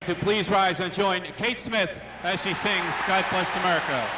to please rise and join Kate Smith as she sings God Bless America.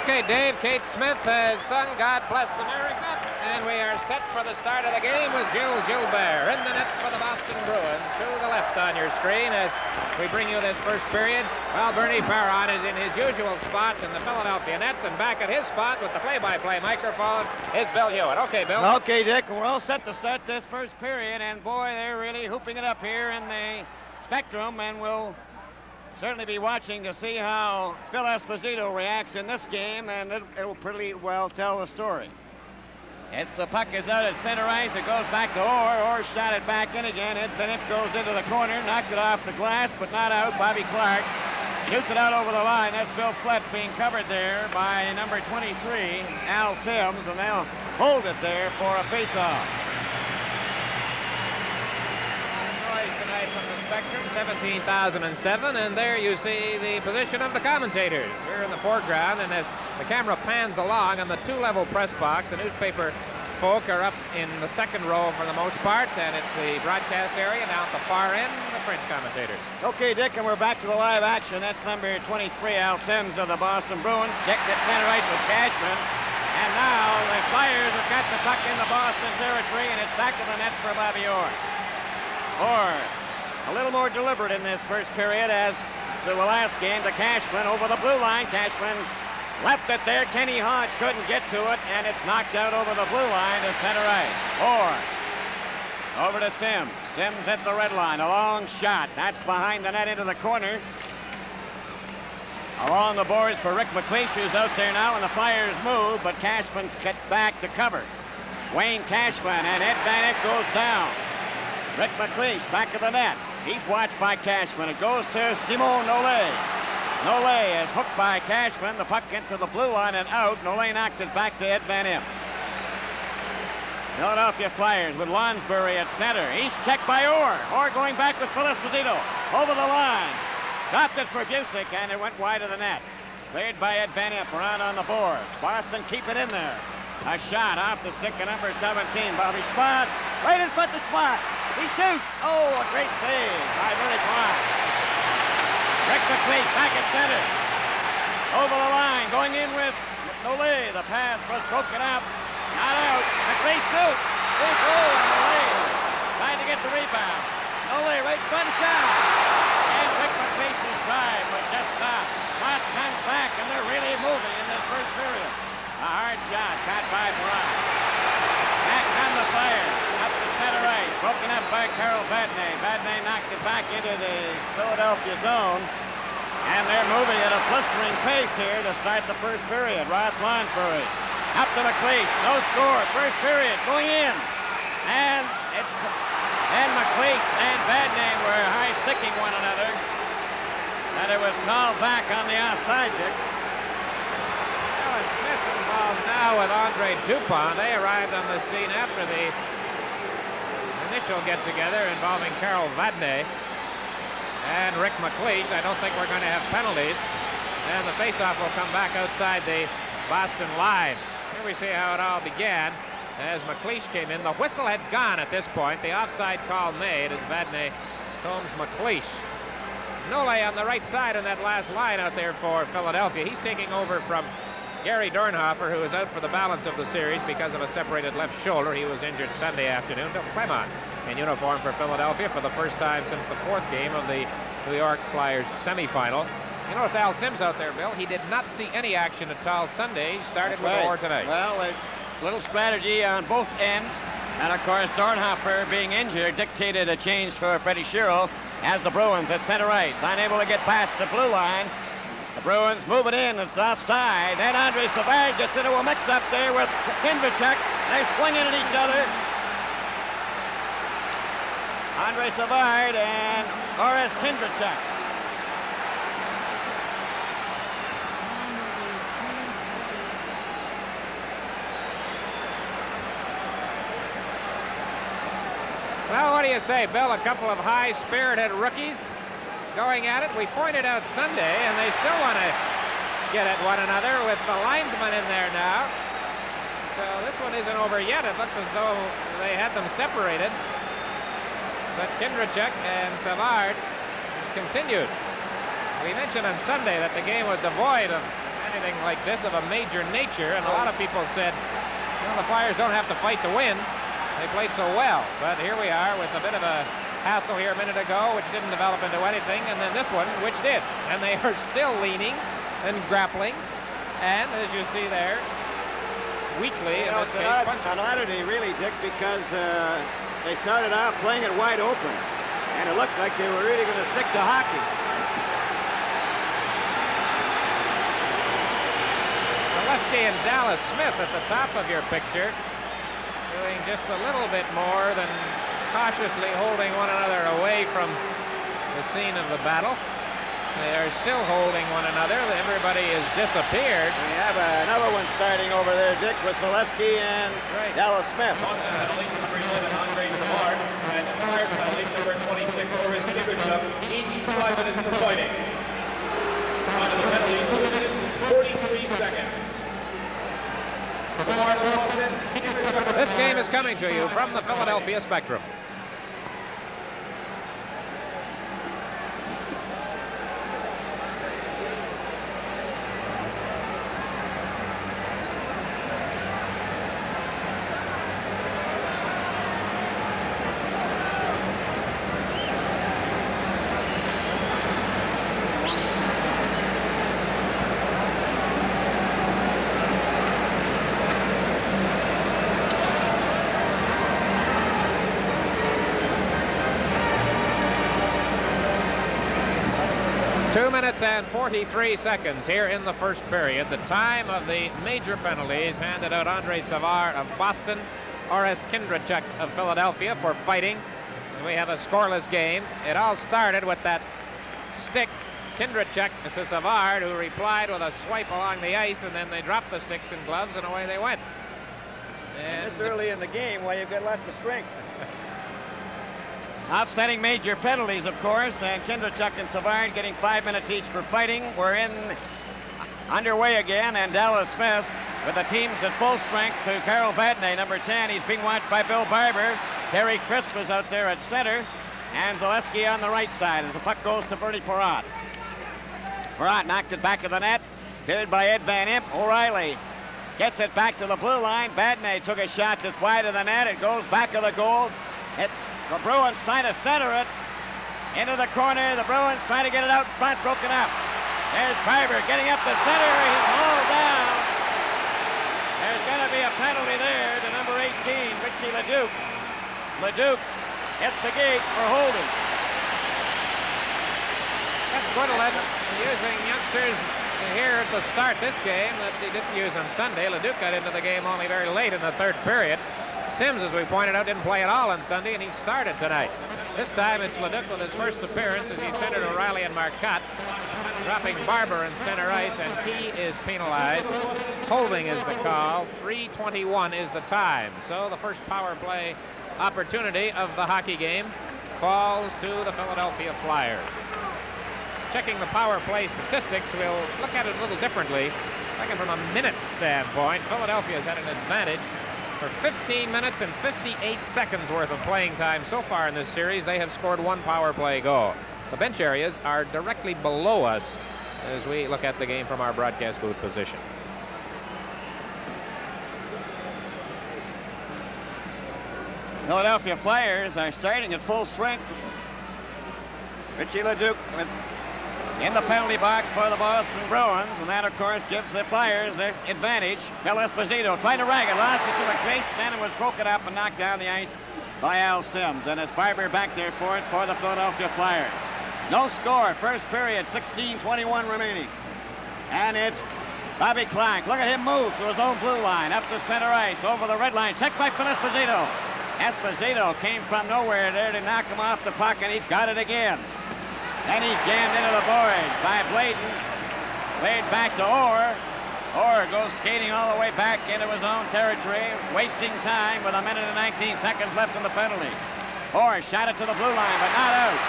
Okay, Dave, Kate Smith has sung God Bless America, and we are set for the start of the game with Gilles Gilbert in the nets for the Boston Bruins. To the left on your screen as we bring you this first period. Well, Bernie Parrott is in his usual spot in the Philadelphia net, and back at his spot with the play-by-play microphone is Bill Hewitt. Okay, Bill. Okay, Dick, we're all set to start this first period, and boy, they're really hooping it up here in the Spectrum, and we'll certainly be watching to see how Phil Esposito reacts in this game, and it will pretty well tell the story. The puck is out at center ice. It goes back to Orr. Orr shot it back in again. It goes into the corner, knocked it off the glass, but not out. Bobby Clark shoots it out over the line. That's Bill Flett being covered there by number 23, Al Sims, and they'll hold it there for a face-off. Tonight from the Spectrum, 17,007, and there you see the position of the commentators. We're in the foreground, and as the camera pans along on the two-level press box, the newspaper folk are up in the second row for the most part, and it's the broadcast area. Now at the far end, the French commentators. Okay, Dick, and we're back to the live action. That's number 23, Al Sims of the Boston Bruins. Checked at center ice with Cashman. And now the Flyers have got the puck in the Boston territory, and it's back to the net for Bobby Orr. Orr, a little more deliberate in this first period as to the last game to Cashman over the blue line. Cashman left it there. Kenny Hodge couldn't get to it, and it's knocked out over the blue line to center ice. Orr over to Sims. Sims at the red line. A long shot. That's behind the net into the corner. Along the boards for Rick McLeish, who's out there now, and the Flyers move, but Cashman's cut back to cover. Wayne Cashman, and Ed Van Eyck goes down. Rick McLeish back to the net. He's watched by Cashman. It goes to Simon Nollet. Nollet is hooked by Cashman. The puck into the blue line and out. Nollet knocked it back to Ed Van Eyck. Philadelphia Flyers with Lonsbury at center. He's checked by Orr. Orr going back with Phil Esposito. Over the line. Dropped it for Busick, and it went wide of the net. Cleared by Ed Van Eyck around on the boards. Boston keep it in there. A shot off the stick of number 17, Bobby Schwartz. Right in front of Schwartz. He shoots. Oh, a great save by Vernick Line. Rick McLeish back at center. Over the line, going in with Nollet. The pass was broken up. Not out. McLeish shoots. Big roll, and Nollet trying to get the rebound. Nollet right in front shot. And Rick McLeish's drive was just stopped. Schwartz comes back, and they're really moving in this first period. A hard shot, caught by Perron. Back come the Flyers, up the center ice, broken up by Carol Vadnais. Vadnais knocked it back into the Philadelphia zone, and they're moving at a blistering pace here to start the first period. Ross Lansbury up to McLeish, no score, first period, going in, and McLeish and Vadnais were high-sticking one another, and it was called back on the offside, Dick. Smith involved now with Andre Dupont. They arrived on the scene after the initial get-together involving Carol Vadnais and Rick McLeish. I don't think we're going to have penalties, and the face-off will come back outside the Boston line. Here we see how it all began as McLeish came in. The whistle had gone at this point. The offside call made as Vadnais combs McLeish. Nole on the right side in that last line out there for Philadelphia. He's taking over from Gary Dornhofer, who is out for the balance of the series because of a separated left shoulder. He was injured Sunday afternoon. Bill Clement in uniform for Philadelphia for the first time since the fourth game of the New York Flyers semifinal. You noticed Al Sims out there, Bill. He did not see any action at all Sunday. He started with Orr tonight. Well, a little strategy on both ends. And, of course, Dornhofer being injured dictated a change for Freddie Shero as the Bruins at center ice. Unable to get past the blue line. The Bruins move it in. It's offside. Then Andre Savard gets into a mix-up there with Kinvicek. They're swinging at each other. Andre Savard and Boris Kinvicek. Well, what do you say, Bill? A couple of high-spirited rookies going at it. We pointed out Sunday, and they still want to get at one another with the linesman in there now. So this one isn't over yet. It looked as though they had them separated. But Kindrachek and Savard continued. We mentioned on Sunday that the game was devoid of anything like this, of a major nature, and a lot of people said, well, the Flyers don't have to fight to win. They played so well, but here we are with a bit of a hassle here a minute ago, which didn't develop into anything, and then this one, which did. And they are still leaning and grappling, and as you see there, weakly, in this case, punching. An oddity, really, Dick, because they started off playing it wide open, and it looked like they were really going to stick to hockey. Zaleski and Dallas Smith at the top of your picture, doing just a little bit more than cautiously holding one another away from the scene of the battle. They are still holding one another. Everybody has disappeared. We have another one starting over there, Dick, with Zaleski and Dallas Smith. Boston penalty, number 11, Andre Savard, and Fire penalty, number 26, Boris Kindrachek, each 5 minutes for fighting. Time of the penalties, 2 minutes, 43 seconds. This game is coming to you from the Philadelphia Spectrum. And 43 seconds here in the first period. The time of the major penalties handed out Andre Savard of Boston, Boris Kindrachek of Philadelphia for fighting. And we have a scoreless game. It all started with that stick, Kindrachek to Savard, who replied with a swipe along the ice, and then they dropped the sticks and gloves, and away they went. And this early in the game, well, you've got lots of strength. Offsetting major penalties, of course, and Kindrachek and Savard getting 5 minutes each for fighting. We're underway again, and Dallas Smith with the teams at full strength to Carol Vadnais, number 10. He's being watched by Bill Barber. Terry Crisp is out there at center, and Zaleski on the right side as the puck goes to Bernie Perrott. Perrott knocked it back of the net, cleared by Ed Van Imp. O'Reilly gets it back to the blue line. Vadnais took a shot that's wide of the net. It goes back of the goal. It's the Bruins trying to center it into the corner. The Bruins trying to get it out in front, broken up. There's Barber getting up the center. He's hauled down. There's Richie Leduc. Leduc hits the gate for holding. Gwendolyn using youngsters here at the start this game that he didn't use on Sunday. Leduc got into the game only very late in the third period. Sims, as we pointed out, didn't play at all on Sunday, and he started tonight. This time it's Leduc with his first appearance as he centered O'Reilly and Marcotte, dropping Barber in center ice, and he is penalized. Holding is the call. 3:21 is the time. So the first power play opportunity of the hockey game falls to the Philadelphia Flyers. Checking the power play statistics, we'll look at it a little differently. Looking from a minute standpoint, Philadelphia's had an advantage for 15 minutes and 58 seconds worth of playing time so far in this series. They have scored one power play goal. The bench areas are directly below us as we look at the game from our broadcast booth position. Philadelphia Flyers are starting at full strength. Richie Leduc in the penalty box for the Boston Bruins, and that, of course, gives the Flyers the advantage. Phil Esposito trying to rag it, lost it to McLeish, then it was broken up and knocked down the ice by Al Sims, and it's Barber back there for it for the Philadelphia Flyers. No score, first period, 16:21 remaining, and it's Bobby Clark. Look at him move to his own blue line, up the center ice, over the red line, checked by Phil Esposito. Esposito came from nowhere there to knock him off the puck, and he's got it again. Then he's jammed into the boards by Bladen. Played back to Orr. Orr goes skating all the way back into his own territory, wasting time with 1 minute and 19 seconds left in the penalty. Orr shot it to the blue line, but not out.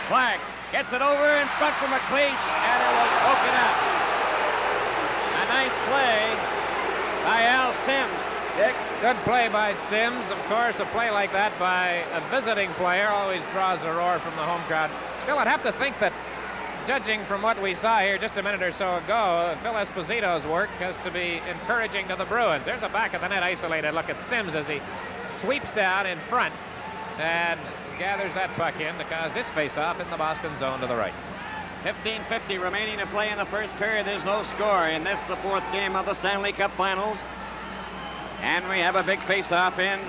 Clark gets it over in front for McLeish, and it was broken up. A nice play by Al Sims. Dick? Good play by Sims. Of course, a play like that by a visiting player always draws a roar from the home crowd. Bill, I'd have to think that, judging from what we saw here just a minute or so ago, Phil Esposito's work has to be encouraging to the Bruins. There's a back of the net isolated look at Sims as he sweeps down in front and gathers that puck in to cause this face-off in the Boston zone to the right. 15:50 remaining to play in the first period. There's no score in this, the fourth game of the Stanley Cup Finals. And we have a big face-off in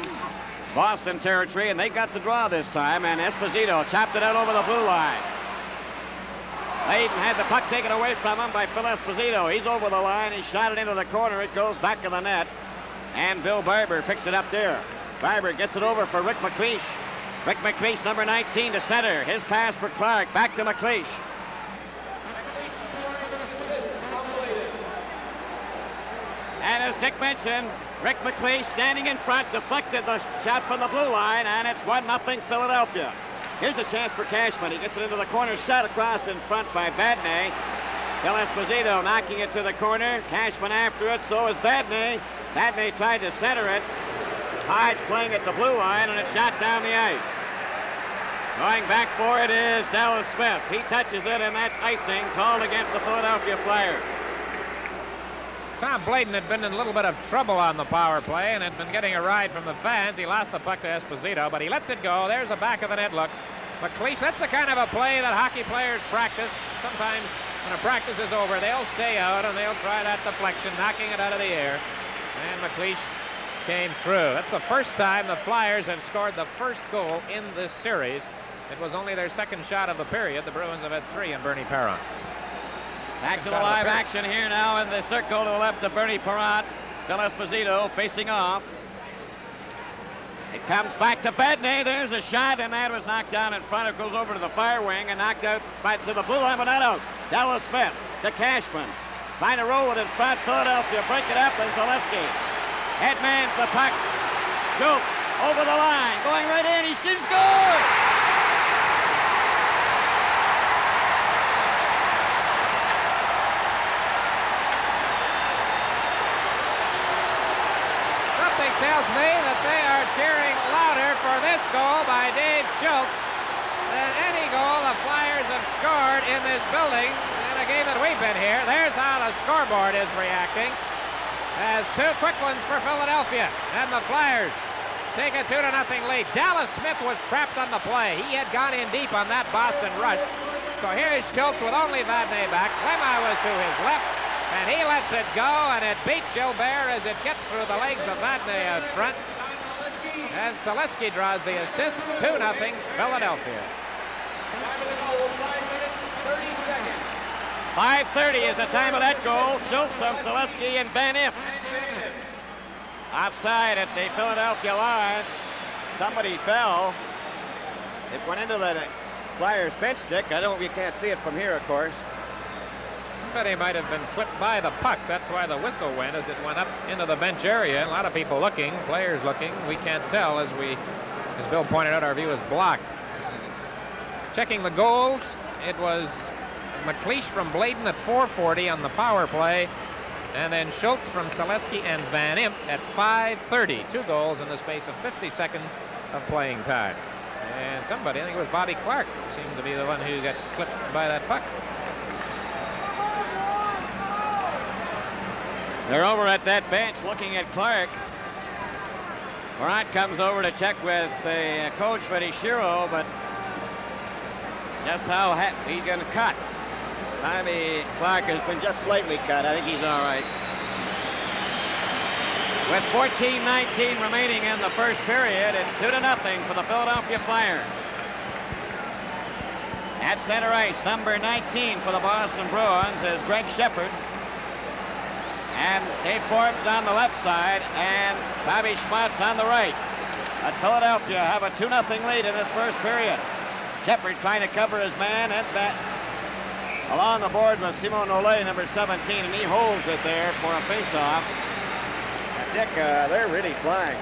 Boston territory, and they got the draw this time, and Esposito chopped it out over the blue line. Layden had the puck taken away from him by Phil Esposito. He's over the line. He shot it into the corner. It goes back to the net, and Bill Barber picks it up there. Barber gets it over for Rick McLeish. Rick McLeish, number 19, to center. His pass for Clark. Back to McLeish. And as Dick mentioned, Rick McLeish standing in front, deflected the shot from the blue line, and it's 1-0 Philadelphia. Here's a chance for Cashman. He gets it into the corner, shot across in front by Vadnais. Phil Esposito knocking it to the corner. Cashman after it, so is Vadnais. Vadnais tried to center it. Hodge playing at the blue line, and it's shot down the ice. Going back for it is Dallas Smith. He touches it, and that's icing called against the Philadelphia Flyers. Tom Bladen had been in a little bit of trouble on the power play and had been getting a ride from the fans. He lost the puck to Esposito, but he lets it go. There's a back of the net look. McLeish, that's the kind of a play that hockey players practice. Sometimes when a practice is over, they'll stay out and they'll try that deflection, knocking it out of the air. And McLeish came through. That's the first time the Flyers have scored the first goal in this series. It was only their second shot of the period. The Bruins have had 3 in Bernie Perron. Back to the live action here now in the circle to the left of Bernie Perron. Phil Esposito facing off. It comes back to Vadnais. There's a shot, and that was knocked down in front. It goes over to the fire wing and knocked out to the blue line, but not out. Dallas Smith to Cashman. Trying to roll it in front. Philadelphia break it up, and Zaleski headmans the puck. Schultz over the line, going right in. He shoots, score! Tells me that they are cheering louder for this goal by Dave Schultz than any goal the Flyers have scored in this building in a game that we've been here. There's how the scoreboard is reacting as 2 quick ones for Philadelphia, and the Flyers take a 2-0 lead. Dallas Smith was trapped on the play. He had gone in deep on that Boston rush. So here's Schultz with only Vadnais back. Lemma was to his left. And he lets it go, and it beats Gilbert as it gets through the legs of Vadnais out front. And Selesky draws the assist. 2-0 Philadelphia. 5 minutes, 30 seconds. 5:30 is the time of that goal. Schultz from Selesky and Van Imp. Offside at the Philadelphia line. Somebody fell. It went into the Flyers bench stick. You can't see it from here, of course. Somebody might have been clipped by the puck. That's why the whistle went as it went up into the bench area. A lot of people looking, players looking. We can't tell as Bill pointed out, our view is blocked. Checking the goals, it was McLeish from Bladen at 4:40 on the power play, and then Schultz from Selesky and Van Imp at 5:30. 2 goals in the space of 50 seconds of playing time. And somebody, I think it was Bobby Clark, seemed to be the one who got clipped by that puck. They're over at that bench looking at Clark. Morant comes over to check with the coach, Freddie Shiro, but just how he's going to cut. Bobby Clark has been just slightly cut. I think he's all right. With 14:19 remaining in the first period, it's 2-0 for the Philadelphia Flyers. At center ice, number 19 for the Boston Bruins is Greg Shepard. And Dave Forbes on the left side, and Bobby Schmutz on the right. But Philadelphia have a 2-0 lead in this first period. Shepard trying to cover his man, and along the board was Simon Olay, number 17, and he holds it there for a faceoff. Dick, they're really flying.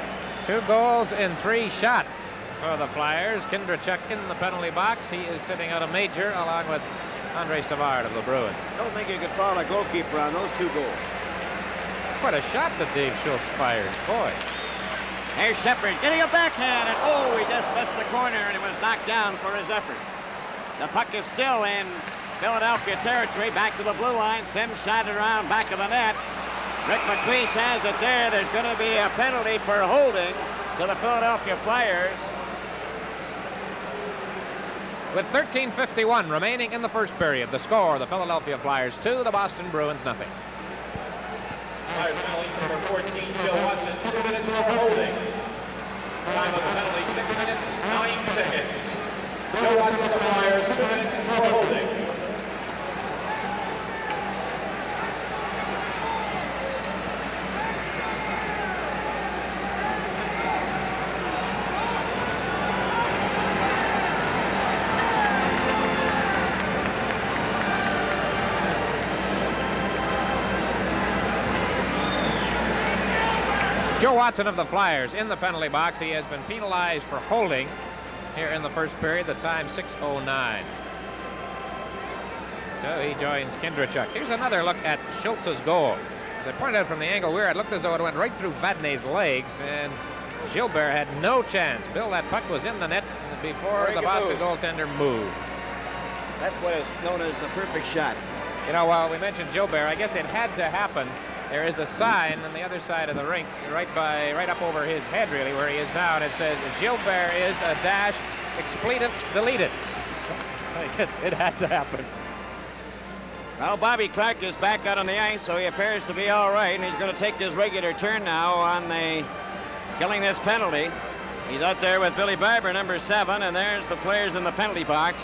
2 goals in 3 shots for the Flyers. Kindrachuk in the penalty box. He is sitting out a major along with Andre Savard of the Bruins. I don't think you could foul a goalkeeper on those 2 goals. It's quite a shot that Dave Schultz fired. Boy. Here's Shepard getting a backhand, and he just missed the corner, and he was knocked down for his effort. The puck is still in Philadelphia territory, back to the blue line. Sims shot it around back of the net. Rick McLeish has it there. There's going to be a penalty for holding to the Philadelphia Flyers. With 13:51 remaining in the first period, the score, the Philadelphia Flyers 2, the Boston Bruins 0. Flyers penalties number 14, Joe Watson, 2 minutes for holding. Time of the penalty, 6 minutes, 9 seconds. Joe Watson, the Flyers, 2 minutes for holding. Joe Watson of the Flyers in the penalty box. He has been penalized for holding here in the first period. The time 6:09. So he joins Kindrachuk. Here's another look at Schultz's goal. As I pointed out from the angle we're at, it looked as though it went right through Vadnais' legs, and Gilbert had no chance. Bill, that puck was in the net before the Boston goaltender moved. That's what is known as the perfect shot. You know, while we mentioned Gilbert, I guess it had to happen. There is a sign on the other side of the rink, right up over his head, really, where he is now, and it says, Gilbert is a dash, expletive deleted. I guess it had to happen. Well, Bobby Clark is back out on the ice, so he appears to be all right, and he's going to take his regular turn now on the killing this penalty. He's out there with Billy Barber, number 7, and there's the players in the penalty box.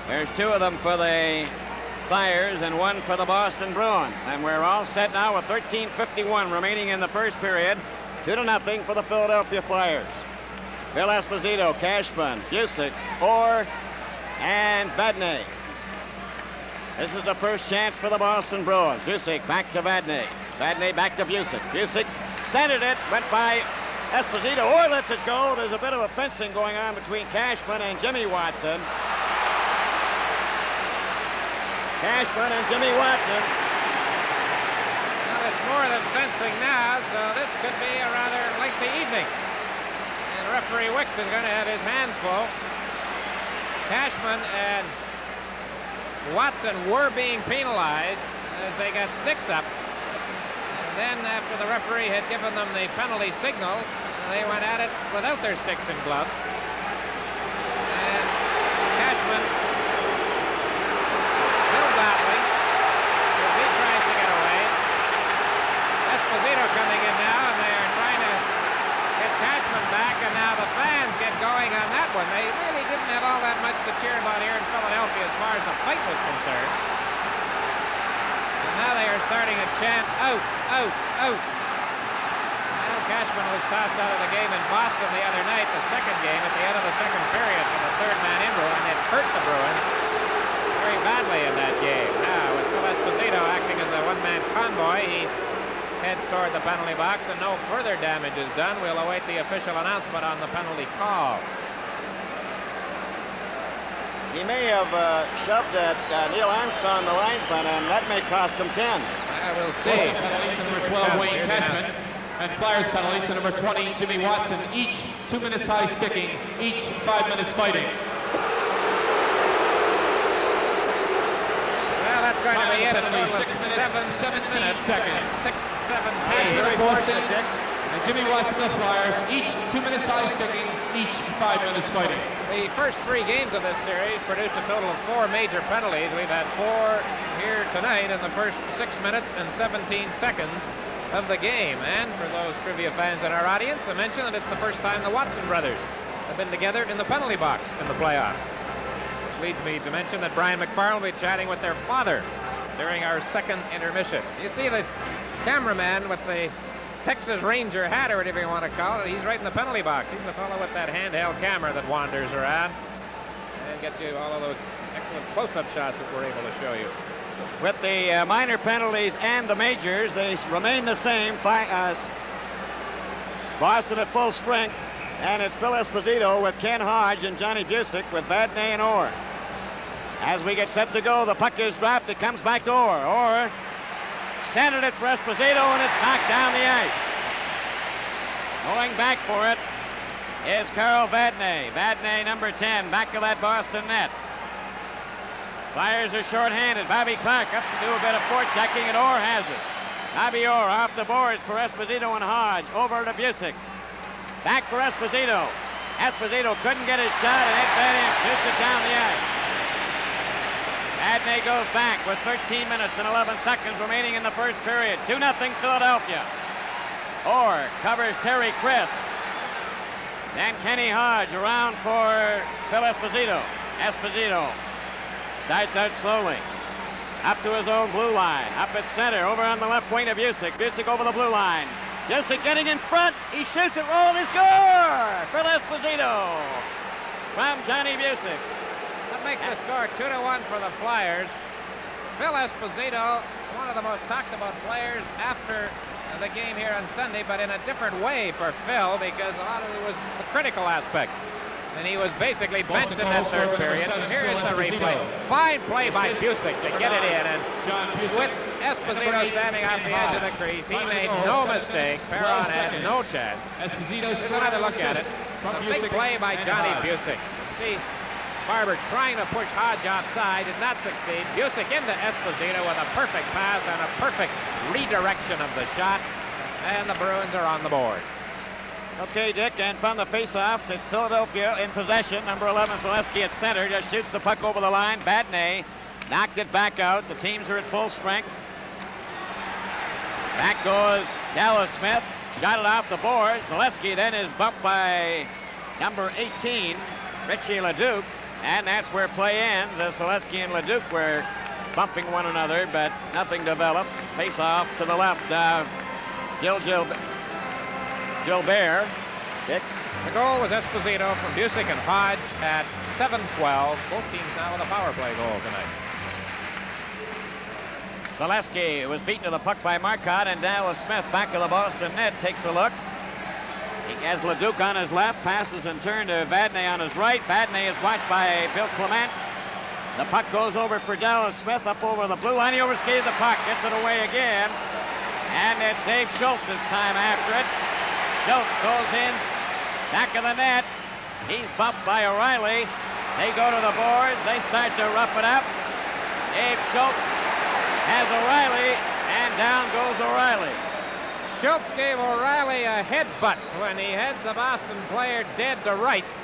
There's 2 of them for the Flyers and 1 for the Boston Bruins. And we're all set now with 13:51 remaining in the first period. 2-0 for the Philadelphia Flyers. Bill Esposito, Cashman, Busick, Orr, and Vadnais. This is the first chance for the Boston Bruins. Busick back to Vadnais. Vadnais back to Busick. Busick centered it, went by Esposito. Orr lets it go. There's a bit of a fencing going on between Cashman and Jimmy Watson. Cashman and Jimmy Watson. Well, it's more than fencing now, so this could be a rather lengthy evening. And referee Wicks is going to have his hands full. Cashman and Watson were being penalized as they got sticks up. And then after the referee had given them the penalty signal, they went at it without their sticks and gloves. And Cashman battling as he tries to get away. Esposito coming in now, and they are trying to get Cashman coming back, and now the fans get going on that one. They really didn't have all that much to cheer about here in Philadelphia as far as the fight was concerned. And now they are starting a chant, out, out, out. Al Cashman was tossed out of the game in Boston the other night, the second game, at the end of the second period for the third man in rule, and it hurt the Bruins very badly in that game. Now, with Phil Esposito acting as a one-man convoy, he heads toward the penalty box, and no further damage is done. We'll await the official announcement on the penalty call. He may have shoved at Neil Armstrong, the linesman, and that may cost him 10. We'll see. Penalty to number 12, Wayne Cashman. And Flyers penalty to number 20, Jimmy Watson. Each 2 minutes high sticking, each 5 minutes fighting. Well, that's going to be it. Penalty, 6 minutes, 17 seconds. 6:17. Boston and Jimmy Watson, the Flyers. Each 2 minutes high sticking, each 5 minutes fighting. The first 3 games of this series produced a total of 4 major penalties. We've had 4 here tonight in the first 6 minutes and 17 seconds of the game. And for those trivia fans in our audience, I mention that it's the first time the Watson brothers have been together in the penalty box in the playoffs. Which leads me to mention that Brian McFarland will be chatting with their father during our second intermission. You see this cameraman with the Texas Ranger hat, or whatever you want to call it. He's right in the penalty box. He's the fellow with that handheld camera that wanders around and gets you all of those excellent close-up shots that we're able to show you. With the minor penalties and the majors, they remain the same. Boston at full strength, and it's Phil Esposito with Ken Hodge and Johnny Busick with Vadnais and Orr. As we get set to go, the puck is dropped. It comes back to Orr. Orr centered it for Esposito, and it's knocked down the ice. Going back for it is Carl Vadnais. Vadnais, number 10, back of that Boston net. Flyers are short-handed. Bobby Clark up to do a bit of forechecking, and Orr has it. Bobby Orr off the boards for Esposito and Hodge. Over to Busick. Back for Esposito. Esposito couldn't get his shot, and Ed Van shoots it down the ice. Vadnais goes back with 13 minutes and 11 seconds remaining in the first period. 2-0 Philadelphia. Orr covers Terry Crisp. Then Kenny Hodge around for Phil Esposito. Esposito starts out slowly. Up to his own blue line. Up at center. Over on the left wing to Busick. Busick over the blue line. Busick getting in front. He shoots it. Roll his score! Phil Esposito from Johnny Busick. That makes the score 2-1 for the Flyers. Phil Esposito, one of the most talked about players after the game here on Sunday, but in a different way for Phil, because a lot of it was the critical aspect. And he was basically benched in that third period. Here is the replay. Fine play by Busick to get it in. And with Esposito standing off the edge of the crease, he made no mistake. Perron had no chance. Here's another look at it. A big play by Johnny Busick. See Barber trying to push Hodge offside, did not succeed. Busick into Esposito with a perfect pass and a perfect redirection of the shot. And the Bruins are on the board. Okay, Dick, and from the face-off, it's Philadelphia in possession. Number 11, Zaleski at center, just shoots the puck over the line. Vadnais knocked it back out. The teams are at full strength. Back goes Dallas Smith, shot it off the board. Zaleski then is bumped by number 18, Richie Leduc, and that's where play ends, as Zaleski and Leduc were bumping one another, but nothing developed. Face-off to the left, Gilbert. Dick. The goal was Esposito from Busick and Hodge at 7:12. Both teams now with a power play goal tonight. Zaleski was beaten to the puck by Marcotte, and Dallas Smith back of the Boston net takes a look. He has Leduc on his left, passes in turn to Vadnais on his right. Vadnais is watched by Bill Clement. The puck goes over for Dallas Smith up over the blue line. He overskated the puck, gets it away again. And it's Dave Schultz this time after it. Schultz goes in, back of the net. He's bumped by O'Reilly. They go to the boards. They start to rough it up. Dave Schultz has O'Reilly, and down goes O'Reilly. Schultz gave O'Reilly a headbutt when he had the Boston player dead to rights.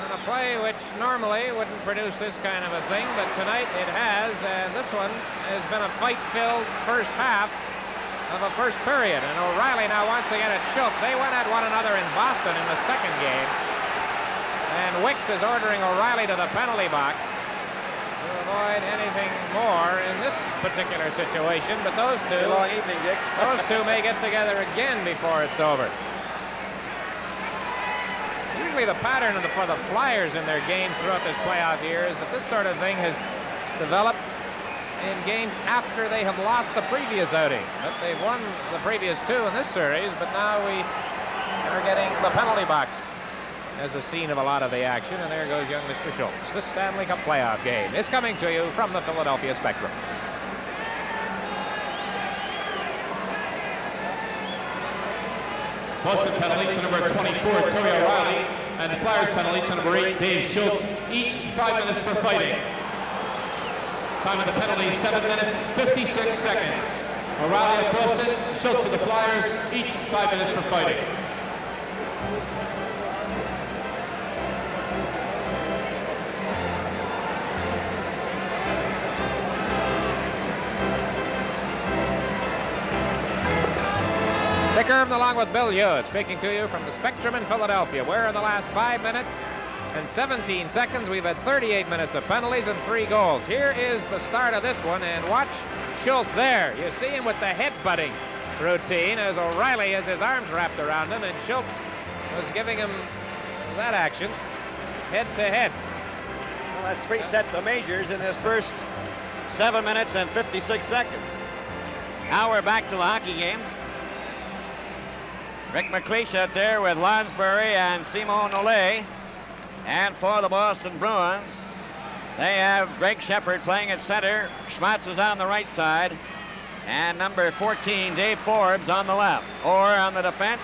On a play which normally wouldn't produce this kind of a thing, but tonight it has, and this one has been a fight-filled first half. of a first period. And O'Reilly now wants to get at Schultz. They went at one another in Boston in the second game. And Wicks is ordering O'Reilly to the penalty box to avoid anything more in this particular situation. But those two, Long evening, Dick. those two may get together again before it's over. Usually the pattern for the Flyers in their games throughout this playoff year is that this sort of thing has developed in games after they have lost the previous outing. But they've won the previous two in this series, but now we are getting the penalty box as a scene of a lot of the action, and there goes young Mr. Schultz. The Stanley Cup playoff game is coming to you from the Philadelphia Spectrum. Boston penalty to number 24, Terry O'Reilly, and Flyers penalty to number 8, Dave Schultz, each 5 minutes for fighting. Time of the penalty, 7 minutes, 56 seconds. O'Reilly at Boston, Schultz to the Flyers, each 5 minutes for fighting. Dick Irvin along with Bill Hewett speaking to you from the Spectrum in Philadelphia, where in the last 5 minutes and 17 seconds we've had 38 minutes of penalties and 3 goals. Here is the start of this one, and watch Schultz there. You see him with the head-butting routine as O'Reilly has his arms wrapped around him, and Schultz was giving him that action head-to-head. Well, that's 3 sets of majors in his first 7 minutes and 56 seconds. Now we're back to the hockey game. Rick McLeish out there with Lansbury and Simon Nollet. And for the Boston Bruins, they have Greg Shepard playing at center. Schmatz is on the right side. And number 14, Dave Forbes, on the left. Or on the defense.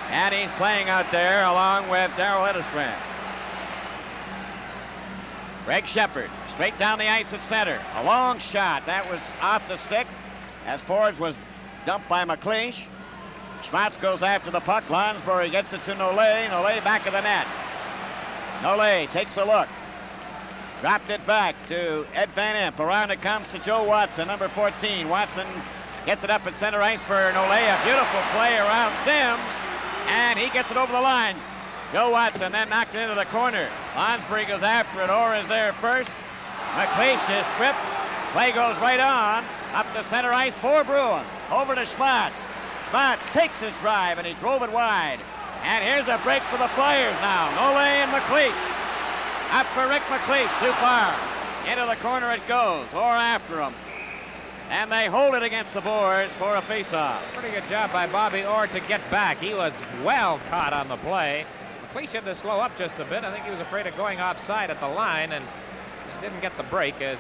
And he's playing out there along with Darrell Eddestrand. Greg Shepard straight down the ice at center. A long shot. That was off the stick as Forbes was dumped by McLeish. Schmatz goes after the puck. Lansbury gets it to Nollet. Nollet back of the net. Nollet takes a look. Dropped it back to Ed Van Impe. Around it comes to Joe Watson, number 14. Watson gets it up at center ice for Nollet. A beautiful play around Sims. And he gets it over the line. Joe Watson then knocked it into the corner. Lansbury goes after it. Orr is there first. McLeish is tripped. Play goes right on. Up to center ice for Bruins. Over to Schmatz. Schmatz takes his drive, and he drove it wide. And here's a break for the Flyers now. Nollet and McLeish. Up for Rick McLeish, too far. Into the corner it goes, Orr after him. And they hold it against the boards for a faceoff. Pretty good job by Bobby Orr to get back. He was well caught on the play. McLeish had to slow up just a bit. I think he was afraid of going offside at the line, and didn't get the break as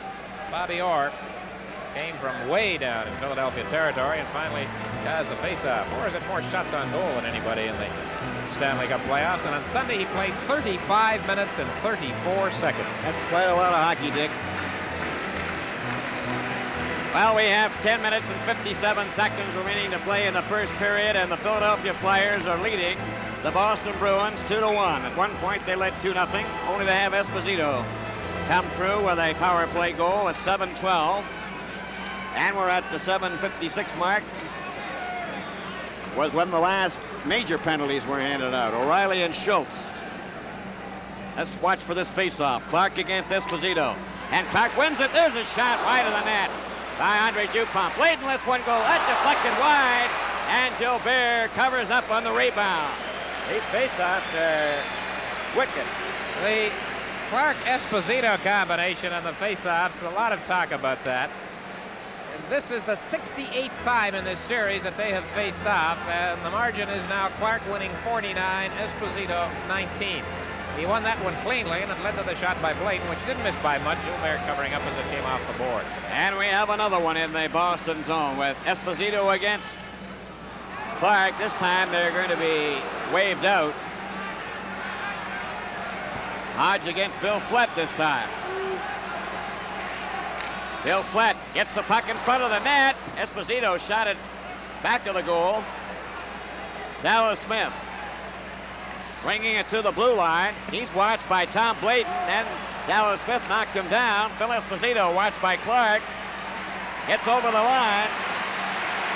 Bobby Orr came from way down in Philadelphia territory and finally has the faceoff. Orr has had more shots on goal than anybody in the Stanley Cup playoffs, and on Sunday he played 35 minutes and 34 seconds. That's quite a lot of hockey, Dick. Well, we have 10 minutes and 57 seconds remaining to play in the first period, and the Philadelphia Flyers are leading the Boston Bruins 2-1. At one point they led 2-0, only to have Esposito come through with a power play goal at 7:12. And we're at the 7:56 mark. Was when the last major penalties were handed out. O'Reilly and Schultz. Let's watch for this faceoff. Clark against Esposito. And Clark wins it. There's a shot wide of the net by Andre Dupont. Bladen lets one go. That deflected wide. And Gilbert covers up on the rebound. These faceoffs are wicked. The Clark-Esposito combination on the faceoffs, a lot of talk about that. This is the 68th time in this series that they have faced off, and the margin is now Clark winning 49, Esposito 19. He won that one cleanly, and it led to the shot by Bladen, which didn't miss by much. Gilbert covering up as it came off the boards. And we have another one in the Boston zone with Esposito against Clark. This time they're going to be waved out. Hodge against Bill Flett this time. Bill Flett gets the puck in front of the net. Esposito shot it back of the goal. Dallas Smith bringing it to the blue line. He's watched by Tom Bladen. Then Dallas Smith knocked him down. Phil Esposito watched by Clark. Gets over the line.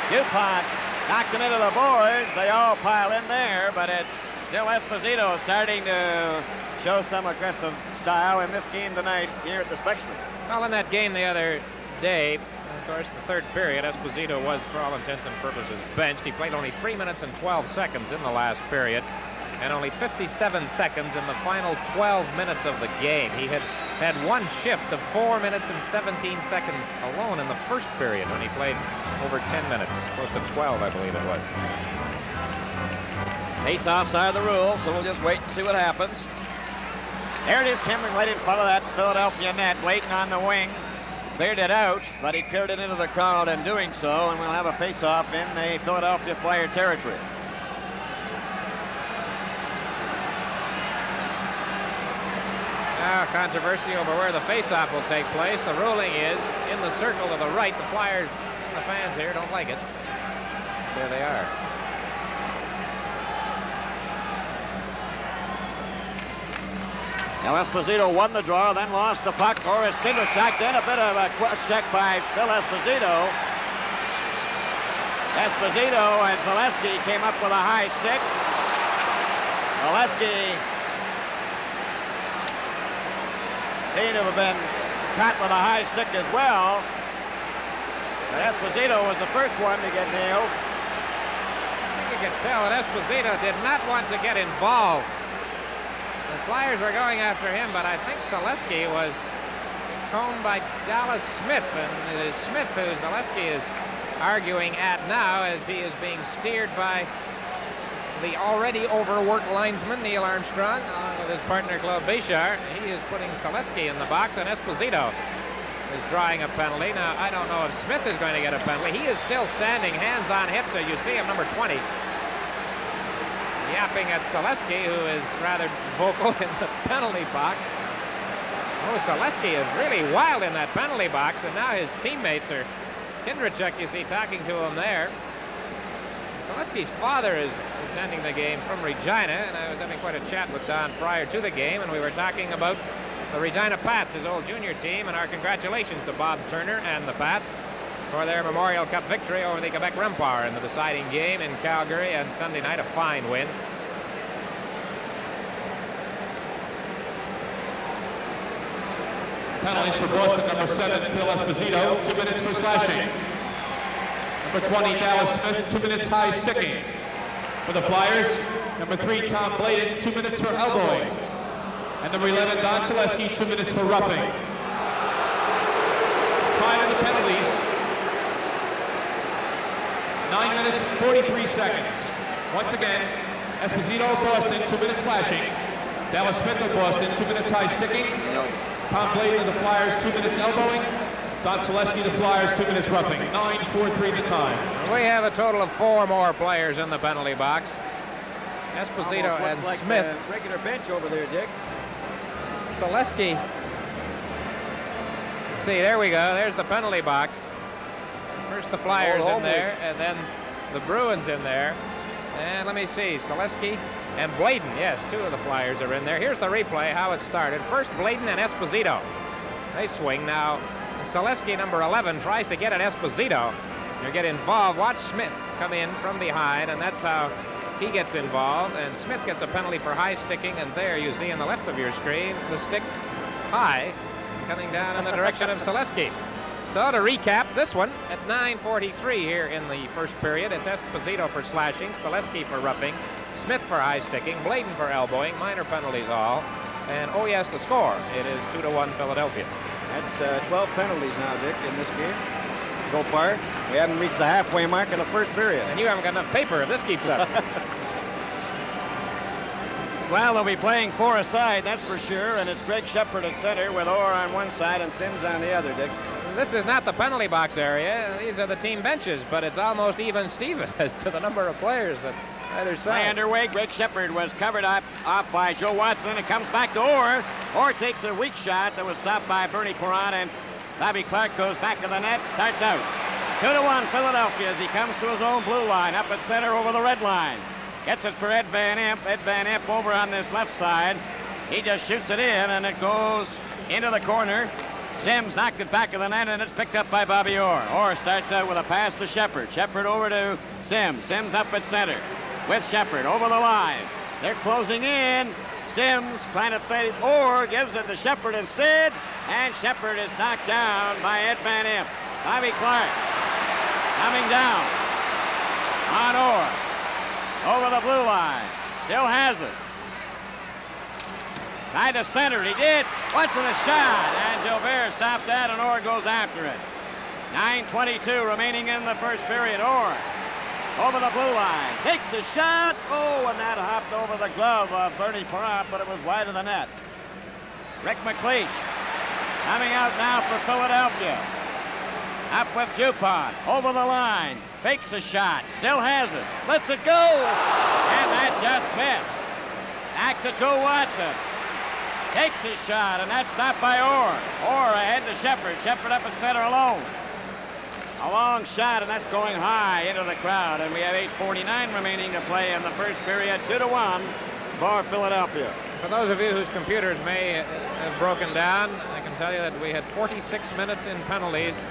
DuPont knocked him into the boards. They all pile in there, but it's still Esposito starting to show some aggressive style in this game tonight here at the Spectrum. Well, in that game the other day, of course, the third period, Esposito was, for all intents and purposes, benched. He played only 3 minutes and 12 seconds in the last period, and only 57 seconds in the final 12 minutes of the game. He had one shift of 4 minutes and 17 seconds alone in the first period when he played over 10 minutes, close to 12, I believe it was. Face-offs are the rule, so we'll just wait and see what happens. There it is, Timber right in front of that Philadelphia net. Bladen on the wing. Cleared it out, but he cleared it into the crowd in doing so, and we'll have a face-off in the Philadelphia Flyer territory. Now, controversy over where the face-off will take place. The ruling is in the circle to the right. The Flyers, the fans here, don't like it. There they are. Now Esposito won the draw, then lost the puck. Boris Kindrachuk, then a bit of a cross check by Phil Esposito. Esposito and Zaleski came up with a high stick. Zaleski seen to have been caught with a high stick as well. But Esposito was the first one to get nailed. I think you could tell that Esposito did not want to get involved. The Flyers were going after him, but I think Zaleski was combed by Dallas Smith, and it is Smith who Zaleski is arguing at now as he is being steered by the already overworked linesman Neil Armstrong along with his partner Claude Béchard. He is putting Zaleski in the box, and Esposito is drawing a penalty. Now, I don't know if Smith is going to get a penalty. He is still standing, hands on hips, as you see him, number 20. Yapping at Zaleski, who is rather vocal in the penalty box. Oh, Zaleski is really wild in that penalty box, and now his teammates are Kindrachuk, you see, talking to him there. Zaleski's father is attending the game from Regina, and I was having quite a chat with Don prior to the game, and we were talking about the Regina Pats, his old junior team, and our congratulations to Bob Turner and the Pats for their Memorial Cup victory over the Quebec Remparts in the deciding game in Calgary, and Sunday night a fine win. Penalties for Boston, number 7, Phil Esposito, 2 minutes for slashing. Number 20, Dallas Smith, 2 minutes high sticking. For the Flyers, number 3, Tom Bladen, 2 minutes for elbowing. And number 11, Don Zaleski, 2 minutes for roughing. Time of the penalties, 9 minutes, 43 seconds. Once again, Esposito of Boston, 2 minutes slashing. Dallas Smith of Boston, 2 minutes high sticking. Tom Bladen of the Flyers, 2 minutes elbowing. Don Zaleski, the Flyers, 2 minutes roughing. 9:43 the time. We have a total of 4 more players in the penalty box. Esposito and like Smith. The regular bench over there, Dick. Zaleski. See, there we go. There's the penalty box. First the Flyers in there, and then the Bruins in there. And let me see, Zaleski and Bladen. Yes, 2 of the Flyers are in there. Here's the replay, how it started. First, Bladen and Esposito. They swing. Now, Zaleski, number 11, tries to get at Esposito. You get involved. Watch Smith come in from behind, and that's how he gets involved. And Smith gets a penalty for high sticking, and there you see on the left of your screen the stick high coming down in the direction of Zaleski. So to recap this one, at 9:43 here in the first period, it's Esposito for slashing, Zaleski for roughing, Smith for high sticking, Bladen for elbowing, minor penalties all. And oh yes, the score, it is 2-1 Philadelphia. That's 12 penalties now, Dick, in this game so far. We haven't reached the halfway mark in the first period. And you haven't got enough paper if this keeps up. Well, they'll be playing 4 aside, that's for sure, and it's Greg Shepard at center with Orr on one side and Sims on the other, Dick. This is not the penalty box area. These are the team benches, but it's almost even Steven as to the number of players at either side. Play underway. Greg Shepard was covered off by Joe Watson. It comes back to Orr. Orr takes a weak shot that was stopped by Bernie Perron, and Bobby Clark goes back to the net, starts out. 2-1 Philadelphia as he comes to his own blue line, up at center over the red line. Gets it for Ed Van Imp. Ed Van Imp over on this left side. He just shoots it in, and it goes into the corner. Sims knocked it back of the net, and it's picked up by Bobby Orr. Orr starts out with a pass to Shepard. Shepard over to Sims. Sims up at center with Shepard over the line. They're closing in. Sims trying to fade. Orr gives it to Shepard instead, and Shepard is knocked down by Ed Van Imp. Bobby Clark coming down on Orr over the blue line. Still has it. Tried to center it. He did. What's in a shot? And Gilbert stopped that, and Orr goes after it. 9:22 remaining in the first period. Orr over the blue line. Takes the shot. Oh, and that hopped over the glove of Bernie Perrott, but it was wide of the net. Rick McLeish coming out now for Philadelphia. Up with Dupont. Over the line. Fakes the shot. Still has it. Lets it go. And that just missed. Back to Joe Watson. Takes his shot, and that's stopped by Orr. Orr ahead to Shepard. Shepard up at center alone. A long shot, and that's going high into the crowd. And we have 8:49 remaining to play in the first period. 2-1 for Philadelphia. For those of you whose computers may have broken down, I can tell you that we had 46 minutes in penalties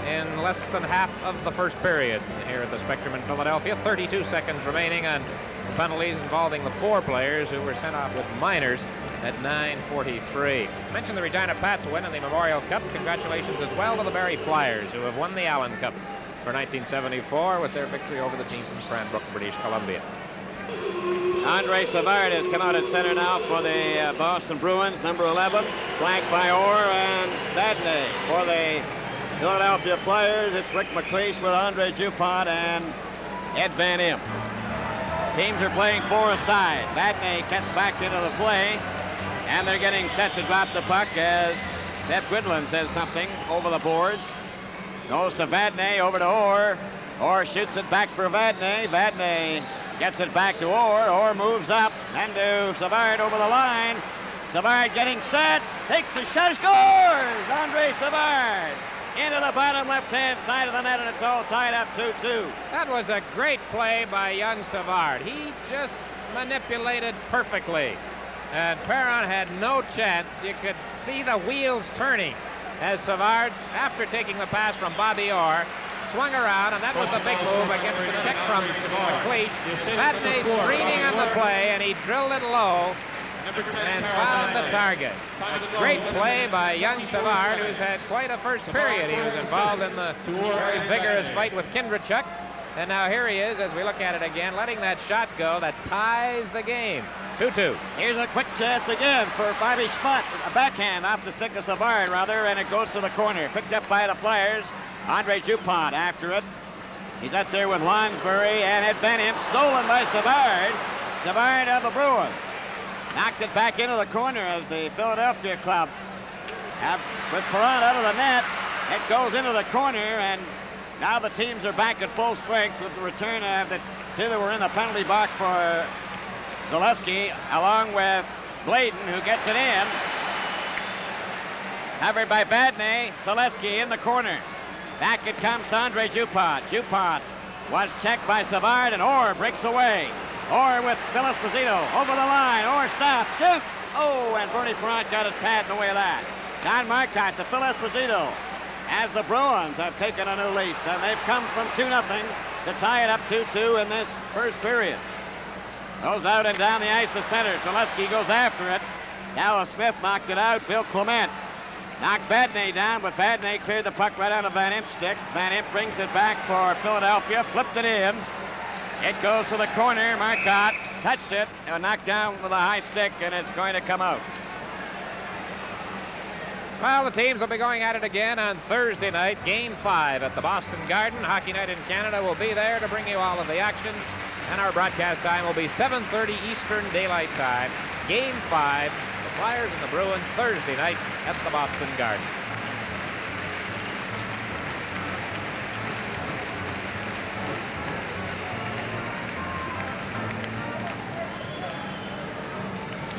in less than half of the first period here at the Spectrum in Philadelphia. 32 seconds remaining on penalties involving the 4 players who were sent off with minors at 9:43. Mentioned the Regina Pats win in the Memorial Cup. Congratulations as well to the Barrie Flyers, who have won the Allen Cup for 1974 with their victory over the team from Cranbrook, British Columbia. Andre Savard has come out at center now for the Boston Bruins, number 11, flanked by Orr and Vadnais. For the Philadelphia Flyers, it's Rick McLeish with Andre Dupont and Ed Van Imp. Teams are playing 4 aside. Vadnais gets back into the play, and they're getting set to drop the puck as Bev Gridlin says something over the boards. Goes to Vadnais, over to Orr. Orr shoots it back for Vadnais. Vadnais gets it back to Orr. Orr moves up, and to Savard over the line. Savard getting set, takes the shot, scores! Andre Savard into the bottom left-hand side of the net, and it's all tied up 2-2. That was a great play by young Savard. He just manipulated perfectly. And Perron had no chance. You could see the wheels turning as Savard, after taking the pass from Bobby Orr, swung around, and that was a big move against the check from McLeish. Vadnais screening on the play, and he drilled it low and found the target. A great play by young Savard, who's had quite a first period. He was involved in the very vigorous fight with Kindrachuk. And now here he is, as we look at it again, letting that shot go that ties the game. 2-2. Here's a quick chance again for Bobby Schmutt. A backhand off the stick of Savard, rather, and it goes to the corner. Picked up by the Flyers. Andre Dupont after it. He's out there with Lonsbury and Ed Van Imp. Stolen by Savard. Savard of the Bruins. Knocked it back into the corner as the Philadelphia club with Perron out of the net. It goes into the corner, and now the teams are back at full strength with the return of the 2 that were in the penalty box for Zaleski, along with Bladen, who gets it in. Covered by Vadnais. Zaleski in the corner. Back it comes to Andre Dupont. Dupont was checked by Savard, and Orr breaks away. Orr with Phil Esposito over the line. Orr stops, shoots. Oh, and Bernie Perrott got his pad in the way of that. Don Marcotte to Phil Esposito as the Bruins have taken a new lease, and they've come from 2-0 to tie it up 2-2 in this first period. Goes out and down the ice to center. Zaleski goes after it. Dallas Smith knocked it out. Bill Clement knocked Vadnais down, but Vadnais cleared the puck right out of Van Imp's stick. Van Imp brings it back for Philadelphia, flipped it in. It goes to the corner. Marcotte touched it, knocked down with a high stick, and it's going to come out. Well, the teams will be going at it again on Thursday night, Game 5 at the Boston Garden. Hockey Night in Canada will be there to bring you all of the action, and our broadcast time will be 7:30 Eastern Daylight Time. Game 5, the Flyers and the Bruins, Thursday night at the Boston Garden.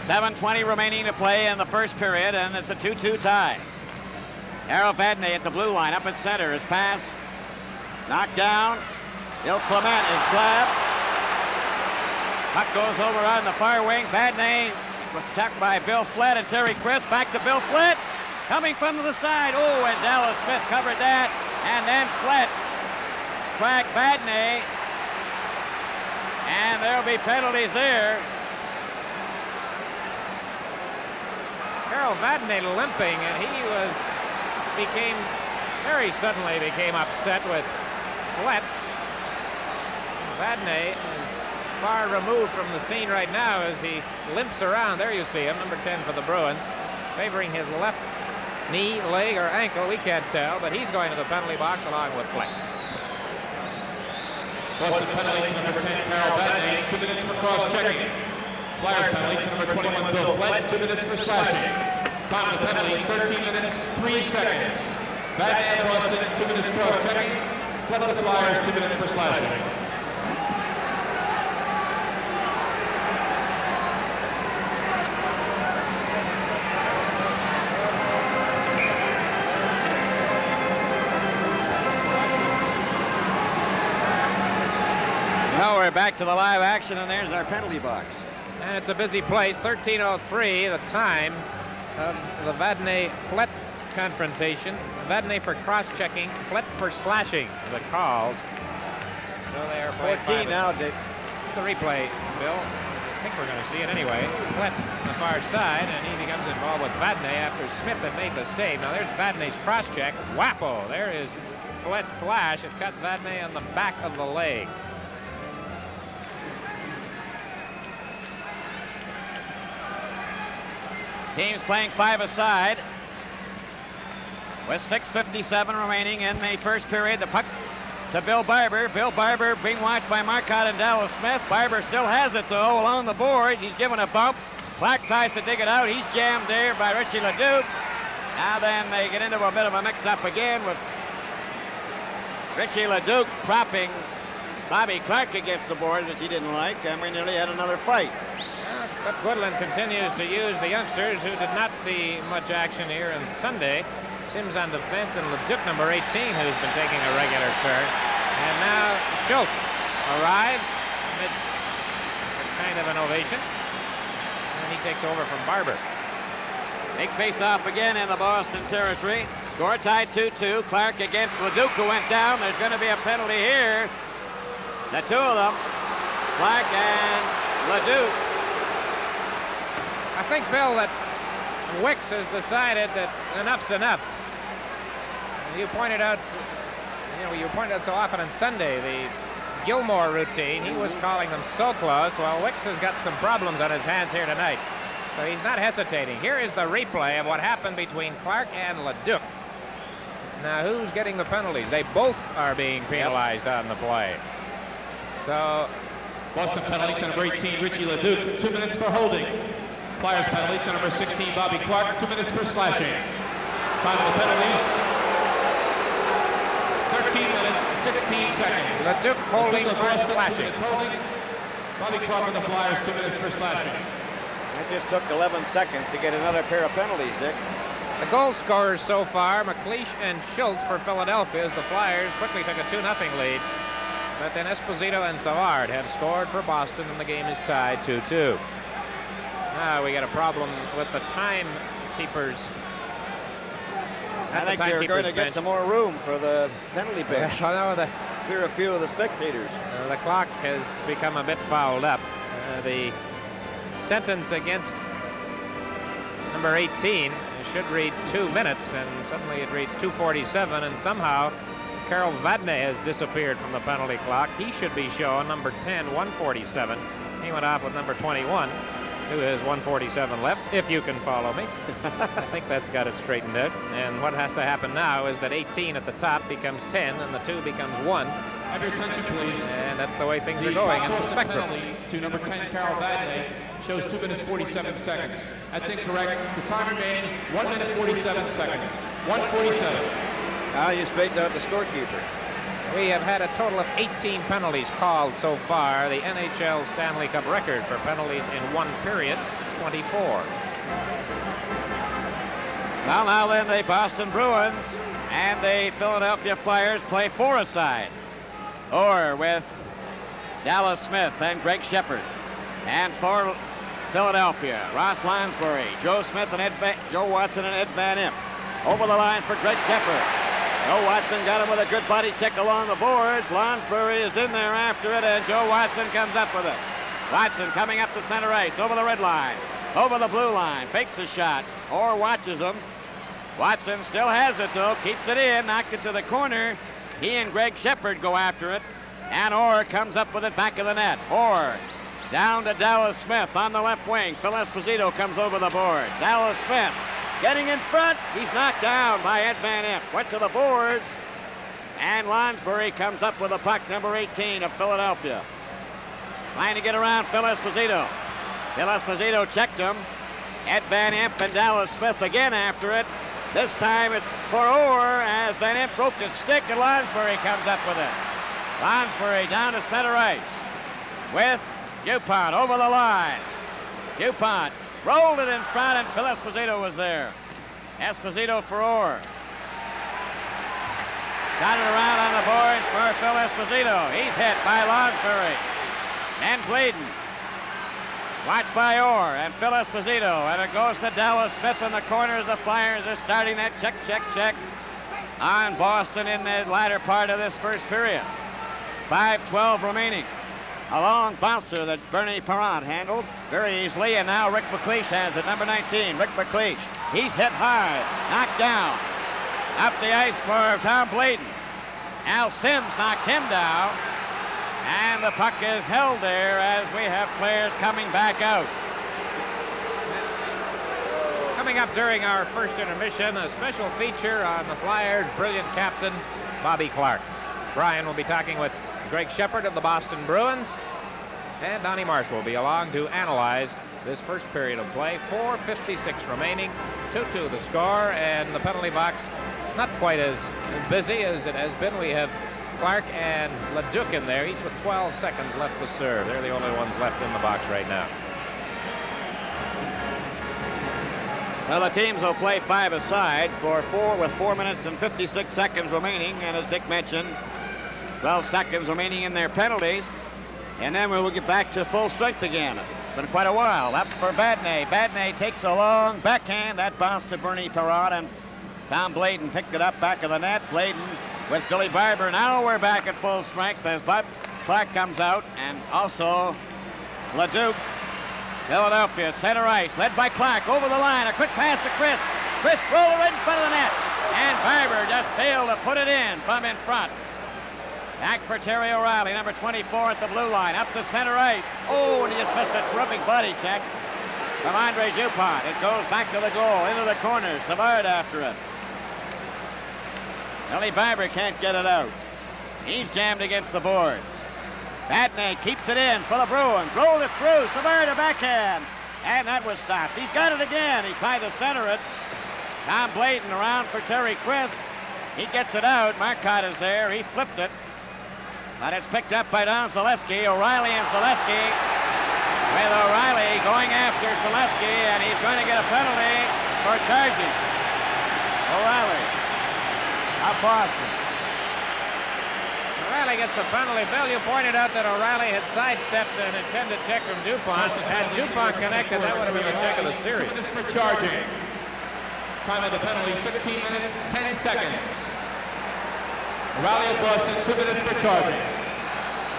.7:20 remaining to play in the first period, and it's a 2-2 tie. Harold Vadnais at the blue line, up at center. His pass knocked down. Bill Clement is grabbed. Puck goes over on the far wing. Vadnais was checked by Bill Flett and Terry Chris. Back to Bill Flett. coming from the side. Oh, and Dallas Smith covered that. And then Flett cracked Vadnais. And there'll be penalties there. Carol Vadnais limping, and he very suddenly became upset with Flett. Vadnais is far removed from the scene right now as he limps around. There you see him, number 10 for the Bruins, favoring his left knee, leg, or ankle. We can't tell, but he's going to the penalty box along with Flett. Boston penalty to number 10, Carol Vadnais, 2 minutes for cross-checking. Flyers penalty to number 21, Bill Flett, 2 minutes for slashing. Time of the penalties, 13 minutes, 3 seconds. Vadnais at Boston, 2 minutes cross-checking. Flett of the Flyers, 2 minutes for slashing. Now we're back to the live action, and there's our penalty box. And it's a busy place. 13:03, the time of the Vadnais-Flett confrontation. Vadnais for cross-checking, Flett for slashing the calls. So they are 14 now, Dick. The replay, Bill. I think we're going to see it anyway. Flett on the far side, and he becomes involved with Vadnais after Smith had made the save. Now there's Vadnais' cross-check. Whappo! There is Flett's slash. It cut Vadnais on the back of the leg. Teams playing 5-a-side. With 6:57 remaining in the first period, the puck to Bill Barber. Bill Barber being watched by Marcotte and Dallas Smith. Barber still has it, though, along the board. He's given a bump. Clark tries to dig it out. He's jammed there by Richie Leduc. Now then they get into a bit of a mix-up again with Richie Leduc propping Bobby Clark against the board, which he didn't like, and we nearly had another fight. But Woodland continues to use the youngsters who did not see much action here on Sunday. Sims on defense and Leduc, number 18, who's been taking a regular turn. And now Schultz arrives amidst kind of an ovation. And he takes over from Barber. Big face-off again in the Boston territory. Score tied 2-2. Clark against Leduc, who went down. There's going to be a penalty here. The two of them, Clark and Leduc. I think, Bill, that Wicks has decided that enough's enough. You pointed out so often on Sunday, the Gilmore routine, he was calling them so close. Well, Wicks has got some problems on his hands here tonight. So he's not hesitating. Here is the replay of what happened between Clark and Leduc. Now, who's getting the penalties? They both are being penalized on the play. So, Boston penalty to number 18, Richie Leduc, 2 minutes for holding. Flyers penalty to number 16, Bobby Clark, 2 minutes for slashing. Time of the penalties, 13 minutes, 16 seconds. Leduc holding for slashing. Holding. Bobby Clark of the Flyers, 2 minutes for slashing. It just took 11 seconds to get another pair of penalties, Dick. The goal scorers so far, McLeish and Schultz for Philadelphia, as the Flyers quickly took a 2-0 lead. But then Esposito and Savard have scored for Boston, and the game is tied 2-2. Now we got a problem with the timekeepers. I think they're going to get some more room for the penalty bench. Clear a few of the spectators. The clock has become a bit fouled up. The sentence against number 18 should read 2 minutes, and suddenly it reads 2:47, and somehow Carol Vadnais has disappeared from the penalty clock. He should be shown number 10, 1:47. He went off with number 21, who has 1:47 left, if you can follow me. I think that's got it straightened out. And what has to happen now is that 18 at the top becomes 10, and the 2 becomes 1. Have your attention, please. And that's the way things are going in the spectrum. Penalty to number 10, Carol Vadnais, shows 2 minutes, 47 seconds. That's incorrect. The time remaining, 1 minute, 47 seconds. 1:47. Now you straightened out the scorekeeper. We have had a total of 18 penalties called so far. The NHL Stanley Cup record for penalties in one period, 24. Well, now then, the Boston Bruins and the Philadelphia Flyers play 4-a-side. Or with Dallas Smith and Greg Shepard. And for Philadelphia, Ross Lansbury, Joe Smith and Joe Watson and Ed Van Imp. Over the line for Greg Shepard. Joe Watson got him with a good body check along the boards. Lonsbury is in there after it, and Joe Watson comes up with it. Watson coming up the center ice, over the red line, over the blue line, fakes a shot, Orr watches him. Watson still has it, though, keeps it in, knocked it to the corner. He and Greg Shepard go after it, and Orr comes up with it back of the net. Orr down to Dallas Smith on the left wing. Phil Esposito comes over the board. Dallas Smith getting in front. He's knocked down by Ed Van Impe. Went to the boards, and Lonsbury comes up with a puck, number 18 of Philadelphia. Trying to get around Phil Esposito. Phil Esposito checked him. Ed Van Impe and Dallas Smith again after it. This time it's for Orr as Van Impe broke his stick, and Lonsbury comes up with it. Lonsbury down to center ice with DuPont over the line. DuPont rolled it in front, and Phil Esposito was there. Esposito for Orr. Got it around on the boards for Phil Esposito. He's hit by Lonsbury. And Bladen. Watched by Orr and Phil Esposito. And it goes to Dallas Smith in the corners. The Flyers are starting that check on Boston in the latter part of this first period. 5:12 remaining. A long bouncer that Bernie Parent handled very easily, and now Rick McLeish has it, number 19, Rick McLeish. He's hit hard, knocked down. Up the ice for Tom Bladen. Al Sims knocked him down, and the puck is held there as we have players coming back out. Coming up during our first intermission, a special feature on the Flyers' brilliant captain, Bobby Clarke. Brian will be talking with Greg Shepard of the Boston Bruins, and Donnie Marsh will be along to analyze this first period of play. 4:56 remaining, 2-2 the score, and the penalty box not quite as busy as it has been. We have Clarke and Leduc in there, each with 12 seconds left to serve. They're the only ones left in the box right now. So the teams will play 5 aside for 4 minutes and 56 seconds remaining, and as Dick mentioned, 12 seconds remaining in their penalties, and then we will get back to full strength again. Been quite a while. Up for Badney. Badney takes a long backhand. That bounced to Bernie Parent, and Tom Bladen picked it up back of the net. Bladen with Billy Barber. Now we're back at full strength as Bob Clarke comes out, and also Leduc. Philadelphia center ice, led by Clarke over the line. A quick pass to Chris. Chris rolled it right in front of the net, and Barber just failed to put it in from in front. Back for Terry O'Reilly, number 24 at the blue line, up the center ice. Oh, and he just missed a terrific body check from Andre Dupont. It goes back to the goal, into the corner. Savard after it. Billy Barber can't get it out. He's jammed against the boards. Badney keeps it in for the Bruins. Rolled it through. Savard a backhand. And that was stopped. He's got it again. He tried to center it. Tom Bladen around for Terry Crisp. He gets it out. Marcotte is there. He flipped it. But it's picked up by Don Zaleski. O'Reilly and Zaleski. With O'Reilly going after Zaleski, and he's going to get a penalty for charging. O'Reilly. Up Boston. O'Reilly gets the penalty. Bill, you pointed out that O'Reilly had sidestepped an intended check from DuPont. Had DuPont connected, that would have been the check of the series. 2 minutes for charging. Time of the penalty, 16 minutes, 10 seconds. O'Reilly of Boston, 2 minutes for charging.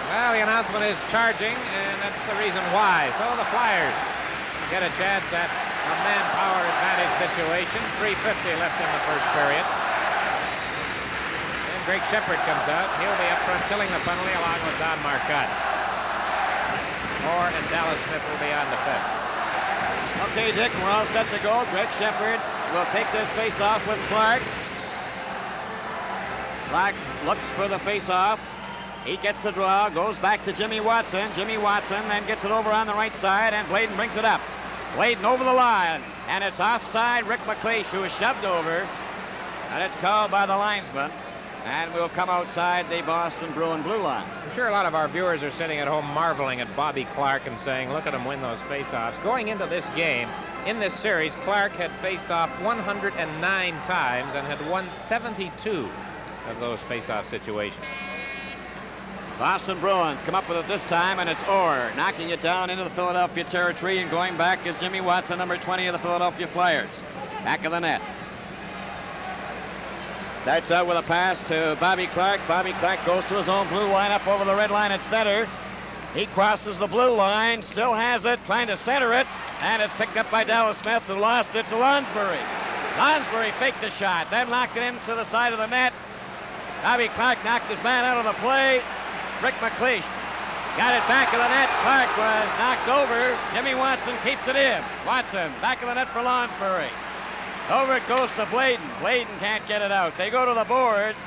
Well, the announcement is charging, and that's the reason why. So the Flyers get a chance at a manpower advantage situation. 3:50 left in the first period. And Greg Shepard comes out. He'll be up front killing the penalty along with Don Marcotte. Orr and Dallas Smith will be on defense. Okay, Dick, we're all set to go. Greg Shepard will take this face-off with Clarke. Clarke looks for the face-off. He gets the draw, goes back to Jimmy Watson. Jimmy Watson then gets it over on the right side, and Bladen brings it up. Bladen over the line, and it's offside Rick McLeish, who is shoved over, and it's called by the linesman, and we'll come outside the Boston Bruin blue line. I'm sure a lot of our viewers are sitting at home marveling at Bobby Clarke and saying, look at him win those face-offs. Going into this game, in this series, Clarke had faced off 109 times and had won 72 of those face-off situations. Boston Bruins come up with it this time, and it's Orr knocking it down into the Philadelphia territory, and going back is Jimmy Watson, number 20 of the Philadelphia Flyers. Back of the net. Starts out with a pass to Bobby Clark. Bobby Clark goes to his own blue line up over the red line at center. He crosses the blue line, still has it, trying to center it, and it's picked up by Dallas Smith, who lost it to Lonsbury. Lonsbury faked the shot, then knocked it into the side of the net. Bobby Clark knocked his man out of the play. Rick McLeish got it back of the net. Clark was knocked over. Jimmy Watson keeps it in. Watson back of the net for Lonsbury. Over it goes to Bladen. Bladen can't get it out. They go to the boards,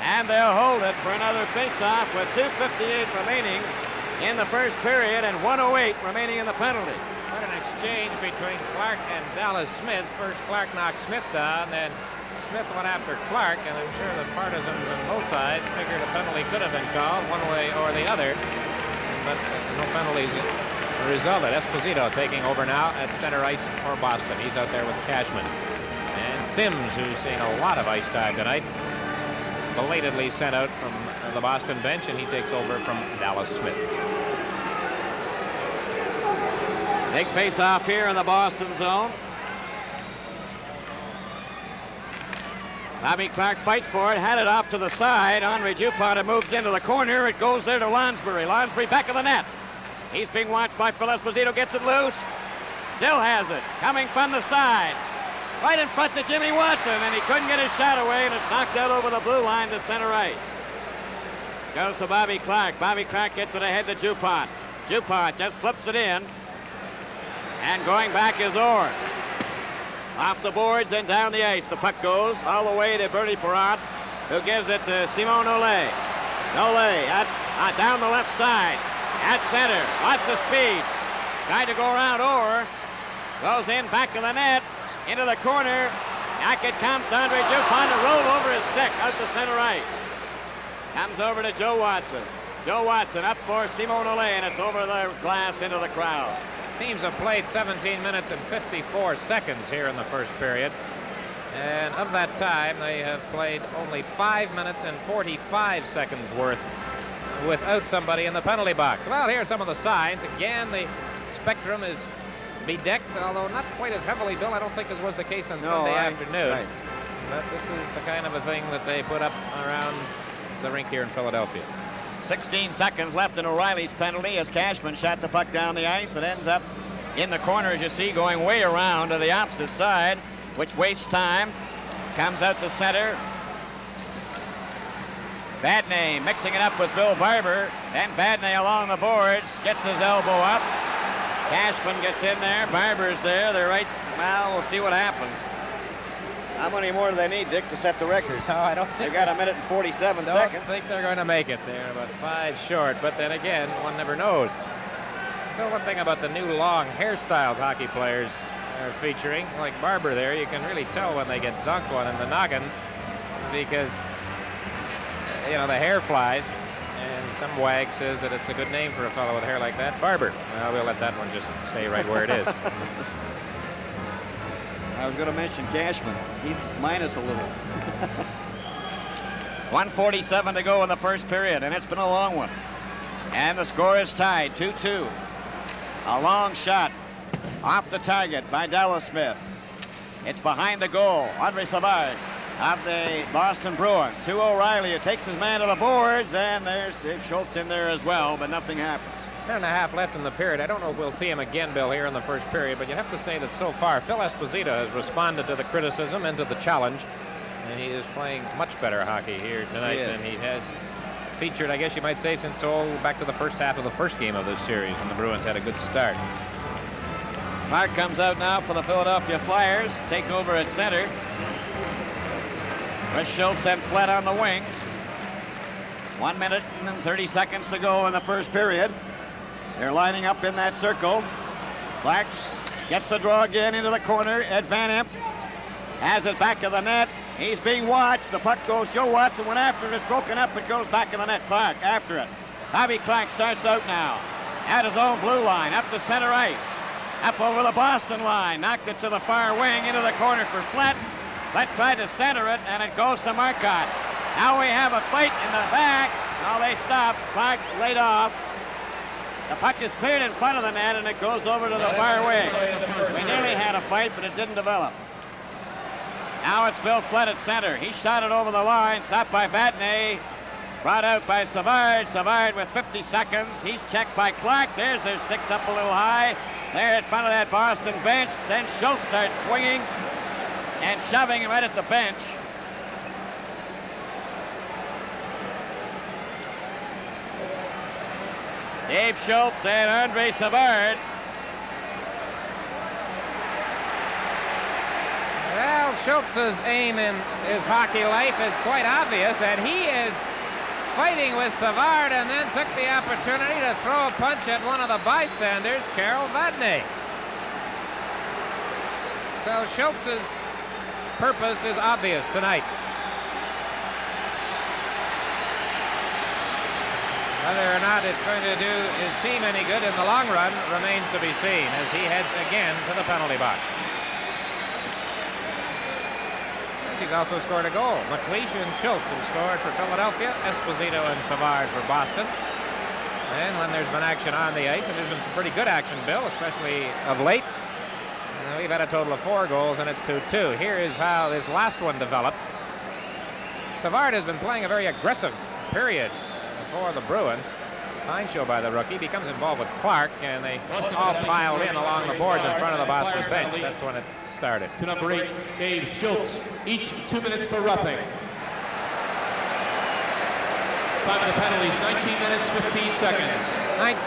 and they'll hold it for another face-off with 2:58 remaining in the first period and 1:08 remaining in the penalty. What an exchange between Clark and Dallas Smith. First Clark knocked Smith down, then Smith went after Clark, and I'm sure the partisans on both sides figured a penalty could have been called one way or the other, but no penalties resulted. Esposito taking over now at center ice for Boston. He's out there with Cashman. And Sims, who's seen a lot of ice time tonight, belatedly sent out from the Boston bench, and he takes over from Dallas Smith. Big face-off here in the Boston zone. Bobby Clark fights for it, had it off to the side. Andre Dupont had moved into the corner. It goes there to Lonsbury. Lonsbury back of the net. He's being watched by Phil Esposito, gets it loose. Still has it, coming from the side. Right in front to Jimmy Watson, and he couldn't get his shot away, and it's knocked out over the blue line to center ice. Goes to Bobby Clark. Bobby Clark gets it ahead to Dupont. Dupont just flips it in. And going back is Orr. Off the boards and down the ice. The puck goes all the way to Bernie Perrott, who gives it to Simon Nollet. Nollet down the left side. At center. Lots of speed. Trying to go around Orr. Goes in back of the net. Into the corner. Back it comes to Andre Dupont to roll over his stick out to center ice. Comes over to Joe Watson. Joe Watson up for Simon Nollet, and it's over the glass into the crowd. Teams have played 17 minutes and 54 seconds here in the first period. And of that time, they have played only 5 minutes and 45 seconds worth without somebody in the penalty box. Well, here are some of the signs. Again, the spectrum is bedecked, although not quite as heavily built, I don't think, as was the case on Sunday afternoon. Right. But this is the kind of a thing that they put up around the rink here in Philadelphia. 16 seconds left in O'Reilly's penalty as Cashman shot the puck down the ice. It ends up in the corner, as you see, going way around to the opposite side, which wastes time. Comes out to center. Vadnais mixing it up with Bill Barber. Then Vadnais along the boards, gets his elbow up. Cashman gets in there. Barber's there. They're right. Well, we'll see what happens. How many more do they need, Dick, to set the record? No, I don't think. They got 1 minute and 47 seconds. seconds. I don't think they're going to make it. They're about 5 short, but then again, one never knows. The one thing about the new long hairstyles hockey players are featuring, like Barber there, you can really tell when they get zonked one in the noggin because, you know, the hair flies. And some wag says that it's a good name for a fellow with hair like that. Barber. Well, we'll let that one just stay right where it is. I was going to mention Cashman. He's minus a little. 1:47 to go in the first period, and it's been a long one. And the score is tied, 2-2. A long shot off the target by Dallas Smith. It's behind the goal. Andre Savard of the Boston Bruins. To O'Reilly, it takes his man to the boards, and there's Dave Schultz in there as well, but nothing happens. 10.5 left in the period. I don't know if we'll see him again, Bill, here in the first period, but you have to say that so far, Phil Esposito has responded to the criticism and to the challenge, and he is playing much better hockey here tonight than he has featured, I guess you might say, since back to the first half of the first game of this series, when the Bruins had a good start. Clark comes out now for the Philadelphia Flyers. Take over at center. Chris Schultz and Flett on the wings. 1 minute and 30 seconds to go in the first period. They're lining up in that circle. Clark gets the draw again into the corner. Ed Van Imp has it back of the net. He's being watched. The puck goes. Joe Watson went after it. It's broken up. It goes back in the net. Clark after it. Bobby Clark starts out now at his own blue line, up the center ice, up over the Boston line. Knocked it to the far wing into the corner for Flett. Flett tried to center it, and it goes to Marcotte. Now we have a fight in the back. Now they stop. Clark laid off. The puck is cleared in front of the net, and it goes over to the far wing. We nearly had a fight, but it didn't develop. Now it's Bill Flett at center. He shot it over the line, stopped by Vadnais. Brought out by Savard. Savard with 50 seconds. He's checked by Clark. There's their sticks up a little high. There in front of that Boston bench. Then Schultz starts swinging and shoving right at the bench. Dave Schultz and Andre Savard. Well, Schultz's aim in his hockey life is quite obvious, and he is fighting with Savard and then took the opportunity to throw a punch at one of the bystanders, Carol Vadnais. So Schultz's purpose is obvious tonight. Whether or not it's going to do his team any good in the long run remains to be seen as he heads again to the penalty box. He's also scored a goal. McLeish and Schultz have scored for Philadelphia, Esposito and Savard for Boston. And when there's been action on the ice, and there's been some pretty good action, Bill, especially of late, we've had a total of 4 goals, and it's 2-2. Here is how this last one developed. Savard has been playing a very aggressive period for the Bruins. Fine show by the rookie. Becomes involved with Clark, and they all piled in along the boards in front of the Boston bench. That's when it started. To number 8, Dave Schultz, each 2 minutes for roughing. Time of the penalties, 19 minutes, 15 seconds.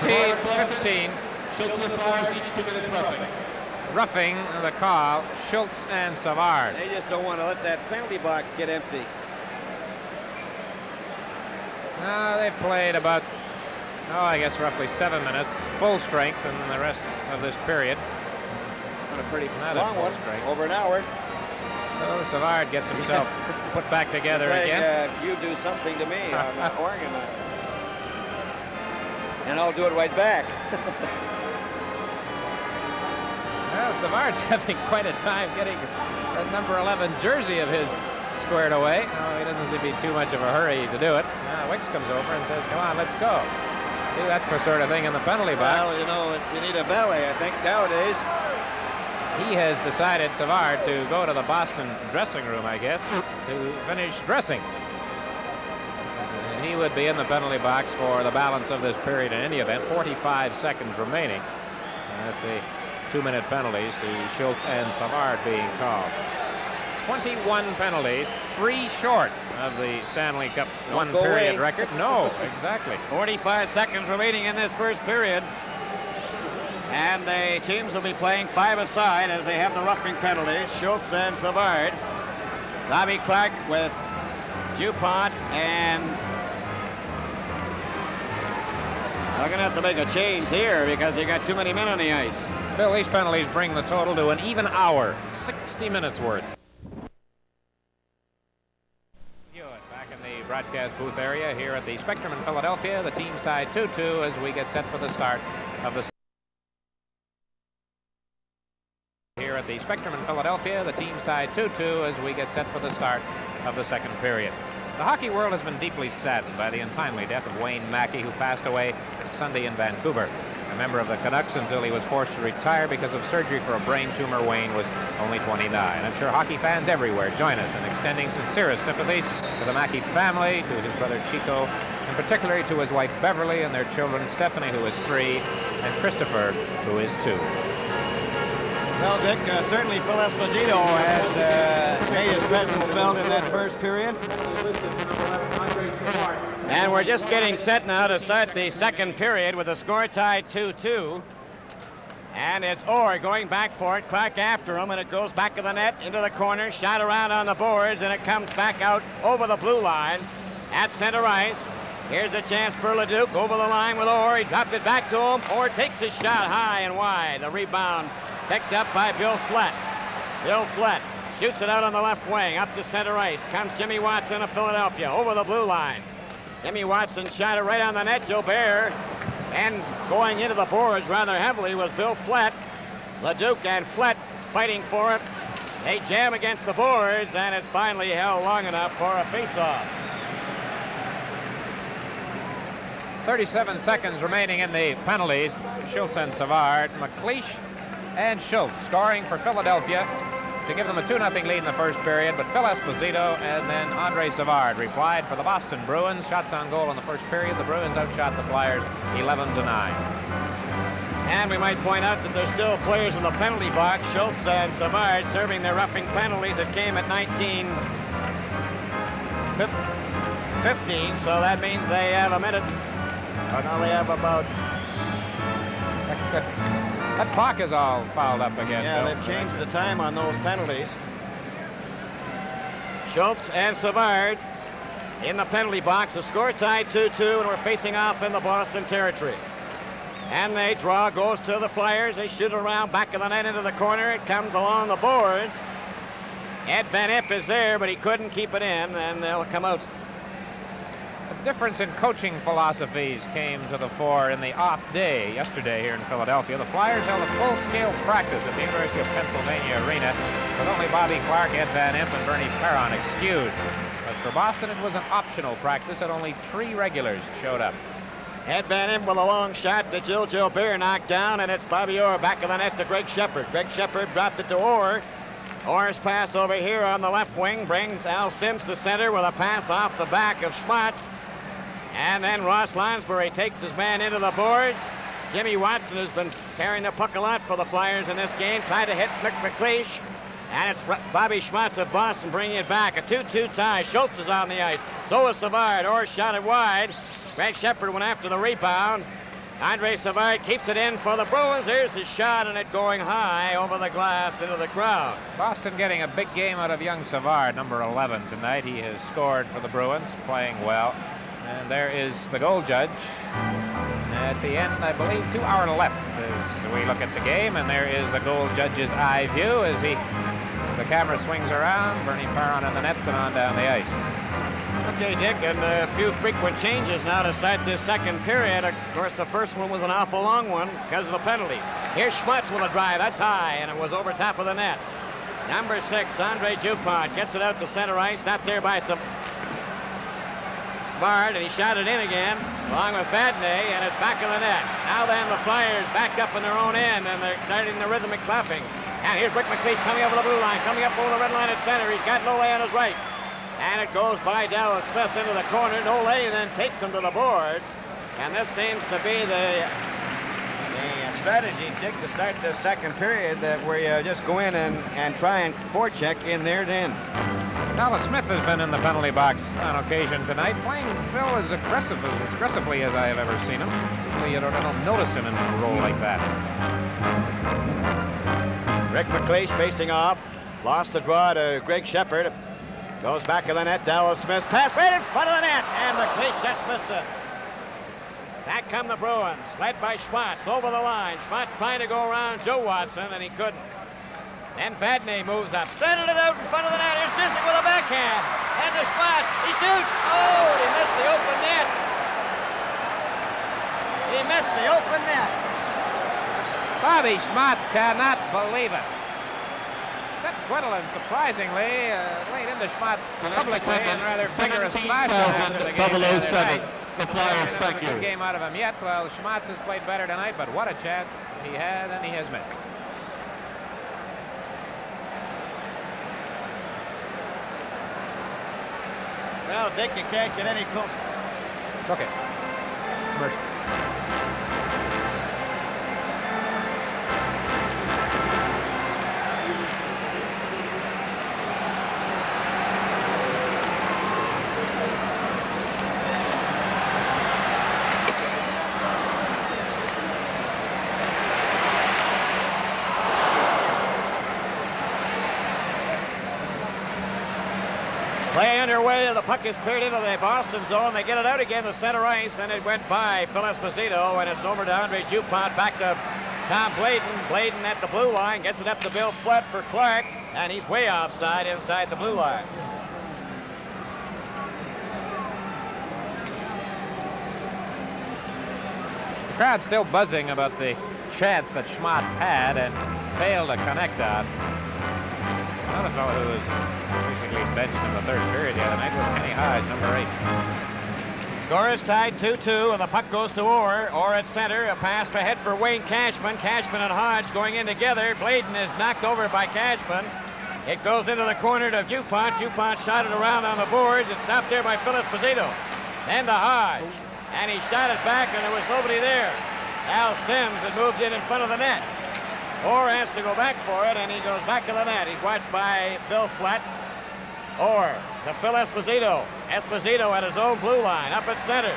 19-15. Schultz and the Flyers, each 2 minutes roughing. Roughing the call, Schultz and Savard. They just don't want to let that penalty box get empty. No, they've played about, I guess roughly 7 minutes, full strength in the rest of this period. A pretty Not long one, over an hour. So Savard gets himself put back together like, again. You do something to me on Oregon, and I'll do it right back. Well, Savard's having quite a time getting that number 11 jersey of his squared away. Oh, he doesn't seem to be too much of a hurry to do it. Now Wicks comes over and says, come on, let's go. Do that sort of thing in the penalty box. Well, you know, you need a valet, I think, nowadays. He has decided, Savard, to go to the Boston dressing room, I guess, to finish dressing. And he would be in the penalty box for the balance of this period in any event. 45 seconds remaining. With the 2-minute penalties to Schultz and Savard being called. 21 penalties, 3 short of the Stanley Cup one-period record. No, exactly. 45 seconds remaining in this first period. And the teams will be playing 5 aside as they have the roughing penalties. Schultz and Savard. Bobby Clark with DuPont, and they're going to have to make a change here because they got too many men on the ice. Bill, these penalties bring the total to an even hour, 60 minutes worth. Back in the broadcast booth area here at the Spectrum in Philadelphia. The team's tied 2-2 as we get set for the start of the Here at the Spectrum in Philadelphia, the team's tied 2-2 as we get set for the start of the second period. The hockey world has been deeply saddened by the untimely death of Wayne Mackey, who passed away Sunday in Vancouver. A member of the Canucks until he was forced to retire because of surgery for a brain tumor, Wayne was only 29. I'm sure hockey fans everywhere join us in extending sincerest sympathies to the Mackey family, to his brother Chico, and particularly to his wife Beverly and their children Stephanie, who is 3, and Christopher, who is 2. Well, Dick, certainly Phil Esposito has made his presence felt in that first period. And we're just getting set now to start the second period with the score tied 2-2. And it's Orr going back for it. Clark after him, and it goes back to the net, into the corner, shot around on the boards, and it comes back out over the blue line at center ice. Here's a chance for Leduc over the line with Orr. He dropped it back to him. Orr takes his shot high and wide. The rebound picked up by Bill Flett. Bill Flett shoots it out on the left wing, up to center ice. Comes Jimmy Watson of Philadelphia over the blue line. Jimmy Watson shot it right on the net. Gilbert, and going into the boards rather heavily was Bill Flett. Leduc and Flett fighting for it. They jam against the boards, and it's finally held long enough for a faceoff. 37 seconds remaining in the penalties. Schultz and Savard, McLeish and Schultz scoring for Philadelphia. to give them a 2-0 lead in the first period, but Phil Esposito and then Andre Savard replied for the Boston Bruins. Shots on goal in the first period. The Bruins outshot the Flyers 11-9. And we might point out that there's still players in the penalty box. Schultz and Savard serving their roughing penalties that came at 19:15, so that means they have a minute. Oh, no, they have about... That clock is all fouled up again. Yeah, Bill. they've changed the time on those penalties. Schultz and Savard in the penalty box. The score tied 2-2, and we're facing off in the Boston territory. And they draw, goes to the Flyers. They shoot it around back of the net into the corner. It comes along the boards. Ed Van Impe is there, but he couldn't keep it in, and they'll come out. A difference in coaching philosophies came to the fore in the off day yesterday here in Philadelphia. The Flyers held a full-scale practice at the University of Pennsylvania Arena with only Bobby Clark, Ed Van Impe, and Bernie Perron excused. But for Boston, it was an optional practice, and only 3 regulars showed up. Ed Van Impe with a long shot that Gilbert knocked down, and it's Bobby Orr back of the net to Greg Shepard. Greg Shepard dropped it to Orr. Orr's pass over here on the left wing brings Al Sims to center with a pass off the back of Schmatz. And then Ross Lansbury takes his man into the boards. Jimmy Watson, who's been carrying the puck a lot for the Flyers in this game, tried to hit Mick McLeish. And it's Bobby Schmatz of Boston bringing it back. A 2-2 tie. Schultz is on the ice. So is Savard. Orr shot it wide. Greg Shepard went after the rebound. Andre Savard keeps it in for the Bruins. Here's his shot, and it going high over the glass into the crowd. Boston getting a big game out of young Savard, number 11 tonight. He has scored for the Bruins, playing well. And there is the goal judge. At the end, I believe, 2 hours left as we look at the game, and there is a goal judge's eye view as the camera swings around. Bernie Perron on the nets and on down the ice. Okay, Dick, and a few frequent changes now to start this second period. Of course, the first one was an awful long one because of the penalties. Here's Schmatz with a drive. That's high, and it was over top of the net. Number 6, Andre Dupont, gets it out to center ice. Not there by Savard, and he shot it in again, along with Vadnais, and it's back in the net. Now then, the Flyers back up in their own end, and they're starting the rhythmic clapping. And here's Rick McLeish coming over the blue line, coming up over the red line at center. He's got Nole on his right. And it goes by Dallas Smith into the corner. Nole then takes him to the boards. And this seems to be the strategy, Dick, to start the second period, that where you just go in and try and forecheck in there to end. Dallas Smith has been in the penalty box on occasion tonight, playing Phil as aggressively as I have ever seen him. Usually I don't notice him in a role like that. Rick McLeish facing off. Lost the draw to Greg Shepard. Goes back of the net. Dallas Smith's pass right in front of the net. And McLeish just missed it. Back come the Bruins, led by Schmatz over the line. Schmatz trying to go around Joe Watson, and he couldn't. Then Vadnais moves up, settled it out in front of the net. Here's Bissek with a backhand. And the Schmatz, he shoots. Oh, he missed the open net. He missed the open net. Bobby Schmatz cannot believe it. Except Gwendolyn, surprisingly, laid into Schmatz publicly and rather vigorous smash after the game. 007. The Flyers, thank you. Good game out of him yet. Well, Schmatz has played better tonight, but what a chance he had, and he has missed. Well, Dick, you can't get any closer. Okay. Mercy. Play underway, the puck is cleared into the Boston zone. They get it out again to center ice, and it went by Phil Esposito, and it's over to Andre Dupont, back to Tom Bladen. Bladen at the blue line, gets it up to Bill Flood for Clark, and he's way offside inside the blue line. The crowd's still buzzing about the chance that Schmatz had and failed to connect on. Another fellow who was basically benched in the third period the other night was Kenny Hodge, number 8. Score is tied 2-2, and the puck goes to Orr. Orr at center, a pass ahead for Wayne Cashman. Cashman and Hodge going in together. Bladen is knocked over by Cashman. It goes into the corner to DuPont. DuPont shot it around on the boards. It's stopped there by Phil Esposito. Then to Hodge. And he shot it back, and there was nobody there. Al Sims had moved in front of the net. Orr has to go back for it, and he goes back to the net. He's watched by Bill Flett. Orr to Phil Esposito. Esposito at his own blue line, up at center.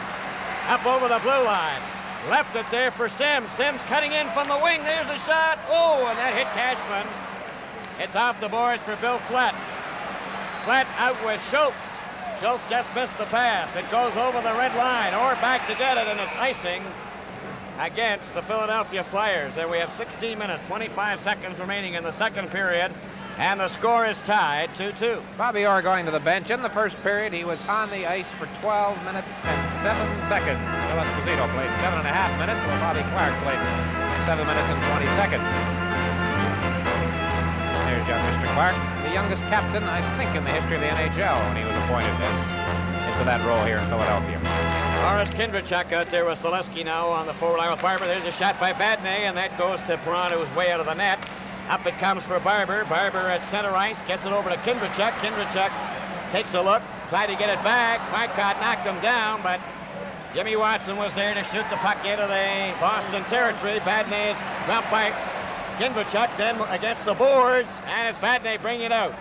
Up over the blue line. Left it there for Sims. Sims cutting in from the wing. There's a shot. Oh, and that hit Cashman. It's off the boards for Bill Flett. Flett out with Schultz. Schultz just missed the pass. It goes over the red line. Orr back to get it, and it's icing against the Philadelphia Flyers. And we have 16 minutes, 25 seconds remaining in the second period. And the score is tied 2-2. Bobby Orr going to the bench. In the first period, he was on the ice for 12 minutes and 7 seconds. Phil Esposito played 7.5 minutes, while Bobby Clark played 7 minutes and 20 seconds. There's young Mr. Clark, the youngest captain, I think, in the history of the NHL when he was appointed into that role here in Philadelphia. Boris Kindrachuk out there with Selesky now on the forward line with Barber. There's a shot by Badney, and that goes to Perron, who's way out of the net. Up it comes for Barber. Barber at center ice, gets it over to Kindrachuk. Kindrachuk takes a look, tried to get it back. Marcotte knocked him down, but Jimmy Watson was there to shoot the puck into the Boston territory. Badney's dropped by Kindrachuk, then against the boards, and it's Vadney bringing it out.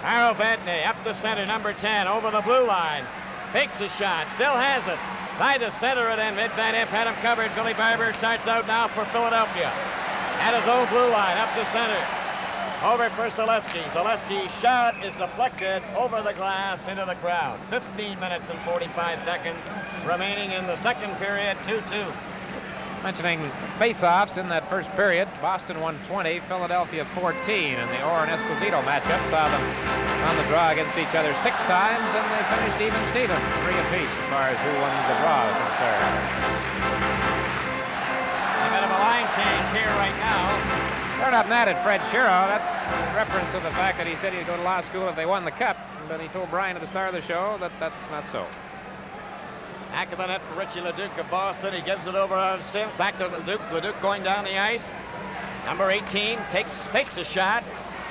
Harold Vadney up the center, number 10, over the blue line. Fakes a shot, still has it. Tried to center it, and Van Impe had him covered. Billy Barber starts out now for Philadelphia. At his own blue line, up the center. Over for Selesky. Selesky's shot is deflected over the glass into the crowd. 15 minutes and 45 seconds remaining in the second period, 2-2. Mentioning face-offs in that first period, Boston won 20, Philadelphia 14, and the Orr and Esposito matchup saw them on the draw against each other 6 times, and they finished even Steven, 3 apiece as far as who won the draw is concerned. A bit of a line change here right now. They're not mad at Fred Shiro. That's in reference to the fact that he said he'd go to law school if they won the cup, but he told Brian at the start of the show that that's not so. Back of the net for Richie Leduc of Boston. He gives it over on Sims. Back to Leduc. Leduc going down the ice. Number 18 fakes a shot.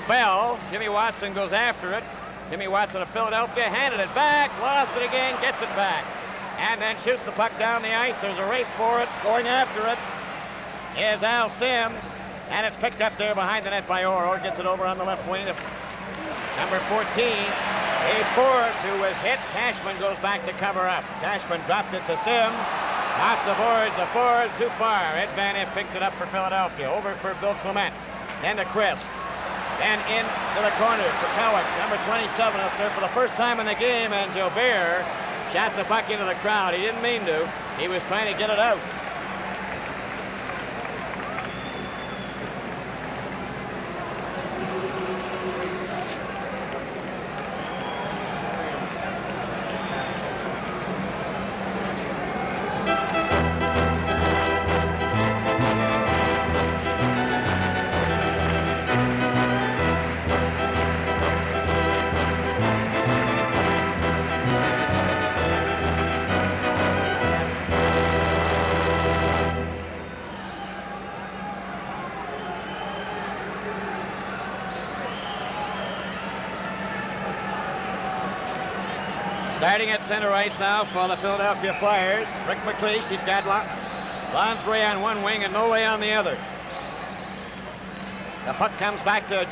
Fell. Jimmy Watson goes after it. Jimmy Watson of Philadelphia handed it back. Lost it again. Gets it back. And then shoots the puck down the ice. There's a race for it. Going after it is Al Sims. And it's picked up there behind the net by Orr. Orr gets it over on the left wing to number 14. A Forbes, who was hit. Cashman goes back to cover up. Cashman dropped it to Sims. Off the boards to Forbes. Too far. Ed Van Impe picks it up for Philadelphia. Over for Bill Clement. Then to Crisp. Then into the corner for Cowick. Number 27 up there for the first time in the game. And Gilbert shot the puck into the crowd. He didn't mean to. He was trying to get it out. Starting at center ice now for the Philadelphia Flyers. Rick McLeish, he's got Lonsbury on one wing and Nole on the other. The puck comes back to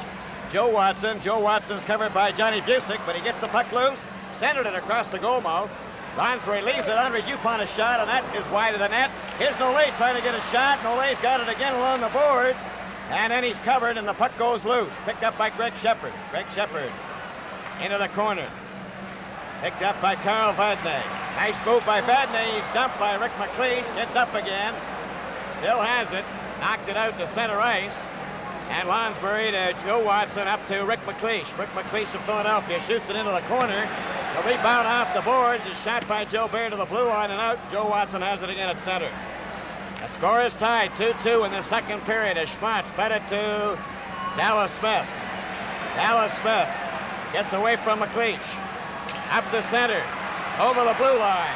Joe Watson. Joe Watson's covered by Johnny Busick, but he gets the puck loose, centered it across the goal mouth. Lonsbury leaves it. Andre Dupont a shot, and that is wide of the net. Here's Nole trying to get a shot. Nole's got it again along the boards, and then he's covered, and the puck goes loose. Picked up by Greg Shepard. Greg Shepard into the corner. Picked up by Carl Vadney. Nice move by Vadney. He's dumped by Rick McLeish. Gets up again. Still has it. Knocked it out to center ice. And Lonsbury to Joe Watson up to Rick McLeish. Rick McLeish of Philadelphia shoots it into the corner. The rebound off the boards is shot by Joe Bear to the blue line and out. Joe Watson has it again at center. The score is tied 2-2 in the second period as Schmatz fed it to Dallas Smith. Dallas Smith gets away from McLeish. Up the center, over the blue line.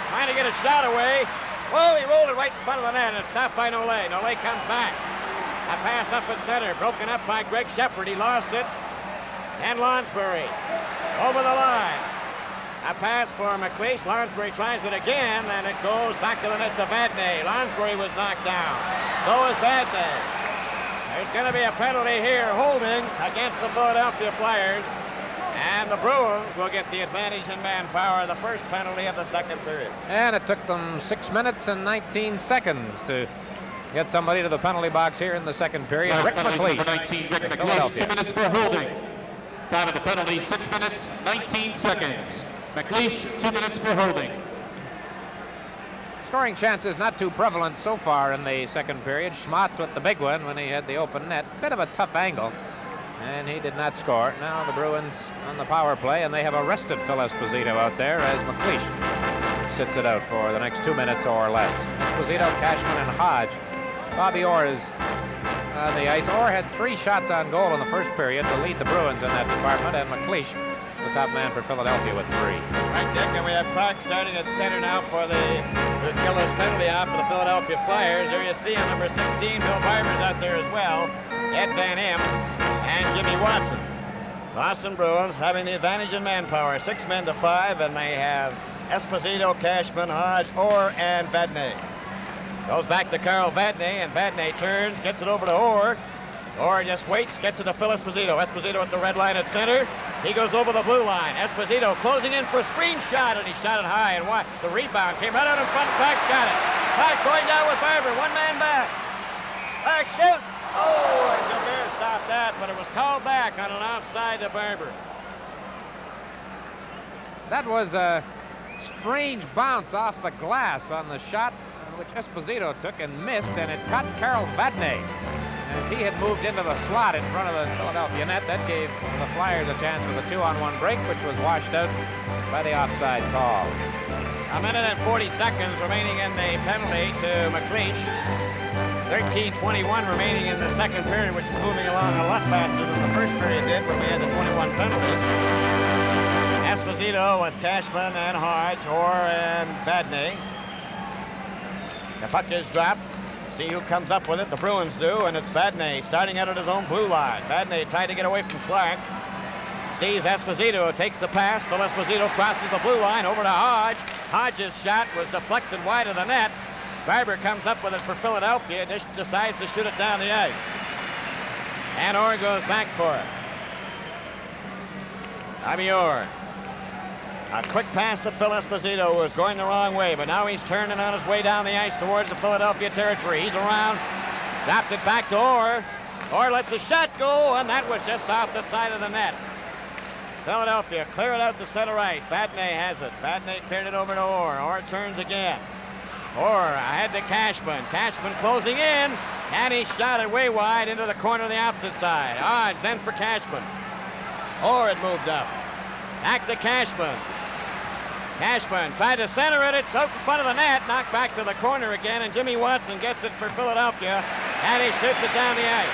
Trying to get a shot away. Whoa, he rolled it right in front of the net and stopped by Nole. Nole comes back. A pass up at center, broken up by Greg Shepard. He lost it. And Lonsbury over the line. A pass for McLeish. Lonsbury tries it again, and it goes back to the net to Vadnais. Lonsbury was knocked down. So is Vadnais. There's going to be a penalty here, holding against the Philadelphia Flyers. And the Bruins will get the advantage in manpower, the first penalty of the second period. And it took them 6 minutes and 19 seconds to get somebody to the penalty box here in the second period. Rick McLeish. Number 19, Rick McLeish, 2 minutes for holding. Time of the penalty, 6 minutes, 19 seconds. McLeish, 2 minutes for holding. Scoring chances not too prevalent so far in the second period. Schmatz with the big one when he had the open net. Bit of a tough angle, and he did not score. Now the Bruins on the power play, and they have arrested Phil Esposito out there as McLeish sits it out for the next 2 minutes or less. Esposito, Cashman, and Hodge. Bobby Orr is on the ice. Orr had 3 shots on goal in the first period to lead the Bruins in that department, and McLeish, the top man for Philadelphia, with 3. Right, Dick, and we have Clark starting at center now for the killer's penalty out for the Philadelphia Flyers. There you see him, number 16, Bill Barber's out there as well. Ed Van Em and Jimmy Watson. Boston Bruins having the advantage in manpower, 6 men to 5, and they have Esposito, Cashman, Hodge, Orr, and Vadnais. Goes back to Carl Vadnais, and Vadnais turns, gets it over to Orr. Orr just waits, gets it to Phil Esposito. Esposito at the red line at center. He goes over the blue line. Esposito closing in for a screen shot, and he shot it high. And the rebound came right out in front. Clark's got it. Clark going down with Barber. 1 man back. Clark shoots. Oh, and Gilbert stopped that, but it was called back on an offside to Barber. That was a strange bounce off the glass on the shot, which Esposito took and missed, and it caught Carl Vadnais as he had moved into the slot in front of the Philadelphia net. That gave the Flyers a chance with a 2-on-1 break, which was washed out by the offside call. A minute and 40 seconds remaining in the penalty to McLeish. 13:21 remaining in the second period, which is moving along a lot faster than the first period did when we had the 21 penalties. Esposito with Cashman and Hodge, Orr and Vadnais. The puck is dropped. See who comes up with it. The Bruins do, and it's Vadnais starting out at his own blue line. Vadnais tried to get away from Clark. Sees Esposito, takes the pass. Phil Esposito crosses the blue line over to Hodge. Hodge's shot was deflected wide of the net. Barber comes up with it for Philadelphia. Decides to shoot it down the ice. And Orr goes back for it. Bobby Orr. A quick pass to Phil Esposito, who was going the wrong way, but now he's turning on his way down the ice towards the Philadelphia territory. He's around, dropped it back to Orr. Orr lets the shot go, and that was just off the side of the net. Philadelphia clear it out to center ice. Vadnais has it. Vadnais cleared it over to Orr. Orr turns again. Orr ahead to Cashman. Cashman closing in, and he shot it way wide into the corner of the opposite side. Hodge then for Cashman. Orr had moved up. Back to Cashman. Cashman tried to center it. It's out in front of the net. Knocked back to the corner again, and Jimmy Watson gets it for Philadelphia, and he shoots it down the ice.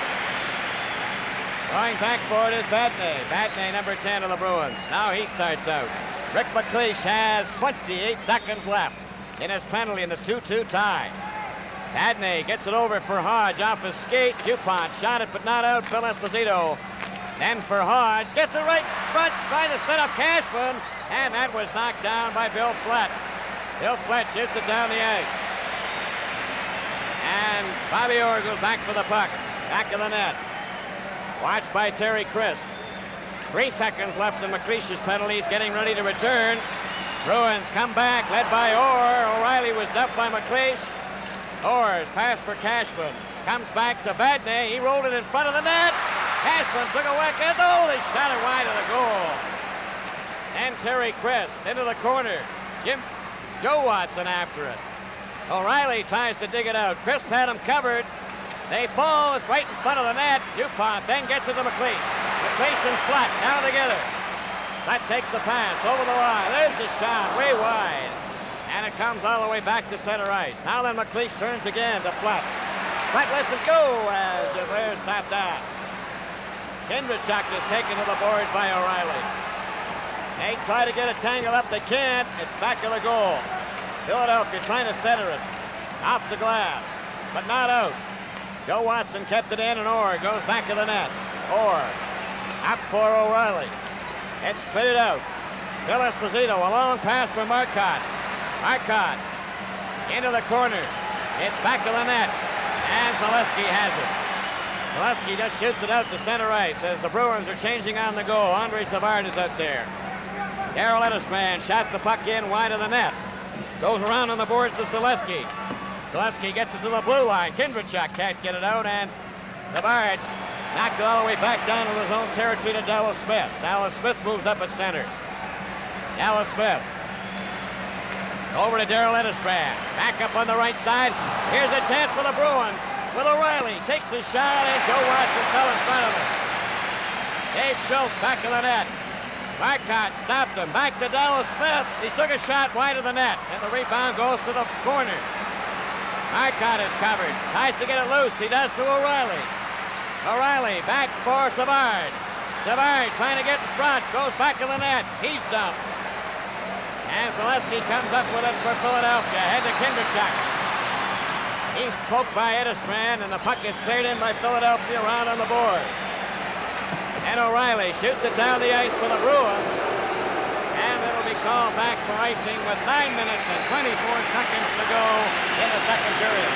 Going back for it is Vadnais. Vadnais, number 10 of the Bruins. Now he starts out. Rick McLeish has 28 seconds left in his penalty in this 2-2 tie. Vadnais gets it over for Hodge off his skate. DuPont shot it, but not out. Phil Esposito. Then for Hodge. Gets it right front. Trying to set up Cashman. And that was knocked down by Bill Flett. Bill Flett shoots it down the ice. And Bobby Orr goes back for the puck. Back of the net. Watched by Terry Crisp. 3 seconds left in McLeish's penalty. He's getting ready to return. Bruins come back, led by Orr. O'Reilly was dumped by McLeish. Orr's pass for Cashman. Comes back to Vadnais. He rolled it in front of the net. Cashman took a whack at the He shot it wide of the goal. And Terry Crisp into the corner. Joe Watson after it. O'Reilly tries to dig it out. Crisp had him covered. They fall. It's right in front of the net. DuPont then gets it to McLeish. McLeish and Flett now together. Flett takes the pass over the line. There's the shot way wide. And it comes all the way back to center ice. Now then McLeish turns again to Flett. Flett lets it go as Gilbert stopped that. Kindrachuk is taken to the boards by O'Reilly. They try to get a tangle up. They can't. It's back of the goal. Philadelphia trying to center it. Off the glass, but not out. Joe Watson kept it in, and Orr goes back to the net. Orr up for O'Reilly. It's cleared out. Bill Esposito, a long pass for Marcotte. Marcotte into the corner. It's back to the net, and Zaleski has it. Zaleski just shoots it out to center ice as the Bruins are changing on the go. Andre Savard is out there. Darrell Edistran shot the puck in wide of the net. Goes around on the boards to Zaleski. Zaleski gets it to the blue line. Kindrachuk can't get it out, and Savard knocked it all the way back down to his own territory to Dallas Smith. Dallas Smith moves up at center. Dallas Smith over to Darrell Edistran. Back up on the right side. Here's a chance for the Bruins with O'Reilly. Takes the shot, and Joe Watson fell in front of him. Dave Schultz back to the net. Marcotte stopped him. Back to Dallas Smith. He took a shot wide of the net, and the rebound goes to the corner. Marcotte is covered. Tries to get it loose. He does to O'Reilly. O'Reilly back for Savard. Savard trying to get in front. Goes back to the net. He's dumped. And Zaleski comes up with it for Philadelphia. Head to Kindrachuk. He's poked by Edistran, and the puck is cleared in by Philadelphia around on the boards. And O'Reilly shoots it down the ice for the Bruins. And it'll be called back for icing with 9 minutes and 24 seconds to go in the second period.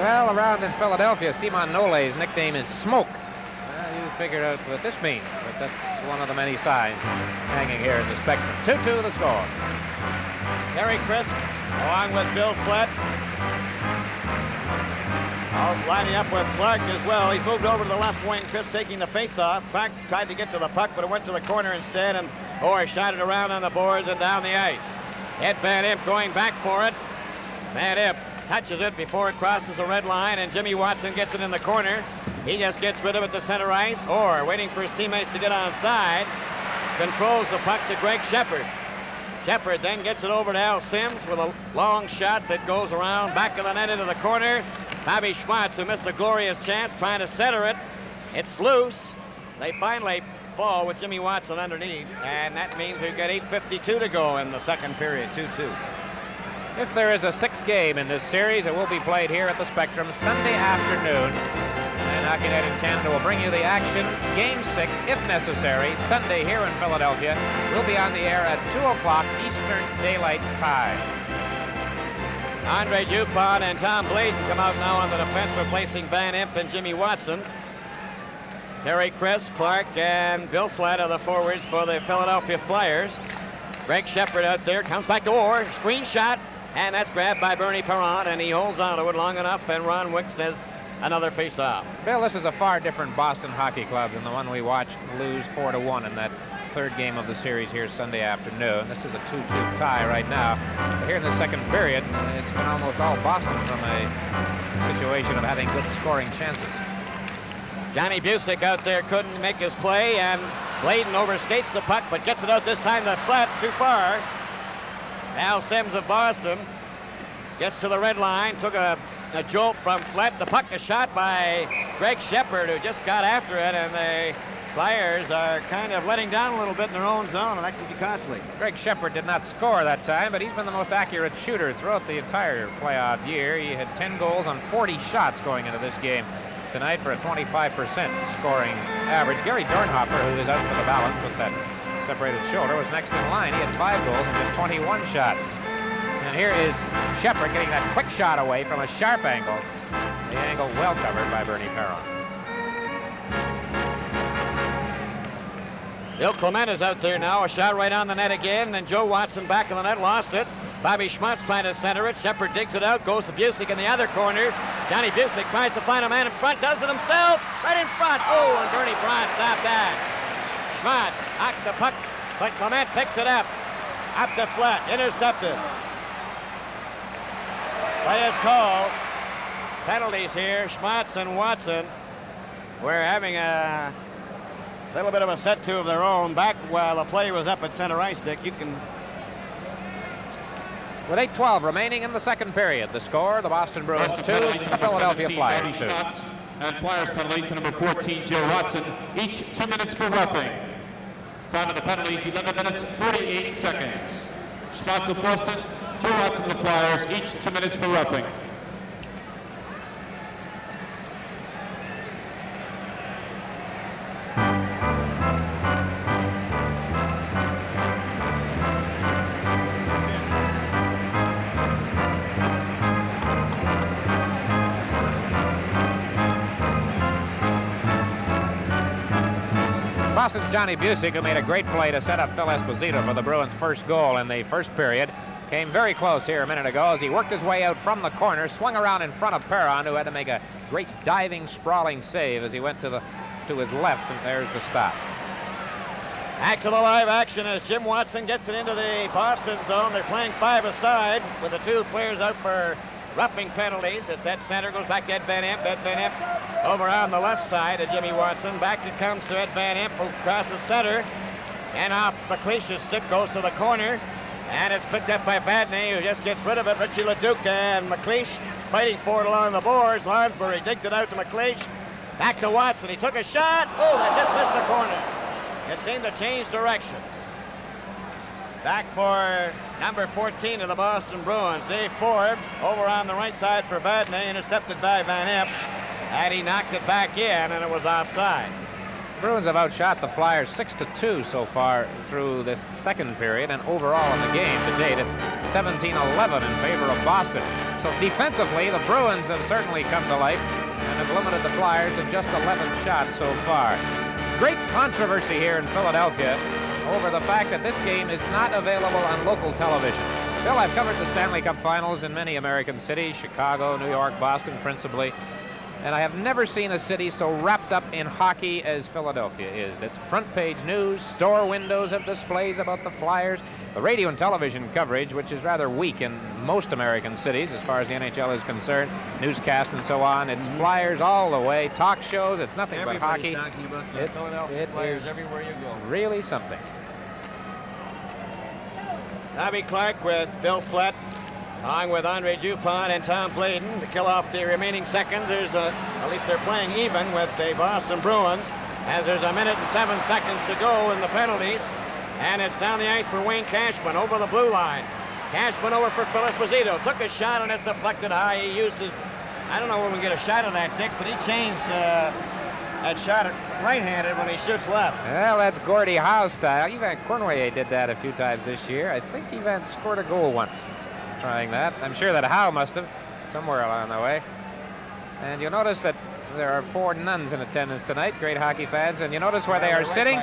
Well, around in Philadelphia, Simon Nole's nickname is Smoke. You figure out what this means, but that's one of the many signs hanging here in the Spectrum. 2-2 the score. Terry Crisp, along with Bill Flett. All's lining up with Clark as well. He's moved over to the left wing. Crisp taking the face-off. Clark tried to get to the puck, but it went to the corner instead, and Orr shot it around on the boards and down the ice. Ed Van Impe going back for it. Van Impe touches it before it crosses the red line, and Jimmy Watson gets it in the corner. He just gets rid of it to center ice. Orr, waiting for his teammates to get onside, controls the puck to Greg Shepard. Shepard then gets it over to Al Sims with a long shot that goes around back of the net into the corner. Bobby Schwartz, who missed a glorious chance, trying to center it. It's loose. They finally fall with Jimmy Watson underneath, and that means we've got 8:52 to go in the second period, 2-2. If there is a sixth game in this series, it will be played here at the Spectrum Sunday afternoon. And Hockey Night in Canada will bring you the action. Game 6, if necessary, Sunday here in Philadelphia. We'll be on the air at 2 o'clock Eastern Daylight Time. Andre Dupont and Tom Bladen come out now on the defense, replacing Van Impe and Jimmy Watson. Terry Crisp, Clark, and Bill Flett are the forwards for the Philadelphia Flyers. Greg Shepard out there, comes back to Orr, screen shot, and that's grabbed by Bernie Perron, and he holds on to it long enough, and Ron Wick says another face-off. Bill, this is a far different Boston Hockey Club than the one we watched lose 4-1 in that third game of the series here Sunday afternoon. This is a 2-2 tie right now. But here in the second period, it's been almost all Boston from a situation of having good scoring chances. Johnny Busick out there couldn't make his play, and Bladen overskates the puck, but gets it out this time to Flett, too far. Al Sims of Boston gets to the red line, took a jolt from Flett. The puck is shot by Greg Shepard, who just got after it, and the Flyers are kind of letting down a little bit in their own zone, and that could be costly. Greg Shepard did not score that time, but he's been the most accurate shooter throughout the entire playoff year. He had 10 goals on 40 shots going into this game tonight for a 25% scoring average. Gary Dornhofer, who is out for the balance with that separated shoulder, was next in line. He had 5 goals and just 21 shots. And here is Shepard getting that quick shot away from a sharp angle. The angle well covered by Bernie Perron. Bill Clement is out there now. A shot right on the net again, and Joe Watson back in the net, lost it. Bobby Schmutz trying to center it. Shepard digs it out, goes to Busick in the other corner. Johnny Busick tries to find a man in front, does it himself, right in front. Oh, and Bernie Braun stopped that. Schmatz knocked the puck, but Clement picks it up. Up to Flett, intercepted. Play is called. Penalties here. Schmatz and Watson were having a little bit of a set to of their own back while the play was up at center ice. Dick, you can. With 8:12 remaining in the second period, the score, the Boston Bruins 2, the Philadelphia Flyers 2. And Flyers penalty to number 14, Joe Watson, each 2 minutes for roughing. Time of the penalties, 11 minutes, 48 seconds. Schmatz of Boston, Joe Watson of the Flyers, each 2 minutes for roughing. Boston's Johnny Busick, who made a great play to set up Phil Esposito for the Bruins' first goal in the first period, came very close here a minute ago as he worked his way out from the corner, swung around in front of Perron, who had to make a great diving, sprawling save as he went to his left, and there's the stop. Back to the live action as Jim Watson gets it into the Boston zone. They're playing 5-a-side with the two players out for roughing penalties. It's at center, goes back to Ed Van Impe. Ed Van Impe over on the left side of Jimmy Watson. Back it comes to Ed Van Impe, who crosses center. And off McLeish's stick goes to the corner. And it's picked up by Vadnais, who just gets rid of it. Richie Leduc and McLeish fighting for it along the boards. Lansbury digs it out to McLeish. Back to Watson. He took a shot. Oh, that just missed the corner. It seemed to change direction. Back for number 14 of the Boston Bruins, Dave Forbes, over on the right side for Vadnais, intercepted by Van Impe, and he knocked it back in, and it was offside. The Bruins have outshot the Flyers 6-2 so far through this second period, and overall in the game to date, it's 17-11 in favor of Boston. So defensively, the Bruins have certainly come to life and have limited the Flyers to just 11 shots so far. Great controversy here in Philadelphia over the fact that this game is not available on local television. Bill, I've covered the Stanley Cup Finals in many American cities, Chicago, New York, Boston principally, and I have never seen a city so wrapped up in hockey as Philadelphia is. It's front page news, store windows have displays about the Flyers, the radio and television coverage, which is rather weak in most American cities as far as the NHL is concerned, newscasts and so on. It's Flyers all the way, talk shows, it's nothing but hockey. Talking about the Philadelphia Flyers everywhere you go. Really something. Bobby Clark with Bill Flett, along with Andre Dupont and Tom Bladen to kill off the remaining seconds. At least they're playing even with the Boston Bruins, as there's 1 minute and 7 seconds to go in the penalties. And it's down the ice for Wayne Cashman over the blue line. Cashman over for Phil Esposito. Took a shot and it's deflected high. He used his, I don't know when we get a shot of that, Dick, but he changed that shot right-handed when he shoots left. Well, that's Gordie Howe style. Ivan Cornway did that a few times this year. I think Ivan scored a goal once trying that. I'm sure that Howe must have, somewhere along the way. And you'll notice that there are 4 nuns in attendance tonight, great hockey fans, and you notice where they are sitting,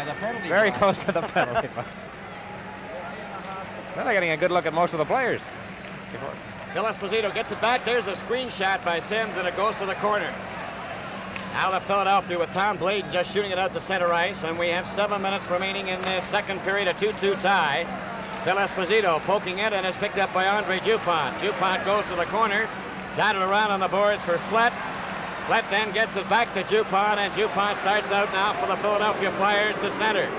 very close to the penalty box. Well, they're getting a good look at most of the players. Phil Esposito gets it back. There's a screenshot by Sims, and it goes to the corner. Now to Philadelphia with Tom Bladen just shooting it out to center ice, and we have 7 minutes remaining in this second period, a 2-2 tie. Phil Esposito poking it, and it's picked up by Andre Dupont. Dupont goes to the corner, got it around on the boards for Flett. Flett then gets it back to Dupont, and Dupont starts out now for the Philadelphia Flyers to center.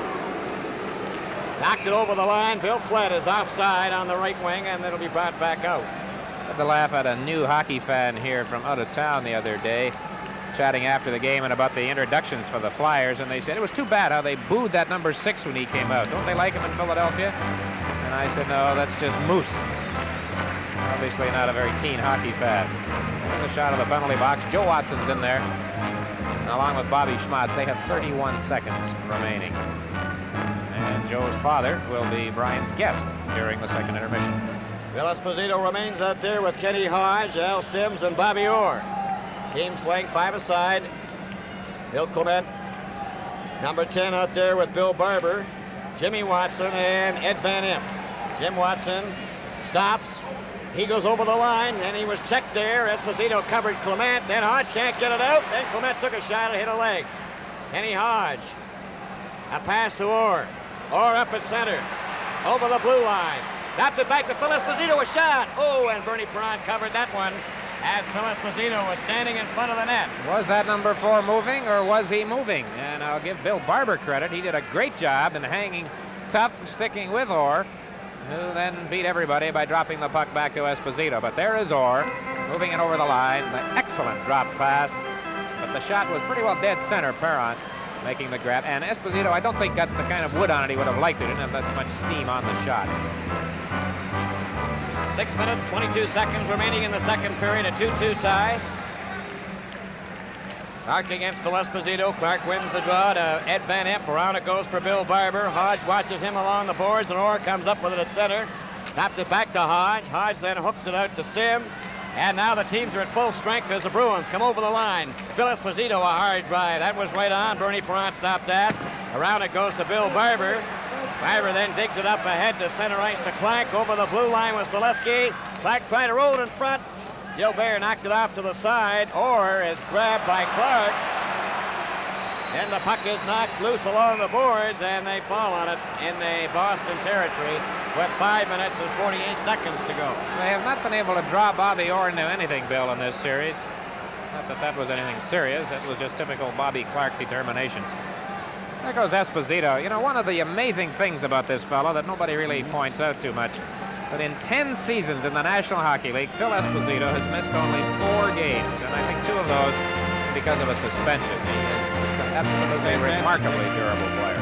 Knocked it over the line. Bill Flett is offside on the right wing, and it'll be brought back out. Had to laugh at a new hockey fan here from out of town the other day, chatting after the game and about the introductions for the Flyers, and they said it was too bad how they booed that number 6 when he came out. Don't they like him in Philadelphia? And I said, no, that's just Moose. Obviously not a very keen hockey fan. There's a shot of the penalty box. Joe Watson's in there, along with Bobby Schmatz. They have 31 seconds remaining. And Joe's father will be Brian's guest during the second intermission. Bill Esposito remains out there with Kenny Hodge, Al Sims, and Bobby Orr. Teams playing 5-a-side. Bill Clement, number 10 out there with Bill Barber, Jimmy Watson, and Ed Van Impe. Jim Watson stops, He goes over the line, and he was checked there. Esposito covered Clement. Then Hodge can't get it out. Then Clement took a shot and hit a leg. Kenny Hodge. A pass to Orr. Orr up at center. Over the blue line. Tapped it back to Phil Esposito. A shot. Oh, and Bernie Perron covered that one as Phil Esposito was standing in front of the net. Was that number 4 moving, or was he moving? And I'll give Bill Barber credit. He did a great job in hanging tough, sticking with Orr, who then beat everybody by dropping the puck back to Esposito. But there is Orr, moving it over the line. An excellent drop pass. But the shot was pretty well dead center. Perron making the grab. And Esposito, I don't think, got the kind of wood on it he would have liked. It didn't have that much steam on the shot. 6 minutes, 22 seconds remaining in the second period. A 2-2 tie. Clark against Phil Esposito. Clark wins the draw to Ed Van Impe. Around it goes for Bill Barber. Hodge watches him along the boards, and Orr comes up with it at center. Tapped it back to Hodge. Hodge then hooks it out to Sims. And now the teams are at full strength as the Bruins come over the line. Phil Esposito, a hard drive. That was right on. Bernie Perron stopped that. Around it goes to Bill Barber. Barber then digs it up ahead to center ice to Clark. Over the blue line with Zaleski. Clark trying to roll it in front. Gilbert knocked it off to the side. Orr is grabbed by Clark. And the puck is knocked loose along the boards, and they fall on it in the Boston territory with 5 minutes and 48 seconds to go. They have not been able to draw Bobby Orr into anything, Bill, in this series. Not that that was anything serious. It was just typical Bobby Clark determination. There goes Esposito. You know, one of the amazing things about this fellow that nobody really points out too much, but in 10 seasons in the National Hockey League, Phil Esposito has missed only 4 games, and I think 2 of those because of a suspension. He's an absolutely remarkably durable player.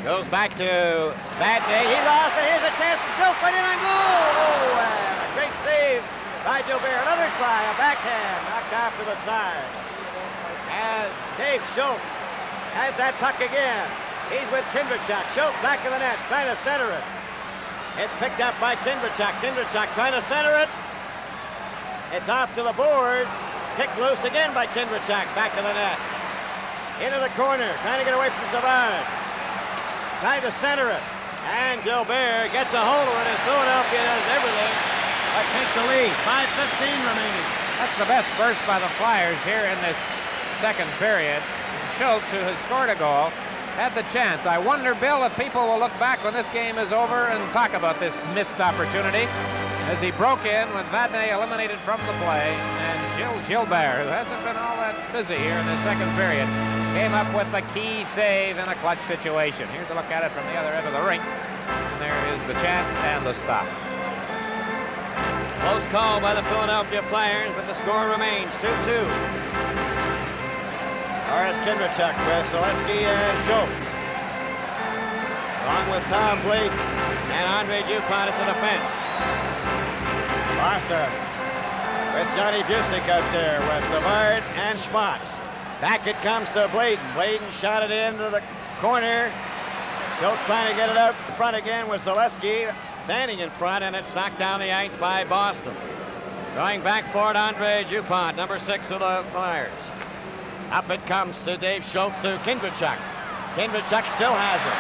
Goes back to that day. He lost it. Here's a chance for Schultz. Right in on goal. Oh, and a great save by Gilbert. Another try, a backhand, knocked off to the side. As Dave Schultz has that puck again. He's with Kindrachuk. Schultz back to the net, trying to center it. It's picked up by Kindrachuk. Kindrachuk trying to center it. It's off to the boards. Kicked loose again by Kindrachuk. Back to the net. Into the corner, trying to get away from Savard. Trying to center it. And Gilbert gets a hold of it, and Philadelphia does everything but take the lead. 5:15 remaining. That's the best burst by the Flyers here in this second period. Schultz, who has scored a goal, had the chance. I wonder, Bill, if people will look back when this game is over and talk about this missed opportunity as he broke in with Vadnais eliminated from the play, and Gilbert, who hasn't been all that busy here in the second period, came up with the key save in a clutch situation. Here's a look at it from the other end of the rink. And there is the chance and the stop. Close call by the Philadelphia Flyers, but the score remains 2-2. Horace Kindrachuk with Zaleski and Schultz. Along with Tom Blake and Andre Dupont at the defense. Foster with Johnny Busick out there with Savard and Schmatz. Back it comes to Bladen. Bladen shot it into the corner. Schultz trying to get it out front again with Zaleski standing in front, and it's knocked down the ice by Boston. Going back for it, Andre Dupont, number 6 of the Flyers. Up it comes to Dave Schultz to Kindrachuk. Kindrachuk still has it.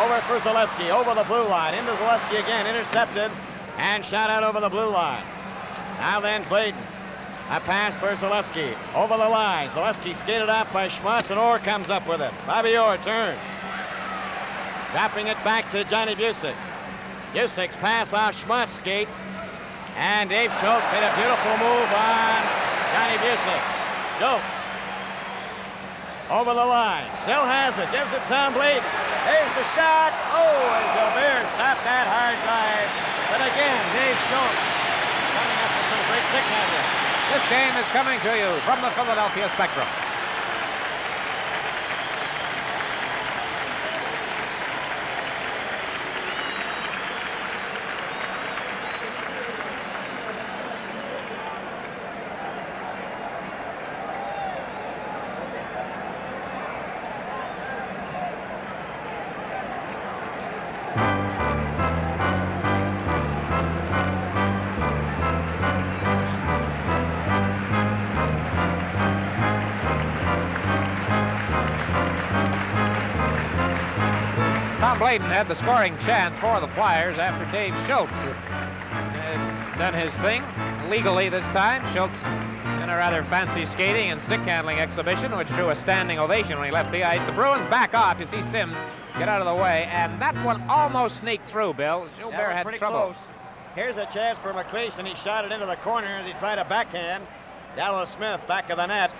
Over for Zaleski, over the blue line. Into Zaleski again, intercepted, and shot out over the blue line. Now then, Bladen. A pass for Zaleski. Over the line. Zaleski skated off by Schmatz, and Orr comes up with it. Bobby Orr turns. Dropping it back to Johnny Busick. Busick's pass off Schmatz's skate. And Dave Schultz made a beautiful move on Johnny Busick. Schultz. Over the line. Still has it. Gives it Tom Bladen. There's the shot. Oh, and Gilbert stopped that hard drive. But again, Dave Schultz coming up with some great stick handling. This game is coming to you from the Philadelphia Spectrum. Clayton had the scoring chance for the Flyers after Dave Schultz had done his thing legally this time. Schultz in a rather fancy skating and stick handling exhibition, which drew a standing ovation when he left the ice. The Bruins back off. You see Sims get out of the way, and that one almost sneaked through, Bill. Gilbert had pretty trouble. Close. Here's a chance for McLeish, and he shot it into the corner as he tried a backhand. Dallas Smith, back of the net.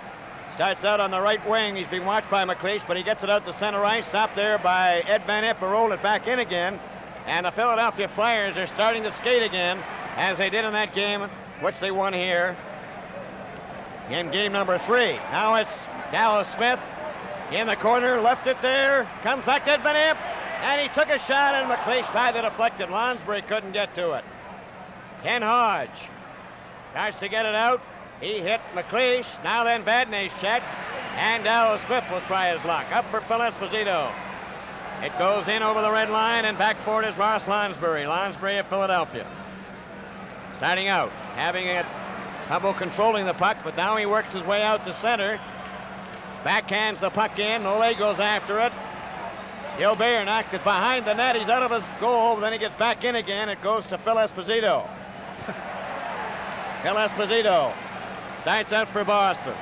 Starts out on the right wing. He's been watched by McLeish, but he gets it out to center ice. Stopped there by Ed Van Epp, who rolled it back in again. And the Philadelphia Flyers are starting to skate again, as they did in that game, which they won here in game number 3. Now it's Dallas Smith in the corner, left it there, comes back to Ed Van Epp, and he took a shot, and McLeish tried to deflect it. Lonsbury couldn't get to it. Ken Hodge starts to get it out. He hit McLeish. Now then Vadnais checked, and Dallas Smith will try his luck. Up for Phil Esposito. It goes in over the red line, and back for it is Ross Lonsbury. Lonsbury of Philadelphia. Starting out, having it trouble controlling the puck, but now he works his way out to center. Backhands the puck in. Nole goes after it. Gilbert knocked it behind the net. He's out of his goal, then he gets back in again. It goes to Phil Esposito. Phil Esposito starts out for Boston.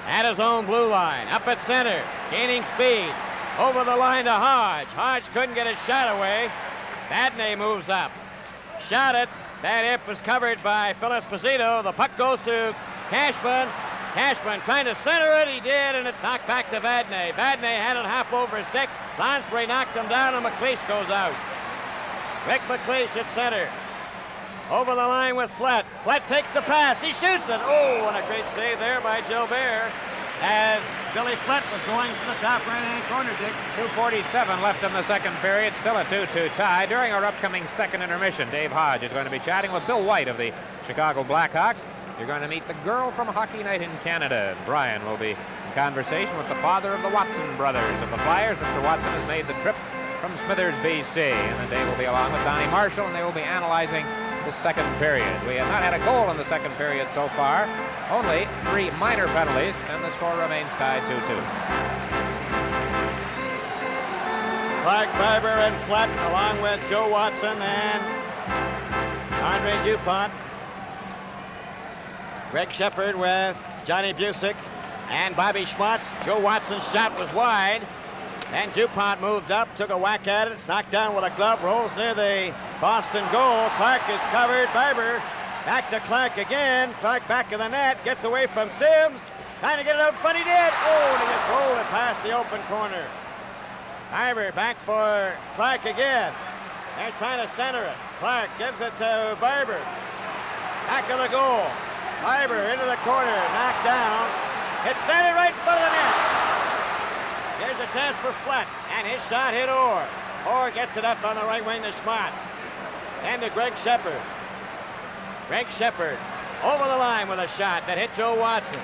At his own blue line, up at center, gaining speed. Over the line to Hodge. Hodge couldn't get his shot away. Vadnais moves up. Shot it. That hip was covered by Phil Esposito. The puck goes to Cashman. Cashman trying to center it. He did, and it's knocked back to Vadnais. Vadnais had it half over his stick. Lonsbury knocked him down, and McLeish goes out. Rick McLeish at center. Over the line with Flett. Flett takes the pass. He shoots it. Oh, and a great save there by Gilbert as Billy Flett was going to the top right-hand corner, Dick. 2:47 left in the second period. Still a 2-2 tie. During our upcoming second intermission, Dave Hodge is going to be chatting with Bill White of the Chicago Blackhawks. You're going to meet the girl from Hockey Night in Canada. Brian will be in conversation with the father of the Watson brothers of the Flyers. Mr. Watson has made the trip from Smithers, BC. And then Dave will be along with Donnie Marshall, and they will be analyzing the second period. We have not had a goal in the second period so far. Only 3 minor penalties, and the score remains tied 2-2. Clark, Barber, and Flett, along with Joe Watson and Andre Dupont. Greg Shepard with Johnny Busick and Bobby Schmutz. Joe Watson's shot was wide. And Dupont moved up, took a whack at it. It's knocked down with a glove, rolls near the Boston goal. Clark is covered. Barber back to Clark again. Clark back of the net, gets away from Sims. Trying to get it out in front, he did. Oh, and he just rolled it past the open corner. Barber back for Clark again. They're trying to center it. Clark gives it to Barber. Back of the goal. Barber into the corner, knocked down. It's standing right in front of the net. Here's a chance for Flett, and his shot hit Orr. Orr gets it up on the right wing to Schmutz. And to Greg Shepard. Greg Shepard over the line with a shot that hit Joe Watson.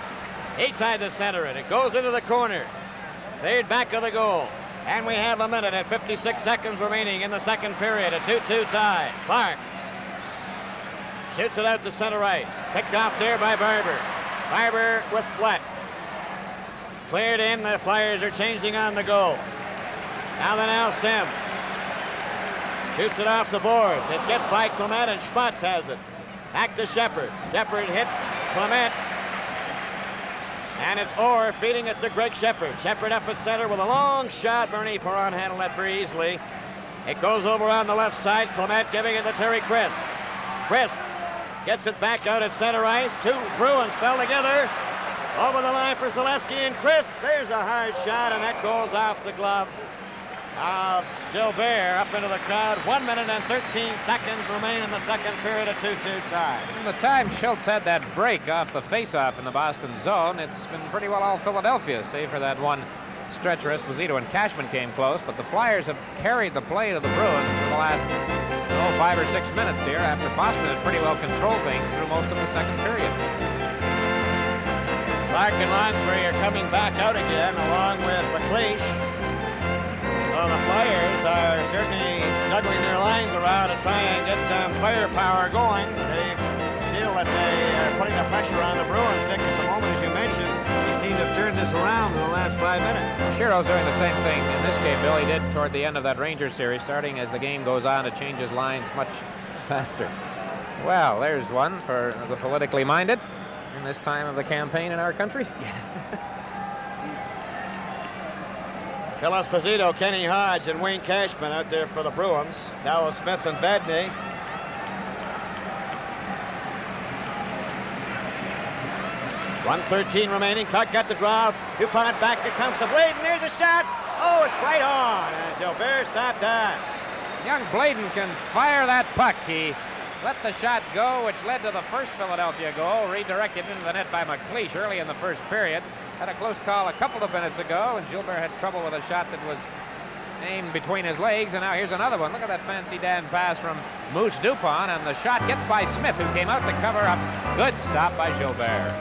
He tried to center it. It goes into the corner. Cleared back of the goal. And we have a minute and 56 seconds remaining in the second period. A 2-2 tie. Clark shoots it out to center ice. Picked off there by Barber. Barber with Flett. Cleared in. The Flyers are changing on the go. Now then, Al Sims shoots it off the boards. It gets by Clement, and Schmutz has it. Back to Shepard. Shepard hit Clement. And it's Orr feeding it to Greg Shepard. Shepard up at center with a long shot. Bernie Perron handled that very easily. It goes over on the left side. Clement giving it to Terry Crisp. Crisp gets it back out at center ice. 2 Bruins fell together. Over the line for Zaleski and Crisp. There's a hard shot, and that goes off the glove of Gilbert up into the crowd. 1 minute and 13 seconds remain in the second period, a 2-2 tie. From the time Schultz had that break off the face-off in the Boston zone, it's been pretty well all Philadelphia, save for that one stretch where Esposito and Cashman came close. But the Flyers have carried the play to the Bruins for the last 5 or 6 minutes here, after Boston had pretty well controlled things through most of the second period. Clark and Lonsbury are coming back out again, along with McLeish. Well, the Flyers are certainly juggling their lines around to try and get some firepower going. They feel that they are putting the pressure on the Bruins. Dick, at the moment, as you mentioned, they seem to have turned this around in the last 5 5 minutes. Shiro's doing the same thing in this game, Bill. He did toward the end of that Rangers series, starting as the game goes on to change his lines much faster. Well, there's one for the politically minded in this time of the campaign in our country. Phil Esposito, Kenny Hodge, and Wayne Cashman out there for the Bruins. Dallas Smith and Vadnais. .113 remaining. Clark got the draw. DuPont back. It comes to Bladen. There's a shot. Oh, it's right on. And Gilbert stopped that. Young Bladen can fire that puck. He let the shot go, which led to the first Philadelphia goal, redirected into the net by McLeish early in the first period. Had a close call a couple of minutes ago, and Gilbert had trouble with a shot that was aimed between his legs, and now here's another one. Look at that fancy Dan pass from Moose DuPont, and the shot gets by Smith, who came out to cover up. Good stop by Gilbert.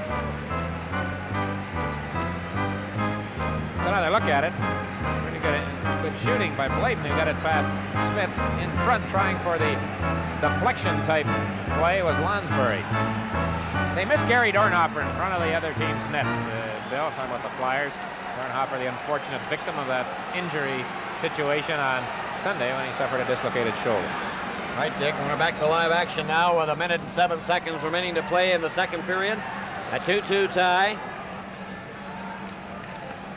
Another look at it. Really good shooting by Bladen, who got it past Smith in front, trying for the deflection type play was Lonsbury. They missed Gary Dornhofer in front of the other team's net. Bill, talking about the Flyers. Dornhofer, the unfortunate victim of that injury situation on Sunday when he suffered a dislocated shoulder. Right, Dick, and we're back to live action now with 1 minute and 7 seconds remaining to play in the second period. A 2-2 tie.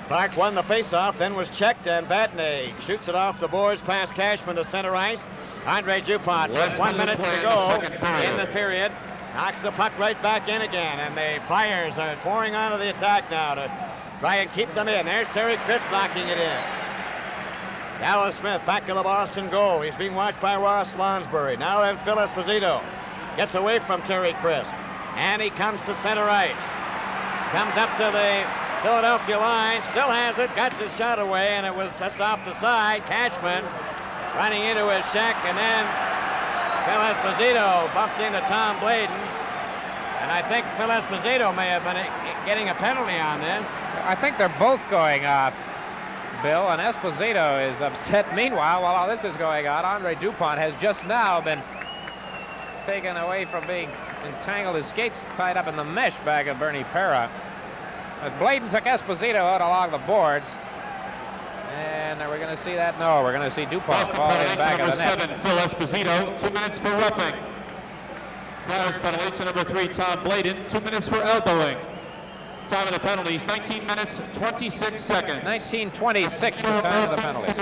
Clark won the faceoff, then was checked, and Vadnais shoots it off the boards past Cashman to center ice. Andre DuPont, with 1 minute to go in the period, knocks the puck right back in again, and the Flyers are pouring onto the attack now to try and keep them in. There's Terry Crisp knocking it in. Dallas Smith back to the Boston goal. He's being watched by Ross Lonsbury. Now then Phil Esposito gets away from Terry Crisp, and he comes to center ice. Comes up to the Philadelphia line, still has it, got his shot away, and it was just off the side. Cashman running into his check, and then Phil Esposito bumped into Tom Bladen. And I think Phil Esposito may have been getting a penalty on this. I think they're both going off, Bill, and Esposito is upset. Meanwhile, while all this is going on, Andre DuPont has just now been taken away from being entangled, his skates tied up in the mesh bag of Bernie Parra. But Bladen took Esposito out along the boards. And are we going to see that? No, we're going to see DuPont fall in back of the net. Number 7, Phil Esposito, 2 minutes for roughing. Flyers penalty to number 3, Tom Bladen, 2 minutes for elbowing. Time of the penalties, 19 minutes, 26 seconds. 19:26 the time of the penalty.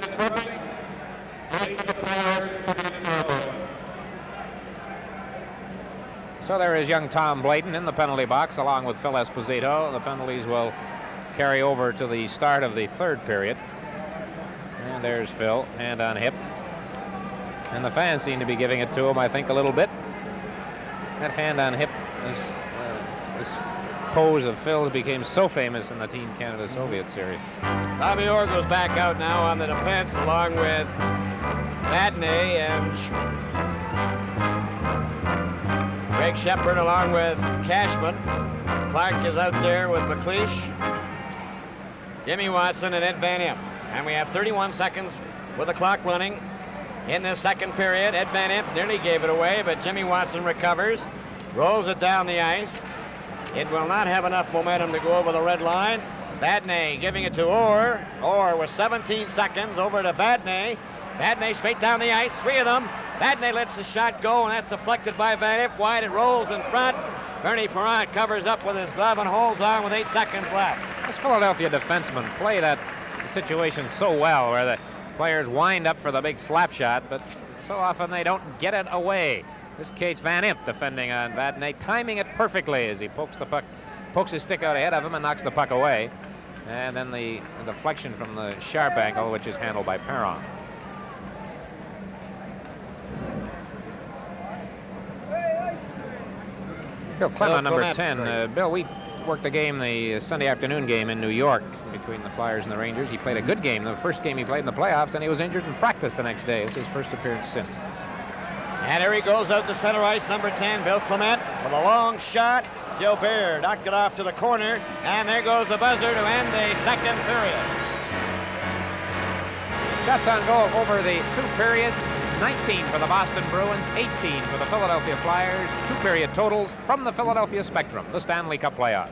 So there is young Tom Bladen in the penalty box along with Phil Esposito. The penalties will carry over to the start of the third period. And there's Phil, hand on hip. And the fans seem to be giving it to him, I think, a little bit. That hand on hip, this pose of Phil's became so famous in the Team Canada Soviet series. Bobby Orr goes back out now on the defense along with Vadnais and Greg Shepard along with Cashman. Clark is out there with McLeish, Jimmy Watson, and Ed Van Impe. And we have 31 seconds with the clock running in this second period. Ed Van Impe nearly gave it away, but Jimmy Watson recovers, rolls it down the ice. It will not have enough momentum to go over the red line. Vadnais giving it to Orr. Orr with 17 seconds over to Vadnais. Vadnais straight down the ice, 3 of them. Vadnais lets the shot go, and that's deflected by Van Impe. Wide, it rolls in front. Bernie Parent covers up with his glove and holds on with 8 seconds left. This Philadelphia defenseman play that situation so well, where the players wind up for the big slap shot, but so often they don't get it away. In this case, Van Impe defending on Vadnais, timing it perfectly as he pokes the puck, pokes his stick out ahead of him and knocks the puck away. And then the deflection from the sharp angle, which is handled by Perron. Bill Clement, number 10. Bill, we worked a game, the Sunday afternoon game in New York between the Flyers and the Rangers. He played a good game, the first game he played in the playoffs, and he was injured in practice the next day. It's his first appearance since. And here he goes out to center ice, number 10, Bill Clement, with a long shot. Gilbert knocked it off to the corner, and there goes the buzzer to end the second period. Shots on goal over the 2 periods. 19 for the Boston Bruins, 18 for the Philadelphia Flyers. 2-period totals from the Philadelphia Spectrum, the Stanley Cup playoffs.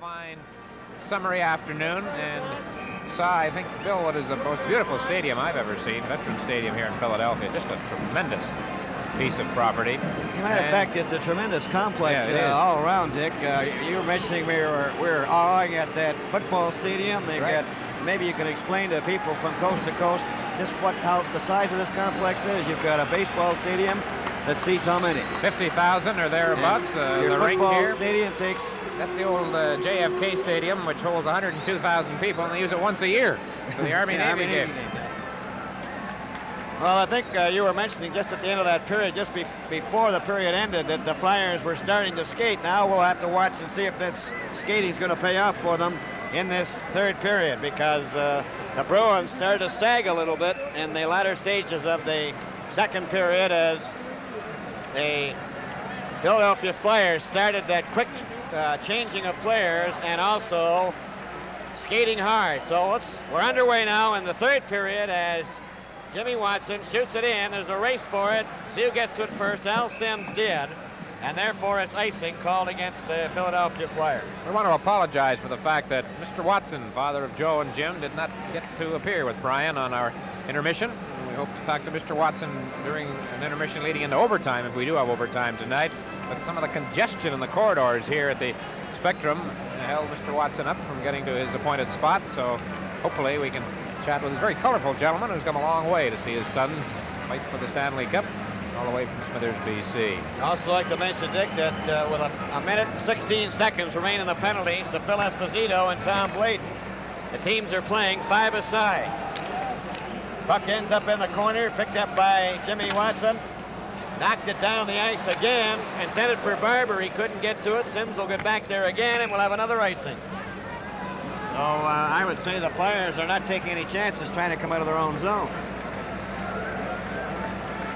fine summery afternoon and saw, I think, Bill, what is the most beautiful stadium I've ever seen, Veterans Stadium here in Philadelphia. Just a tremendous piece of property. As a matter of fact, it's a tremendous complex Yeah, all around, Dick. You were mentioning we were awing at that football stadium. They've got, maybe you can explain to people from coast to coast just how the size of this complex is. You've got a baseball stadium that seats how many? 50,000 or thereabouts. Your the ring football here stadium takes... That's the old JFK Stadium, which holds 102,000 people, and they use it once a year for the Army-Navy game. Well, I think you were mentioning just at the end of that period, just before the period ended, that the Flyers were starting to skate. Now we'll have to watch and see if this skating is going to pay off for them in this third period, because the Bruins started to sag a little bit in the latter stages of the second period as the Philadelphia Flyers started that quick changing of players and also skating hard. So we're underway now in the third period as Jimmy Watson shoots it in. There's a race for it. See who gets to it first. Al Sims did. And therefore it's icing called against the Philadelphia Flyers. We want to apologize for the fact that Mr. Watson, father of Joe and Jim, did not get to appear with Brian on our intermission. We hope to talk to Mr. Watson during an intermission leading into overtime, if we do have overtime tonight. But some of the congestion in the corridors here at the Spectrum held Mr. Watson up from getting to his appointed spot. So hopefully we can chat with this very colorful gentleman who's come a long way to see his sons fight for the Stanley Cup, all the way from Smithers, BC. I'd also like to mention, Dick, that with a minute and 16 seconds remain in the penalties to Phil Esposito and Tom Bladen. The teams are playing 5-a-side. Puck ends up in the corner, picked up by Jimmy Watson. Knocked it down the ice again, intended for Barber. He couldn't get to it. Sims will get back there again, and we'll have another icing. So I would say the Flyers are not taking any chances trying to come out of their own zone.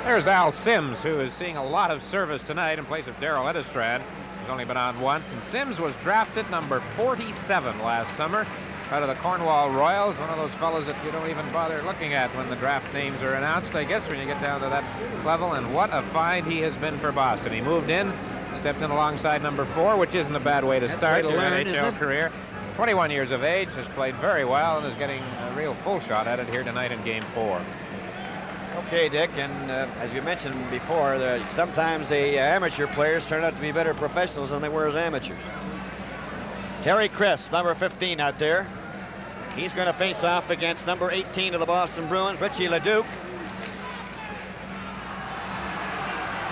There's Al Sims, who is seeing a lot of service tonight in place of Darryl Edistrand, who's only been on once. And Sims was drafted number 47 last summer out of the Cornwall Royals, one of those fellows that you don't even bother looking at when the draft names are announced, I guess, when you get down to that level. And what a find he has been for Boston. He moved in, stepped in alongside number 4, which isn't a bad way to start your NHL career. 21 years of age, has played very well, and is getting a real full shot at it here tonight in Game 4. Okay, Dick, and as you mentioned before, sometimes the amateur players turn out to be better professionals than they were as amateurs. Terry Crisp, number 15 out there. He's going to face off against number 18 of the Boston Bruins, Richie Leduc.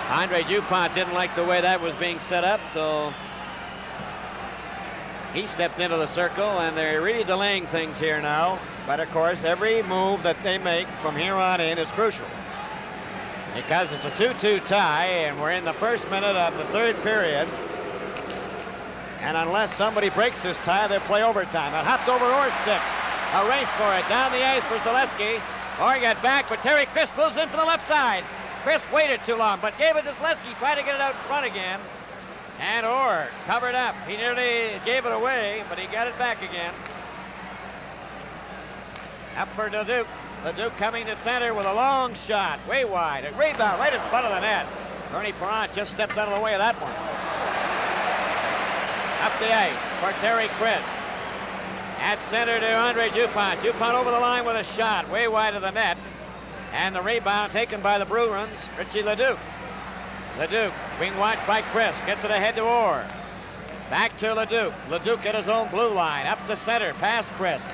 Andre Dupont didn't like the way that was being set up, so he stepped into the circle, and they're really delaying things here now. But of course, every move that they make from here on in is crucial, because it's a 2-2 tie, and we're in the first minute of the third period. And unless somebody breaks this tie, they'll play overtime. It hopped over Orr's stick. A race for it. Down the ice for Zaleski. Orr got back, but Terry Crisp moves in from the left side. Crisp waited too long, but gave it to Zaleski. Tried to get it out in front again. And Orr covered up. He nearly gave it away, but he got it back again. Up for Leduc. Leduc coming to center with a long shot. Way wide. A rebound right in front of the net. Bernie Parent just stepped out of the way of that one. Up the ice for Terry Crisp. At center to Andre Dupont. Dupont over the line with a shot, way wide of the net. And the rebound taken by the Bruins, Richie Leduc. Leduc being watched by Crisp. Gets it ahead to Orr. Back to Leduc. Leduc at his own blue line. Up to center, past Crisp.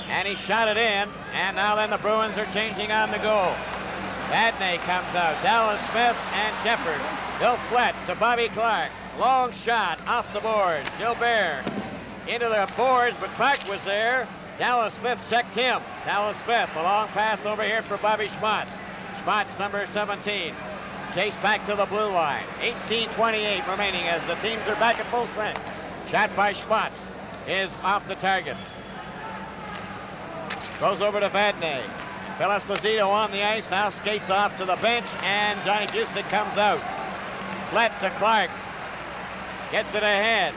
And he shot it in. And now then the Bruins are changing on the goal. Vadnais comes out. Dallas Smith and Shepard. Bill Flett to Bobby Clark. Long shot off the board. Gilbert into the boards, but Clark was there. Dallas Smith checked him. Dallas Smith, a long pass over here for Bobby Schmatz. Schmatz, number 17. Chased back to the blue line. 18:28 remaining as the teams are back at full strength. Shot by Schmatz is off the target. Goes over to Vadnais. Phil Esposito on the ice, now skates off to the bench, and Johnny Busick comes out. Flett to Clark. Gets it ahead.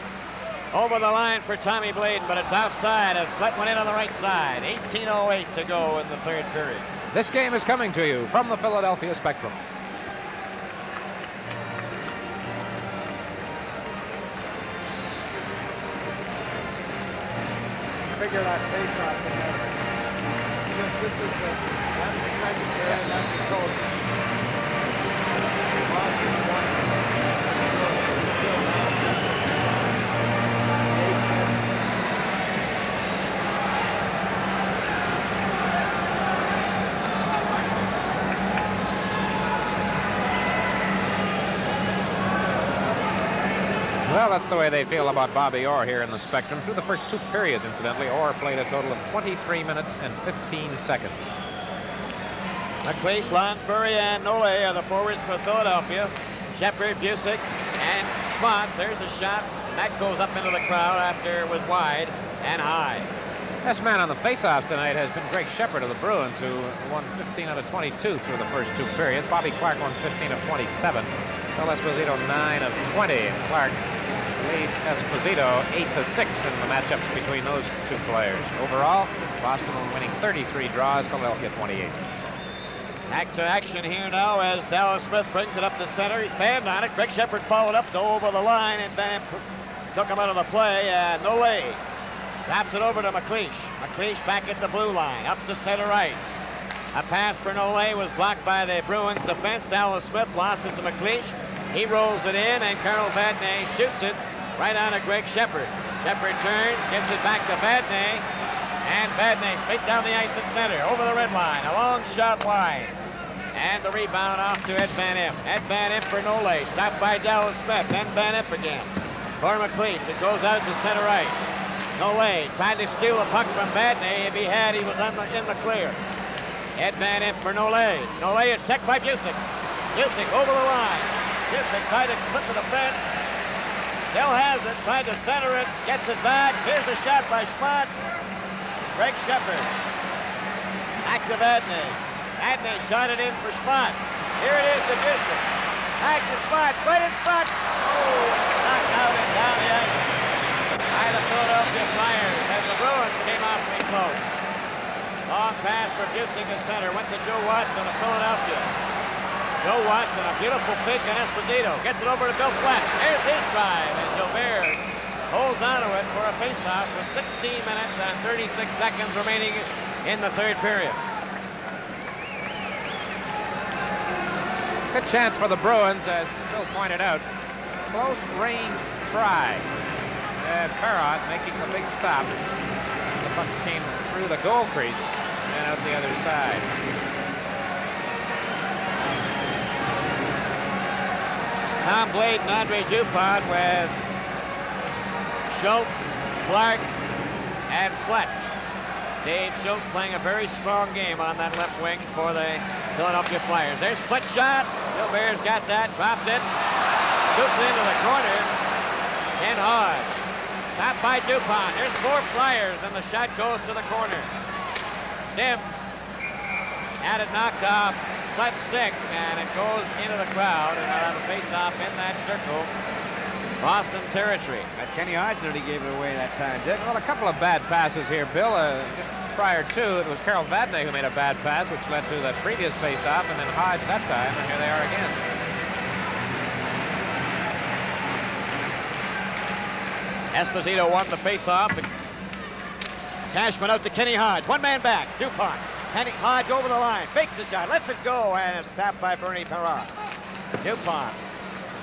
Over the line for Tommy Bladen, but it's offside as Flett went in on the right side. 18:08 to go in the third period. This game is coming to you from the Philadelphia Spectrum. figure that face-off together. Because this is that's the second period, that's the total. Boston's won. Well, that's the way they feel about Bobby Orr here in the Spectrum. Through the first 2 periods, incidentally, Orr played a total of 23 minutes and 15 seconds. McLeish, Lonsbury, and Nole are the forwards for Philadelphia. Shepard, Busick, and Schmatz. There's a shot. That goes up into the crowd after it was wide and high. Best man on the faceoff tonight has been Greg Shepard of the Bruins, who won 15 out of 22 through the first 2 periods. Bobby Clark won 15 of 27. Phil Esposito 9 of 20. And Clark leads Esposito 8-6 in the matchups between those 2 players. Overall, Boston winning 33 draws, Philadelphia 28. Back to action here now as Dallas Smith brings it up the center. He fanned on it. Greg Shepard followed up to over the line and then took him out of the play. And Nole drops it over to McLeish. McLeish back at the blue line, up to center ice. A pass for Nole was blocked by the Bruins defense. Dallas Smith lost it to McLeish. He rolls it in, and Carl Vadnais shoots it right on to Greg Shepard. Shepard turns, gives it back to Vadnais, and Vadnais straight down the ice at center, over the red line, a long shot wide. And the rebound off to Ed Van Impe. Ed Van Impe for Nole, stopped by Dallas Smith, then Van Impe again. For McLeish, it goes out to center ice. Nole tried to steal a puck from Vadnais. If he had, he was in the clear. Ed Van Impe for Nole. Nole is checked by Busick. Busick over the line. Busick tried to split the defense. Still has it, tried to center it, gets it back. Here's a shot by Schmatz. Greg Shepard. Back to Vadnais. Vadnais shot it in for Schmatz. Here it is to Busick. Back to Schmatz, right in front. Oh, knocked out and down the ice by the Philadelphia Flyers as the Bruins came awfully close. Long pass for Busick at center, went to Joe Watson of Philadelphia. Joe Watson, a beautiful fake on Esposito. Gets it over to Bill Flatt. There's his drive, and Gilbert holds onto it for a faceoff with 16 minutes and 36 seconds remaining in the 3rd period. Good chance for the Bruins, as Bill pointed out. Close range try. Perrott making the big stop. The puck came through the goal crease and out the other side. Tom Blade and Andre Dupont with Schultz, Clark, and Fleck. Dave Schultz playing a very strong game on that left wing for the Philadelphia Flyers. There's Fleck's shot. Gilbert's got that, dropped it, scooped into the corner. Ken Hodge, stopped by Dupont. There's 4 Flyers, and the shot goes to the corner. Sims had it knocked off Fleck's stick, and it goes into the crowd, and on the face-off in that circle, Boston territory. That Kenny Hodge nearly gave it away that time, Dick. Well, a couple of bad passes here, Bill. Just prior to, it was Carl Vadnais who made a bad pass, which led to the previous face-off, and then Hodge that time, and here they are again. Esposito won the face-off. Cashman out to Kenny Hodge. One man back. Dupont. Kenny Hodge over the line. Fakes the shot. Lets it go. And it's stopped by Bernie Perrott. Dupont.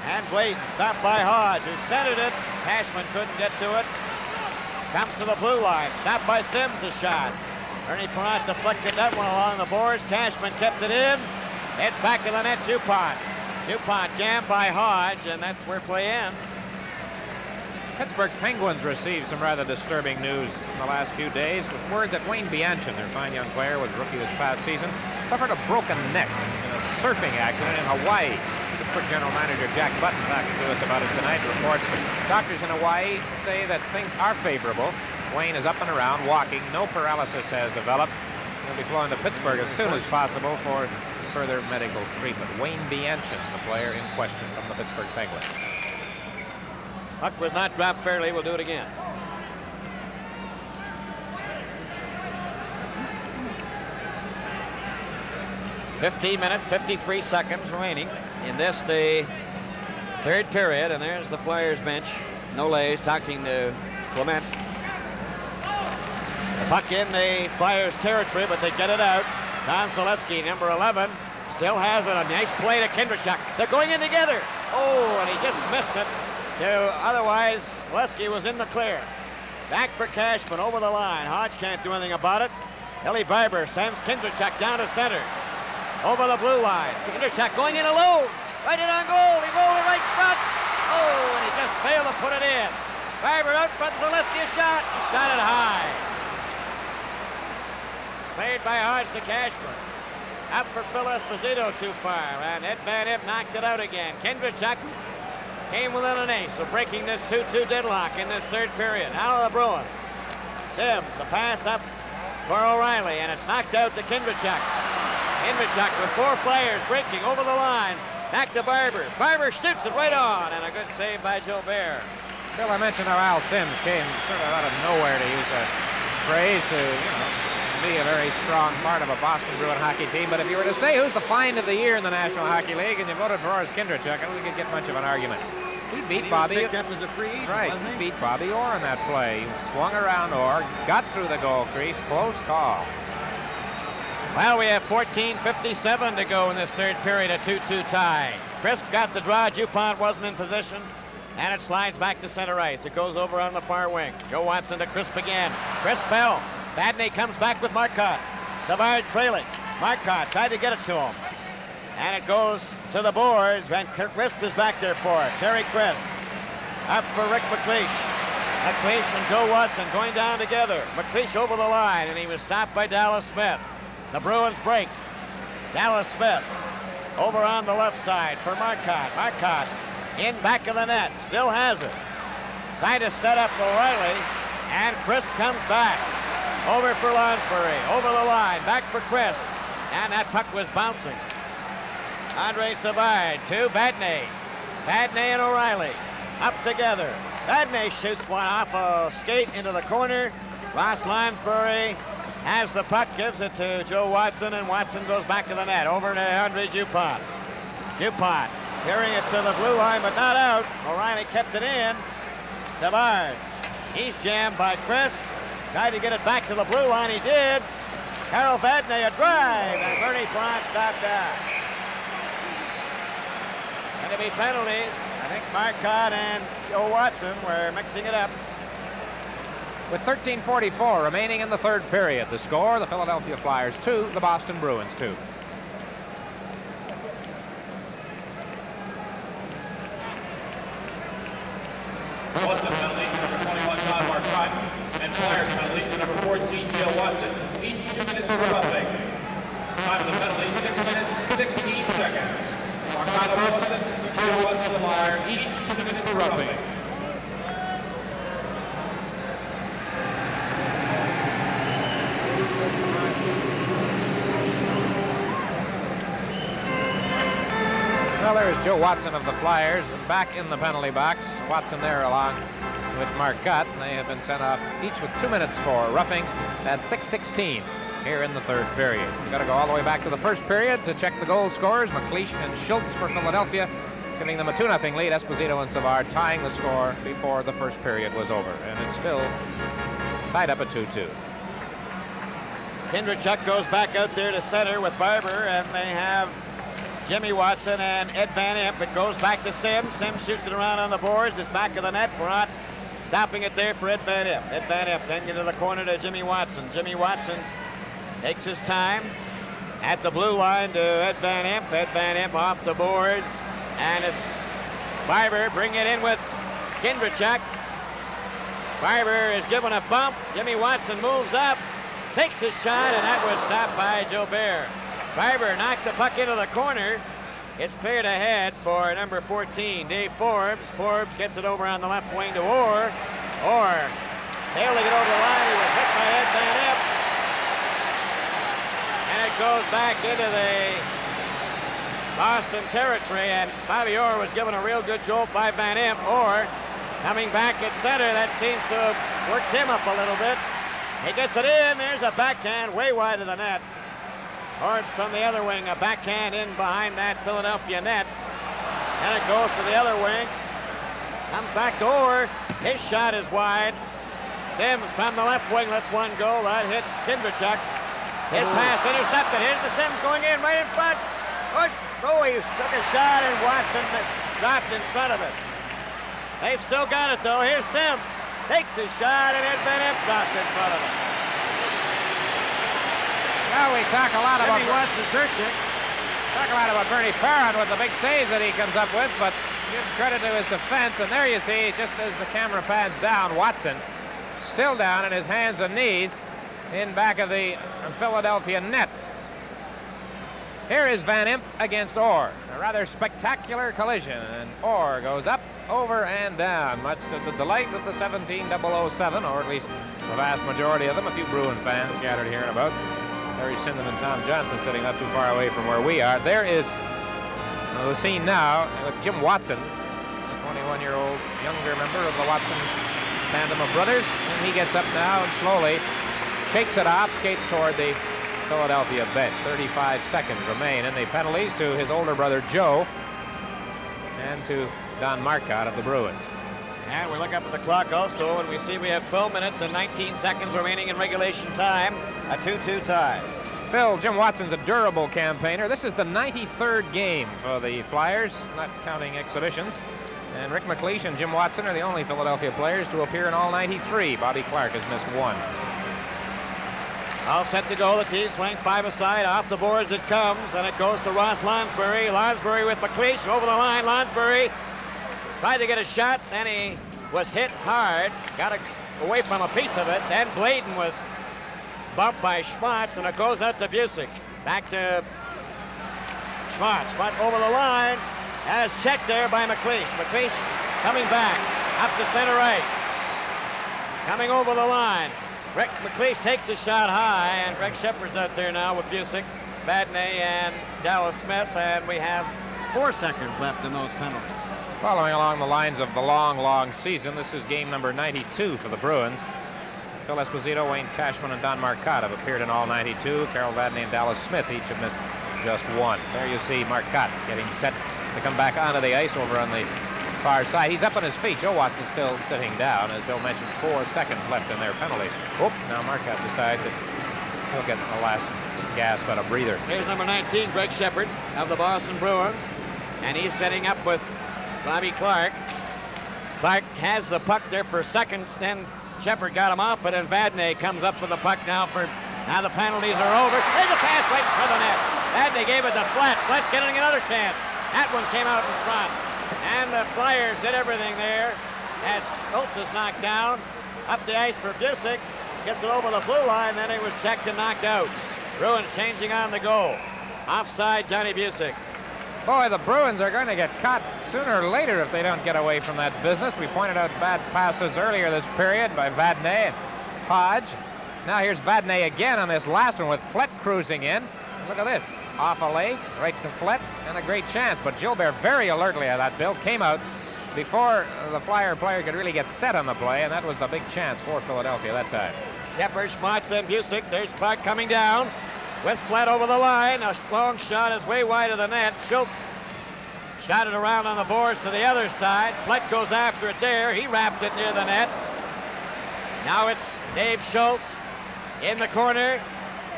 And Bladen stopped by Hodge, who centered it. Cashman couldn't get to it. Comes to the blue line. Stopped by Sims, a shot. Bernie Perrott deflected that one along the boards. Cashman kept it in. It's back to the net. Dupont. Dupont jammed by Hodge, and that's where play ends. Pittsburgh Penguins received some rather disturbing news in the last few days, with word that Wayne Bianchin, their fine young player, was rookie this past season, suffered a broken neck in a surfing accident in Hawaii. Pittsburgh General Manager Jack Button talking to us about it tonight. Reports that doctors in Hawaii say that things are favorable. Wayne is up and around, walking. No paralysis has developed. He'll be flown to Pittsburgh as soon as possible for further medical treatment. Wayne Bianchin, the player in question from the Pittsburgh Penguins. Puck was not dropped fairly. We'll do it again. "15 minutes, 53 seconds remaining in this, the 3rd period, and there's the Flyers bench. Nole's talking to Clement. Puck in the Flyers' territory, but they get it out. Don Zaleski, number 11, still has it. A nice play to Kindrachuk. They're going in together. Oh, and he just missed it. Otherwise, Zaleski was in the clear. Back for Cashman over the line. Hodge can't do anything about it. Ellie Barber sends Kindrachuk down to center. Over the blue line. Kindrachuk going in alone. Right in on goal. He rolled it right front. Oh, and he just failed to put it in. Barber out front. Zaleski a shot. He shot it high. Played by Hodge to Cashman. Up for Phil Esposito too far. And Ed Van Impe knocked it out again. Kindrachuk came within an ace of breaking this 2-2 deadlock in this third period. Now the Bruins. Sims, a pass up for O'Reilly, and it's knocked out to Kindrachuk. Kindrachuk with 4 Flyers breaking over the line. Back to Barber. Barber shoots it right on, and a good save by Gilbert. Bill, I mentioned how Al Sims came sort of out of nowhere, to use that phrase, to, be a very strong part of a Boston Bruin hockey team. But if you were to say who's the find of the year in the National Hockey League, and you voted for Horace Kindrachuk, I don't think you'd get much of an argument. He beat Bobby. He was picked up as a free agent, right, wasn't he beat Bobby Orr in that play. He swung around Orr, got through the goal crease, close call. Well, we have 14:57 to go in this third period, a 2-2 tie. Crisp got the draw. Dupont wasn't in position, and it slides back to center ice. It goes over on the far wing. Joe Watson to Crisp again. Crisp fell. Badney comes back with Marcotte. Savard trailing. Marcotte tried to get it to him. And it goes to the boards, and Crisp is back there for it. Terry Crisp. Up for Rick McLeish. McLeish and Joe Watson going down together. McLeish over the line, and he was stopped by Dallas Smith. The Bruins break. Dallas Smith over on the left side for Marcotte. Marcotte in back of the net. Still has it. Trying to set up O'Reilly, and Crisp comes back. Over for Lonsbury, over the line, back for Crisp, and that puck was bouncing. Andre Savard to Badney. Badney and O'Reilly up together. Badney shoots one off a skate into the corner. Ross Lonsbury has the puck, gives it to Joe Watson, and Watson goes back to the net. Over to Andre Dupont. Dupont carrying it to the blue line, but not out. O'Reilly kept it in. Savard, he's jammed by Crisp. Tried to get it back to the blue line. He did. Harold Vadney a drive, and Bernie Plante stopped that. Going to be penalties. I think Marcotte and Joe Watson were mixing it up. With 13:44 remaining in the third period, the score, the Philadelphia Flyers 2, the Boston Bruins 2. Boston penalty, number 21, John Marcotte, and Flyers penalty to number 14, Joe Watson. Each 2 minutes for roughing. Time of the penalty, 6 minutes, 16 seconds. Marcotte Boston, Joe Watson, the Flyers, each 2 minutes for roughing. Well, there's Joe Watson of the Flyers back in the penalty box. Watson there along with Marcotte. They have been sent off each with 2 minutes for roughing at 6:16 here in the third period. We've got to go all the way back to the first period to check the goal scorers. McLeish and Schultz for Philadelphia, giving them a 2-0 lead. Esposito and Savard tying the score before the first period was over. And it's still tied up at 2-2. Kindrachuk goes back out there to center with Barber, and they have Jimmy Watson and Ed Van Impe. It goes back to Sims. Sims shoots it around on the boards. It's back of the net. Brant stopping it there for Ed Van Impe. Ed Van Impe then into the corner to Jimmy Watson. Jimmy Watson takes his time at the blue line to Ed Van Impe. Ed Van Impe off the boards. And it's Barber bringing it in with Kindrachuk. Barber is given a bump. Jimmy Watson moves up, takes his shot, and that was stopped by Gilbert. Barber knocked the puck into the corner. It's cleared ahead for number 14, Dave Forbes. Forbes gets it over on the left wing to Orr. Orr failed to get over the line. He was hit by Ed Van Impe. And it goes back into the Boston territory, and Bobby Orr was given a real good jolt by Van Impe. Orr coming back at center. That seems to have worked him up a little bit. He gets it in. There's a backhand way wide of the net. Forbes from the other wing, a backhand in behind that Philadelphia net. And it goes to the other wing. Comes back to Orr. His shot is wide. Sims from the left wing lets one go. That hits Kindrachuk. His pass intercepted. Here's the Sims going in right in front. Oh, he took a shot and Watson dropped in front of it. They've still got it though. Here's Sims. Takes a shot and then Van Impe dropped in front of him. Well, we talk a lot about... Jimmy Watson's hurt, Dick. Talk a lot about Bernie Perron with the big saves that he comes up with, but give credit to his defense. And there you see, just as the camera pans down, Watson still down on his hands and knees in back of the Philadelphia net. Here is Van Impe against Orr. A rather spectacular collision, and Orr goes up, over, and down, much to the delight of the 17007, or at least the vast majority of them. A few Bruin fans scattered here and about. Harry Sinden and Tom Johnson sitting not too far away from where we are. There is the scene now with Jim Watson, a 21-year-old younger member of the Watson tandem of brothers, and he gets up now and slowly shakes it off, skates toward the Philadelphia bench. 35 seconds remain in the penalties to his older brother Joe and to Don Marcotte of the Bruins. And we look up at the clock also, and we see we have 12 minutes and 19 seconds remaining in regulation time. A 2-2 tie. Bill, Jim Watson's a durable campaigner. This is the 93rd game for the Flyers, not counting exhibitions. And Rick McLeish and Jim Watson are the only Philadelphia players to appear in all 93. Bobby Clark has missed one. All set to go. The team's playing five-a-side. Off the boards it comes, and it goes to Ross Lonsbury. Lonsbury with McLeish over the line. Lonsbury tried to get a shot, then he was hit hard. Got away from a piece of it. Then Bladen was bumped by Schmatz, and it goes out to Busick. Back to Schmatz. Schmatz over the line, and it's checked there by McLeish. McLeish coming back up to center ice. Coming over the line. Rick McLeish takes a shot high, and Greg Shepard's out there now with Busick, Vadnais, and Dallas Smith, and we have 4 seconds left in those penalties. Following along the lines of the long season, this is game number 92 for the Bruins. Phil Esposito, Wayne Cashman, and Don Marcotte have appeared in all 92. Carol Vadnais and Dallas Smith each have missed just one. There you see Marcotte getting set to come back onto the ice over on the far side. He's up on his feet. Joe Watson's still sitting down. As Bill mentioned, 4 seconds left in their penalties. Oop, now Marcotte decides that he'll get the last gasp out of breather. Here's number 19, Greg Shepard of the Boston Bruins, and he's setting up with Bobby Clark. Clark has the puck there for a second, then Shepard got him off it, and Vadnais comes up with the puck now the penalties are over. There's a pass right in front of the net. Vadnais gave it to Flett. Flett's getting another chance. That one came out in front. And the Flyers did everything there as Schultz is knocked down. Up the ice for Busick. Gets it over the blue line, then he was checked and knocked out. Bruins changing on the goal. Offside, Johnny Busick. Boy, the Bruins are going to get caught sooner or later if they don't get away from that business. We pointed out bad passes earlier this period by Vadnais and Hodge. Now here's Vadnais again on this last one with Flett cruising in. And look at this. Off a leg, right to Flett, and a great chance. But Gilbert very alertly at that, Bill, came out before the Flyer player could really get set on the play, and that was the big chance for Philadelphia that time. Shepard, Schmatz, and Busick. There's Clark coming down with Flett over the line. A long shot is way wide of the net. Schultz shot it around on the boards to the other side. Flett goes after it there. He wrapped it near the net. Now it's Dave Schultz in the corner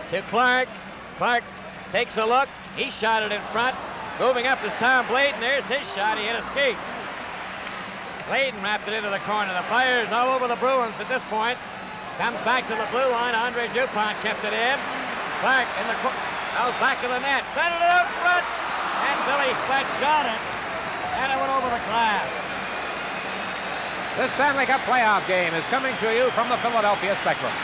to Clark. Clark takes a look. He shot it in front. Moving up is Tom Bladen. There's his shot. He hit a skate. Bladen wrapped it into the corner. The Flyers all over the Bruins at this point. Comes back to the blue line. Andre Dupont kept it in. Clark in the that was back of the net. Fed it out front. And Billy Flett shot it. And it went over the glass. This Stanley Cup playoff game is coming to you from the Philadelphia Spectrum.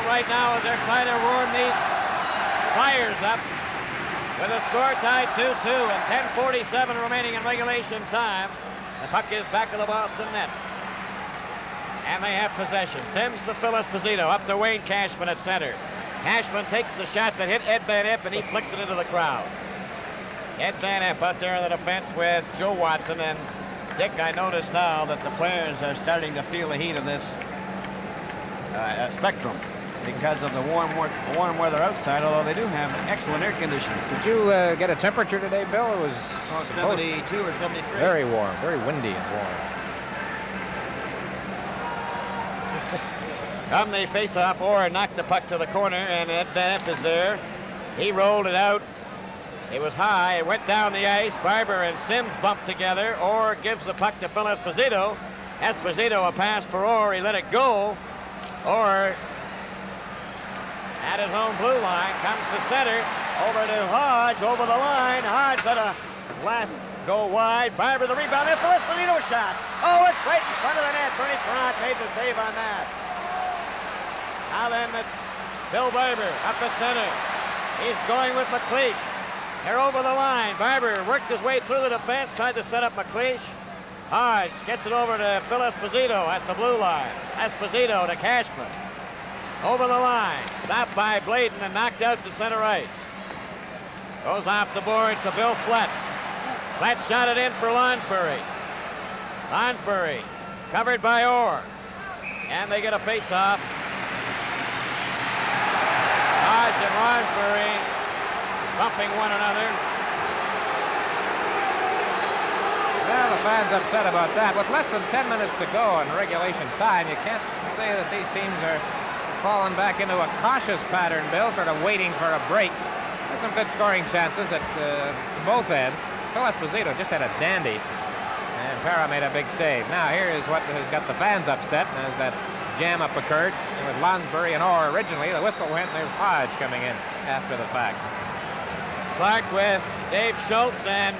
Right now as they're trying to warm these Flyers up with a score tied 2-2 and 10:47 remaining in regulation time. The puck is back to the Boston net. And they have possession. Sims to Phil Esposito, up to Wayne Cashman at center. Cashman takes the shot that hit Ed Van Impe, and he flicks it into the crowd. Ed Van Impe out there in the defense with Joe Watson. And Dick, I notice now that the players are starting to feel the heat of this spectrum because of the warm weather outside, although they do have excellent air conditioning. Did you get a temperature today, Bill? It was 72 or 73. Very warm, very windy and warm. Come the face-off, Orr knocked the puck to the corner, and Ed Van Impe is there. He rolled it out. It was high. It went down the ice. Barber and Sims bumped together. Orr gives the puck to Phil Esposito. Esposito, a pass for Orr. He let it go. Orr at his own blue line, comes to center. Over to Hodge, over the line. Hodge let a blast go wide. Barber the rebound. There, Phil Esposito shot. Oh, it's right in front of the net. Bernie Parent made the save on that. Now then, it's Bill Barber up at center. He's going with McLeish. They're over the line. Barber worked his way through the defense, tried to set up McLeish. Hodge gets it over to Phil Esposito at the blue line. Esposito to Cashman. Over the line. Stopped by Bladen and knocked out to center ice. Goes off the boards to Bill Flett. Flett shot it in for Lonsbury. Lonsbury covered by Orr. And they get a face-off. Hodge and Lonsbury bumping one another. Well, the fans upset about that. With less than 10 minutes to go in regulation time, you can't say that these teams are falling back into a cautious pattern, Bill, sort of waiting for a break. Had some good scoring chances at both ends. Phil Esposito just had a dandy, and Para made a big save. Now here is what has got the fans upset, as that jam-up occurred with Lonsbury and Orr originally. The whistle went, and there's Hodge coming in after the fact. Clark with Dave Schultz and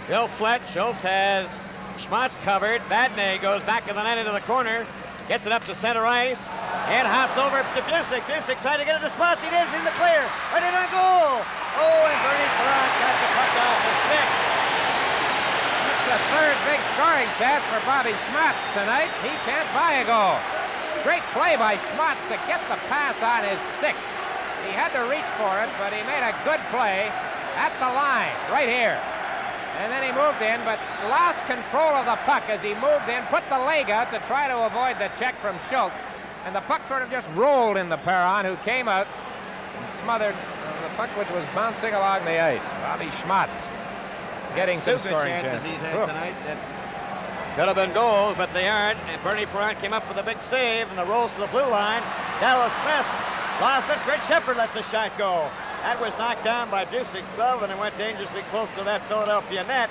Bill Flett. Schultz has Schmatz covered. Vadnais goes back in the net into the corner. Gets it up to center ice. And hops over to Busick. Busick trying to get it to Schmatz. He is in the clear. Right in on goal. Oh, and Bernie Parent got the puck off his stick. It's the third big scoring chance for Bobby Schmatz tonight. He can't buy a goal. Great play by Schmatz to get the pass on his stick. He had to reach for it, but he made a good play at the line, right here. And then he moved in, but lost control of the puck as he moved in, put the leg out to try to avoid the check from Schultz. And the puck sort of just rolled into Perron, who came out and smothered the puck, which was bouncing along the ice. Bobby Schmatz getting some scoring chances he's had tonight. That could have been goals, but they aren't. And Bernie Parent came up with a big save, and the rolls to the blue line. Dallas Smith lost it. Fred Shepard let the shot go. That was knocked down by Busick's glove, and it went dangerously close to that Philadelphia net.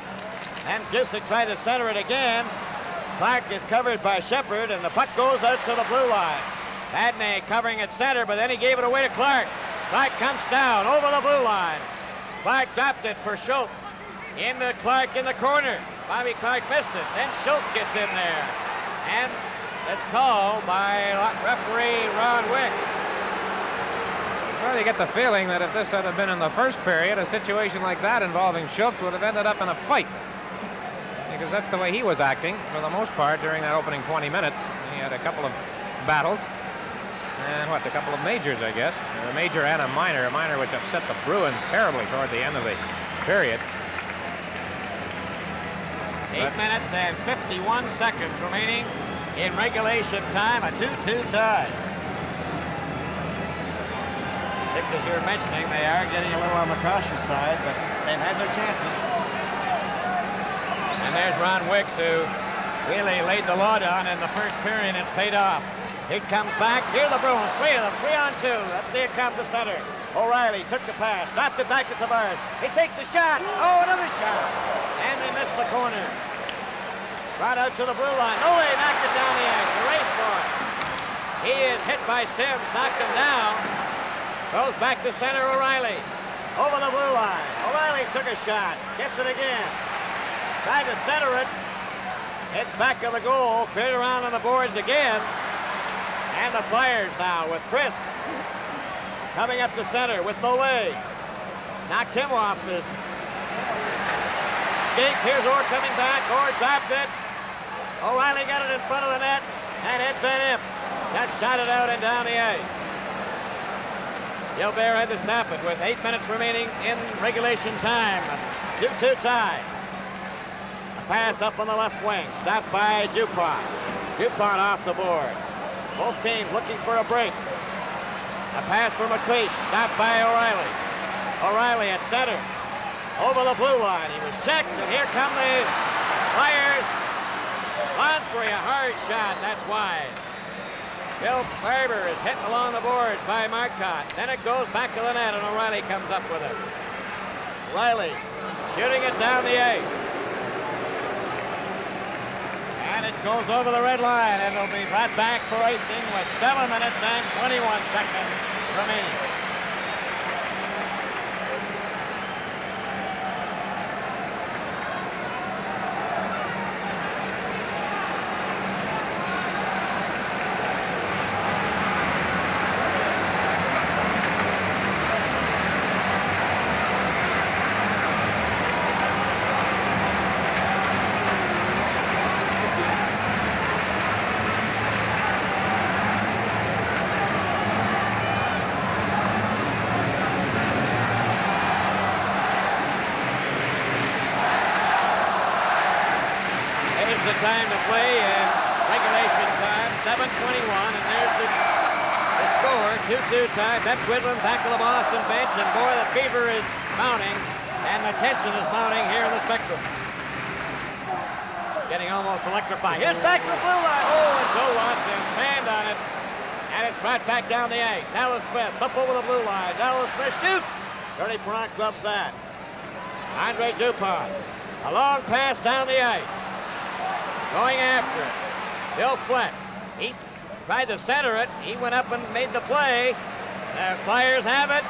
And Busick tried to center it again. Clark is covered by Shepard, and the puck goes out to the blue line. Vadnais covering at center, but then he gave it away to Clark. Clark comes down over the blue line. Clark dropped it for Schultz. Into Clark in the corner. Bobby Clark missed it. Then Schultz gets in there. And it's called by referee Ron Wicks. Well, you get the feeling that if this had been in the first period, a situation like that involving Schultz would have ended up in a fight. Because that's the way he was acting for the most part during that opening 20 minutes. He had a couple of battles. And a couple of majors, I guess. A major and a minor which upset the Bruins terribly toward the end of the period. 8 minutes and 51 seconds remaining in regulation time, a 2-2 tie. I think, as you were mentioning, they are getting a little on the cautious side, but they've had their chances. And there's Ron Wicks, who really laid the law down in the first period. It's paid off. He comes back. Here the Bruins, three of them, 3-on-2. Up they come to center. O'Reilly took the pass, dropped it back to Savard. He takes the shot. Oh, another shot. And they missed the corner. Brought out to the blue line. Ole knocked it down the ice. A race for it. He is hit by Sims, knocked him down. Goes back to center, O'Reilly. Over the blue line. O'Reilly took a shot. Gets it again. Tried to center it. It's back of the goal. Cleared around on the boards again. And the Flyers now with Crisp. coming up to center with no leg. Knocked him off his skates. Here's Orr coming back. Orr dropped it. O'Reilly got it in front of the net, and Ed Van Imp just shot it out and down the ice. Gilbert had to snap it with 8 minutes remaining in regulation time. 2-2 tie. A pass up on the left wing, stopped by Dupont. Dupont off the board. Both teams looking for a break. A pass for McLeish, stopped by O'Reilly. O'Reilly at center, over the blue line. He was checked, and here come the Flyers. Lonsbury, a hard shot, that's wide. Bill Barber is hit along the boards by Marcotte. Then it goes back to the net, and O'Reilly comes up with it. Riley shooting it down the ice. And it goes over the red line, and it'll be brought back for icing with 7 minutes and 21 seconds remaining. Time to play in regulation time, 7:21, and there's the score, 2-2 tie. Beth Quidlin back to the Boston bench, and boy, the fever is mounting, and the tension is mounting here in the Spectrum. It's getting almost electrifying. Here's back to the blue line. Oh, and Joe Watson banned on it, and it's brought back down the ice. Dallas Smith up over the blue line. Dallas Smith shoots. Bernie Perron clubs that. Andre Dupont, a long pass down the ice. Going after it. Bill Flett. He tried to center it. He went up and made the play. The Flyers have it.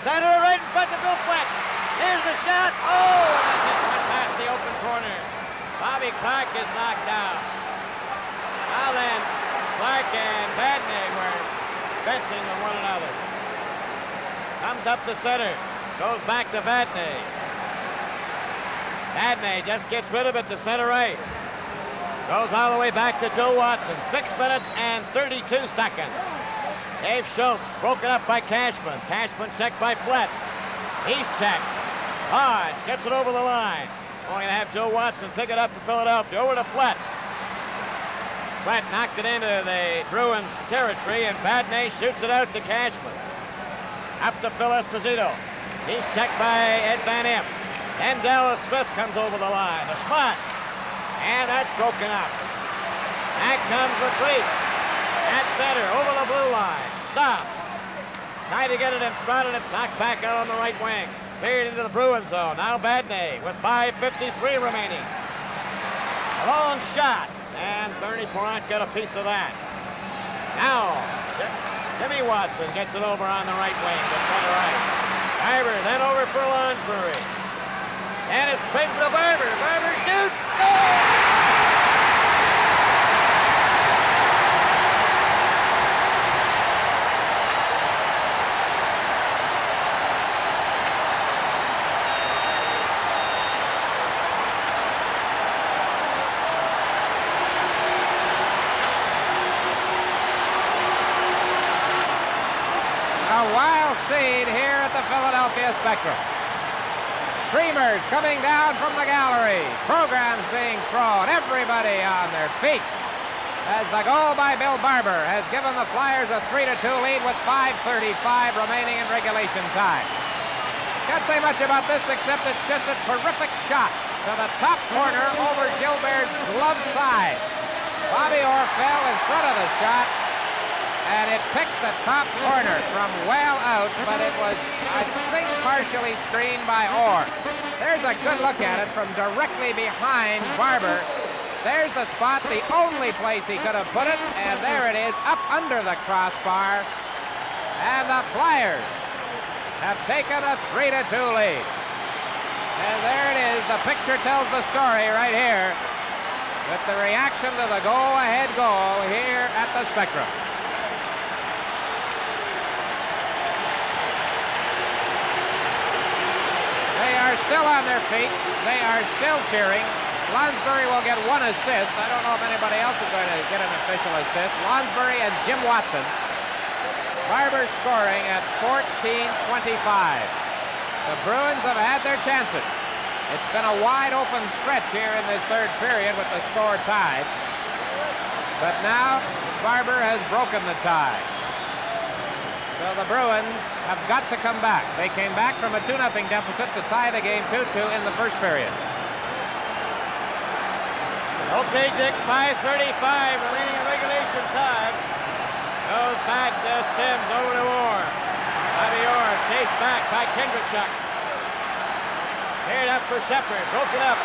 Center it right in front of Bill Flett. Here's the shot. Oh, and it just went past the open corner. Bobby Clark is knocked down. Now then, Clark and Vadnais were fencing with one another. Comes up the center. Goes back to Vadnais. Vadnais just gets rid of it to center ice. Goes all the way back to Joe Watson. 6 minutes and 32 seconds. Dave Schultz broken up by Cashman. Cashman checked by Flett. He's checked. Hodge gets it over the line. Going to have Joe Watson pick it up for Philadelphia. Over to Flett. Flett knocked it into the Bruins territory, and Vadnais shoots it out to Cashman. Up to Phil Esposito. He's checked by Ed Van Imp. And Dallas Smith comes over the line. The Schmatz. And that's broken up. Back comes McLeish. At center, over the blue line. Stops. Trying to get it in front, and it's knocked back out on the right wing. Cleared into the Bruins zone. Now Vadnais with 5:53 remaining. A long shot. And Bernie Perron got a piece of that. Now, Jimmy Watson gets it over on the right wing to center right. Barber then over for Lonsbury. And it's picked to Barber. Barber shoots. Oh! A wild scene here at the Philadelphia Spectrum. Streamers coming down from the gallery. Programs being thrown. Everybody on their feet. As the goal by Bill Barber has given the Flyers a 3-2 lead with 5:35 remaining in regulation time. Can't say much about this except it's just a terrific shot to the top corner over Gilbert's glove side. Bobby Orr fell in front of the shot, and it picked the top corner from well out, but it was, I think, partially screened by Orr. There's a good look at it from directly behind Barber. There's the spot, the only place he could have put it, and there it is, up under the crossbar. And the Flyers have taken a 3-2 lead. And there it is, the picture tells the story right here, with the reaction to the go-ahead goal here at the Spectrum. are still on their feet. They are still cheering. Lonsbury will get one assist. I don't know if anybody else is going to get an official assist. Lonsbury and Jim Watson. Barber scoring at 14-25. The Bruins have had their chances. It's been a wide open stretch here in this third period with the score tied. But now Barber has broken the tie. So the Bruins have got to come back. They came back from a 2-0 deficit to tie the game 2-2 in the first period. Okay, Dick, 5:35 remaining in regulation time. Goes back to Sims, over to Orr. Bobby Orr chased back by Kendrichuk. Cleared up for Shepard, broken up,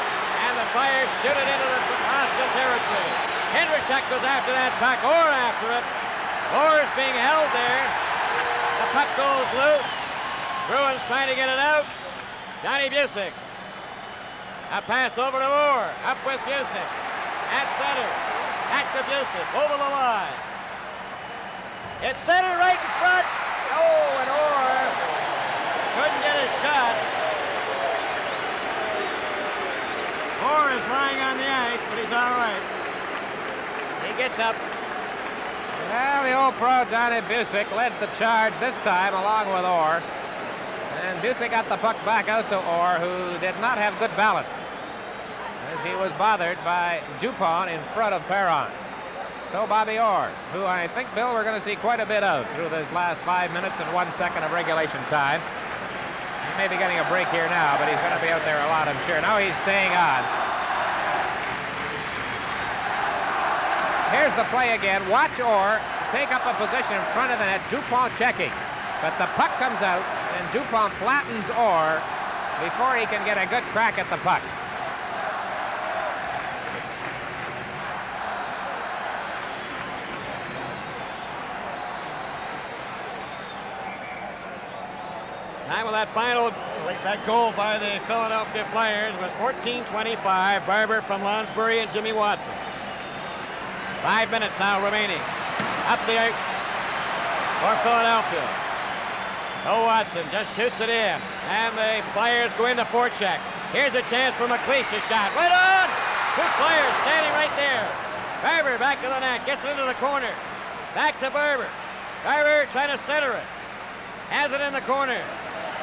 and the Flyers shoot it into the Boston territory. Kendrichuk goes after that puck, Orr after it. Orr is being held there. The puck goes loose. Bruins trying to get it out. Johnny Busick. A pass over to Orr, up with Busick. At center, back to Busick, over the line. It's center right in front. Oh, and Orr couldn't get his shot. Orr is lying on the ice, but he's all right. He gets up. Well, the old pro, Johnny Busick, led the charge this time along with Orr. And Busick got the puck back out to Orr, who did not have good balance, as he was bothered by Dupont in front of Perron. So Bobby Orr, who I think, Bill, we're going to see quite a bit of through this last 5 minutes and 1 second of regulation time. He may be getting a break here now, but he's going to be out there a lot, I'm sure. Now he's staying on. Here's the play again. Watch Orr take up a position in front of the net. Dupont checking. But the puck comes out, and Dupont flattens Orr before he can get a good crack at the puck. Time of that goal by the Philadelphia Flyers was 14-25. Barber from Lonsbury and Jimmy Watson. 5 minutes now remaining. Up the ice for Philadelphia. No, Watson just shoots it in. And the Flyers go into forecheck. Here's a chance for McLeish, a shot. Right on! Two Flyers standing right there. Barber back to the net. Gets it into the corner. Back to Barber. Barber trying to center it. Has it in the corner.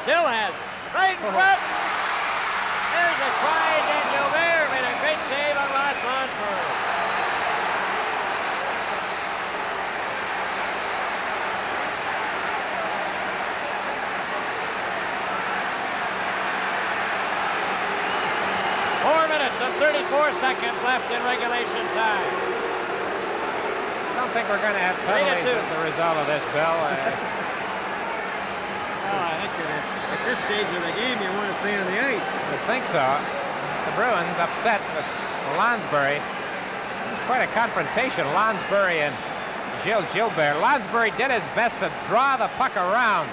Still has it. Right in front. There's a try. Dan Gilbert made a great save on Ross Lonsbury. And 34 seconds left in regulation time. I don't think we're going to have penalties as a result of this, Bill. Well, I think at this stage of the game, you want to stay on the ice. I think so. The Bruins upset with Lonsbury. It's quite a confrontation, Lonsbury and Gilbert. Lonsbury did his best to draw the puck around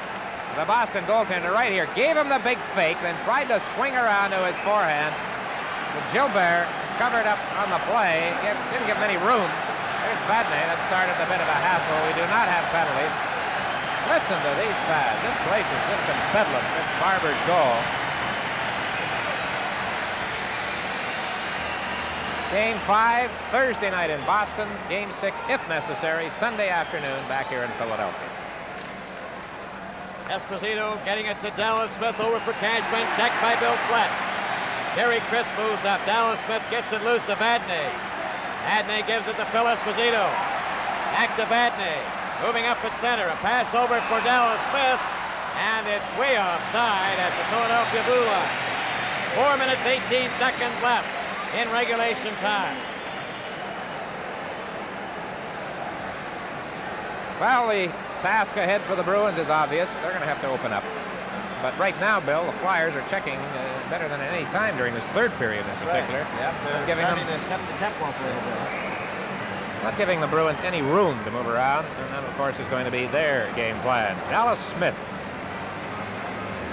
the Boston goaltender right here. Gave him the big fake, then tried to swing around to his forehand. But Gilbert covered up on the play, didn't give him any room. There's Vadnais. That started a bit of a hassle. We do not have penalties. Listen to these pads. This place has just been bedlam since Barber's goal. Game 5, Thursday night in Boston. Game 6, if necessary, Sunday afternoon back here in Philadelphia. Esposito getting it to Dallas Smith, over for Cashman. Checked by Bill Flett. Gary Chris moves up. Dallas Smith gets it loose to Vadnais. Vadnais gives it to Phil Esposito. Back to Vadnais. Moving up at center. A pass over for Dallas Smith. And it's way offside at the Philadelphia blue line. 4 minutes, 18 seconds left in regulation time. Well, the task ahead for the Bruins is obvious. They're going to have to open up. But right now, Bill, the Flyers are checking better than at any time during this third period in particular. Right. Yep, they're starting to step the tempo up a little bit. Not giving the Bruins any room to move around, and that, of course, is going to be their game plan. Dallas Smith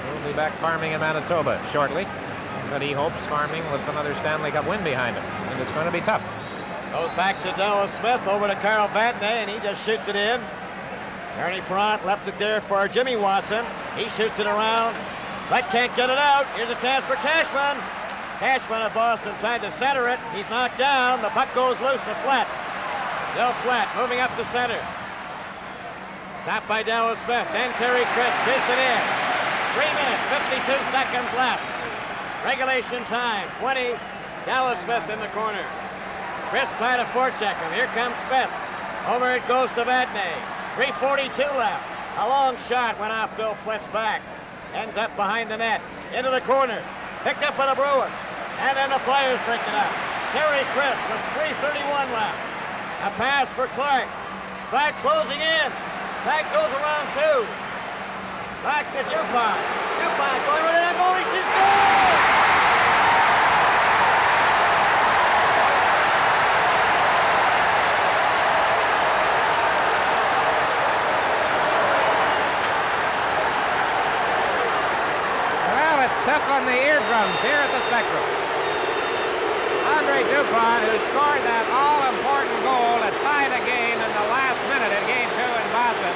will be back farming in Manitoba shortly, but he hopes farming with another Stanley Cup win behind him, and it's going to be tough. Goes back to Dallas Smith, over to Carl Vadnais, and he just shoots it in. Ernie Perrant left it there for Jimmy Watson. He shoots it around Fleck can't get it out. Here's a chance for Cashman. Cashman of Boston trying to center it. He's knocked down. The puck goes loose to Flat. Bill Flat moving up the center. Stopped by Dallas Smith. Then Terry Chris hits it in. 3 minutes, 52 seconds left. Regulation time, 20. Dallas Smith in the corner. Chris trying to forecheck him. Here comes Smith. Over it goes to Vadnais. 3:42 left. A long shot went off Bill Fleck's back. Ends up behind the net. Into the corner. Picked up by the Bruins. And then the Flyers break it up. Terry Chris with 3:31 left. A pass for Clark. Clark closing in. Back goes around two. Back to Dupont. Dupont going right in the goalie. She scores! Well, it's tough on the eardrums here at the Spectrum. Andre Dupont, who scored that all-important goal to tie the game in the last minute in Game 2 in Boston,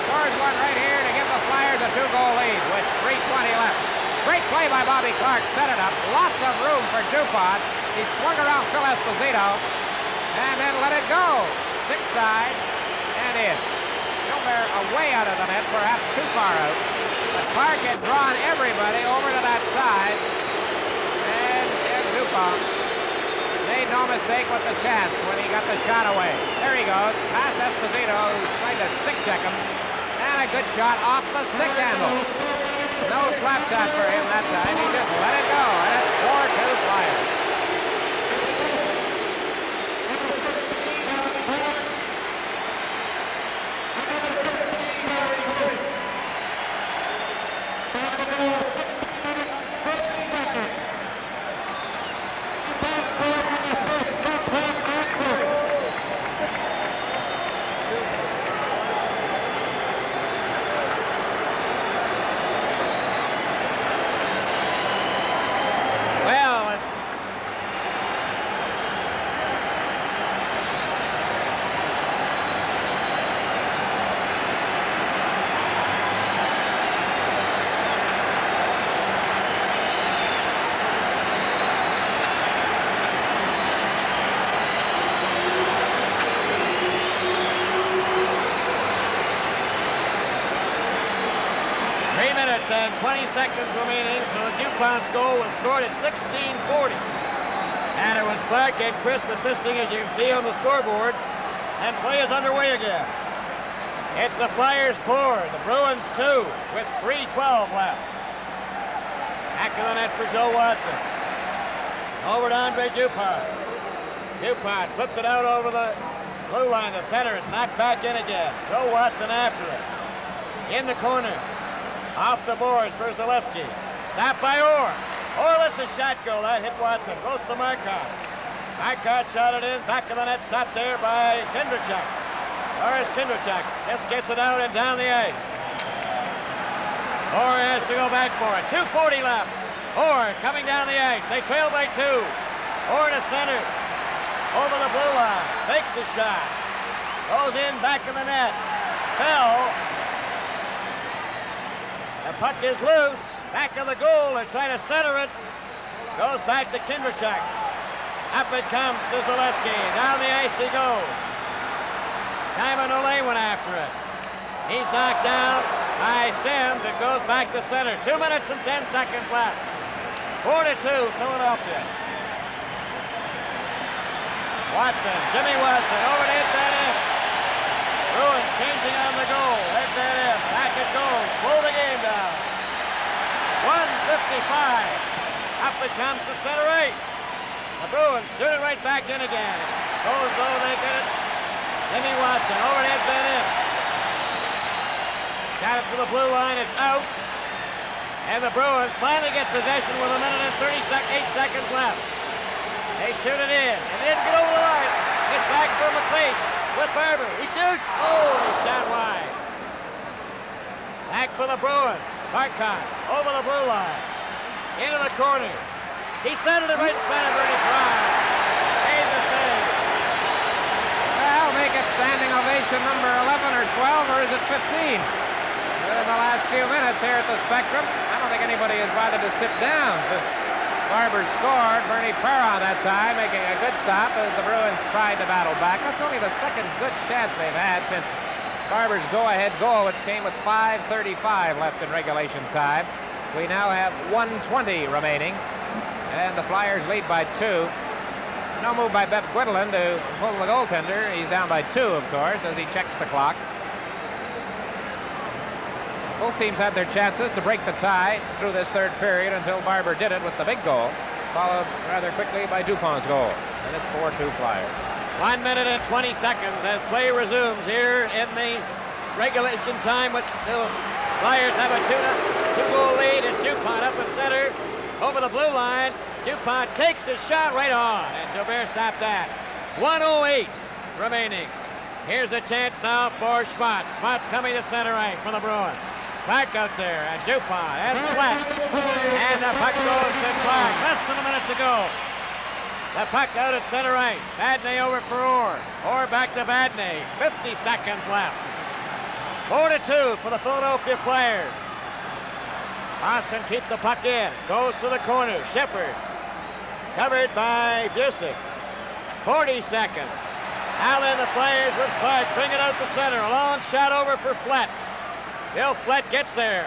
scores one right here to give the Flyers a 2-goal lead with 3:20 left. Great play by Bobby Clark, set it up. Lots of room for Dupont. He swung around Phil Esposito and then let it go. Stick side and in. Gilbert away out of the net, perhaps too far out. But Clark had drawn everybody over to that side. And Dupont made no mistake with the chance when he got the shot away. There he goes, past Esposito, who's trying to stick check him. And a good shot off the stick handle. No slap shot for him that time. He just let it go, and it's 4-2 Flyers. And 20 seconds remaining, so Dupont's goal was scored at 16:40. And it was Clark and Crisp assisting, as you can see on the scoreboard, and play is underway again. It's the Flyers 4, the Bruins 2, with 3:12 left. Back of the net for Joe Watson. Over to Andre Dupont. Dupont flipped it out over the blue line, the center. It's knocked back in again. Joe Watson after it. In the corner. Off the boards for Zaleski. Stopped by Orr. Orr lets a shot go. That hit Watson. Goes to Markov. Markov shot it in. Back of the net. Stopped there by Kindrachuk. Boris Kindrachuk just gets it out and down the ice. Orr has to go back for it. 2:40 left. Orr coming down the ice. They trail by 2. Orr to center. Over the blue line. Takes the shot. Goes in back of the net. Fell. The puck is loose. Back of the goal. They're trying to center it. Goes back to Kindrachuk. Up it comes to Zaleski. Down the ice he goes. Simon Ole went after it. He's knocked down by Sims. It goes back to center. 2 minutes and 10 seconds left. 4-2 Philadelphia. Watson. Jimmy Watson over to Ed Van Impe. Bruins changing on the goal. Ed Van Impe. Back it goes. Slow the game down. 1:55. Up it comes to center ice. The Bruins shoot it right back in again. Goes though they get it. Jimmy Watson over to Ed Van Impe. Shot it to the blue line. It's out. And the Bruins finally get possession with 1 minute and 8 seconds left. They shoot it in. And it didn't get over the line. It's back for McLeish with Barber. He shoots. Oh, he shot wide. Back for the Bruins. Markov over the blue line. Into the corner. He centered it right in front of Bernie Brown. Made the save. Well, make it standing ovation number 11 or 12, or is it 15? in the last few minutes here at the Spectrum. I don't think anybody has bothered to sit down since Barber scored. Bernie Perron that time making a good stop as the Bruins tried to battle back. That's only the second good chance they've had since Barber's go-ahead goal, which came with 5:35 left in regulation time. We now have 1:20 remaining, and the Flyers lead by 2. No move by Bev Gwendolyn to pull the goaltender. He's down by 2, of course, as he checks the clock. Both teams had their chances to break the tie through this third period until Barber did it with the big goal, followed rather quickly by Dupont's goal. And it's 4-2 Flyers. 1 minute and 20 seconds as play resumes here in the regulation time, which the Flyers have a 2-goal lead. It's Dupont up in center over the blue line. Dupont takes his shot right on, and Gilbert stopped that. 1:08 remaining. Here's a chance now for Schmott. Schmott's coming to center right for the Bruins. Clark out there, and Dupont, and Sweat. And the puck goes to Clark. Less than a minute to go. The puck out at center right. Vadnais over for Orr. Orr back to Vadnais. 50 seconds left. 4-2 for the Philadelphia Flyers. Austin keeps the puck in. Goes to the corner. Shepard. Covered by Busick. 40 seconds. Allen, the Flyers with Clark. Bring it out to center. A long shot over for Flett. Bill Flett gets there.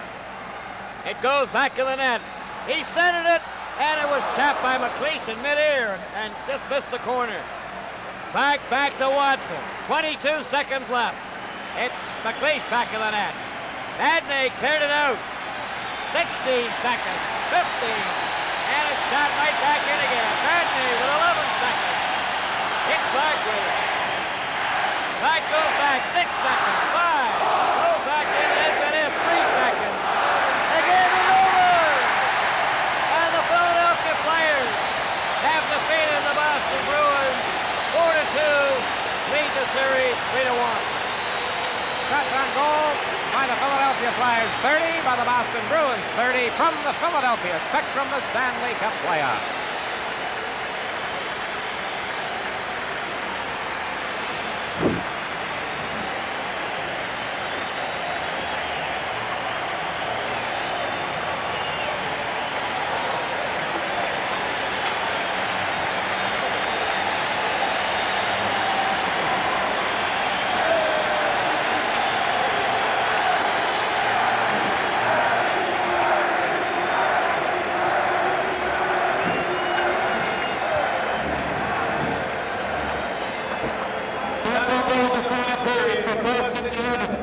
It goes back in the net. He centered it, and it was chapped by McLeish in midair and just missed the corner. Back to Watson. 22 seconds left. It's McLeish back in the net. Vadnais cleared it out. 16 seconds. 15. And it's shot right back in again. Vadnais with 11 seconds. Hit Clark with it. Clark goes back. 6 seconds. 5. Goes back in. They've been in 3 seconds. The game is over. And the Philadelphia Flyers have defeated the Boston Bruins 4-2. Lead the series 3-1. Shots on goal by the Philadelphia Flyers, 30 by the Boston Bruins, 30 from the Philadelphia Spectrum, the Stanley Cup playoff. Period for both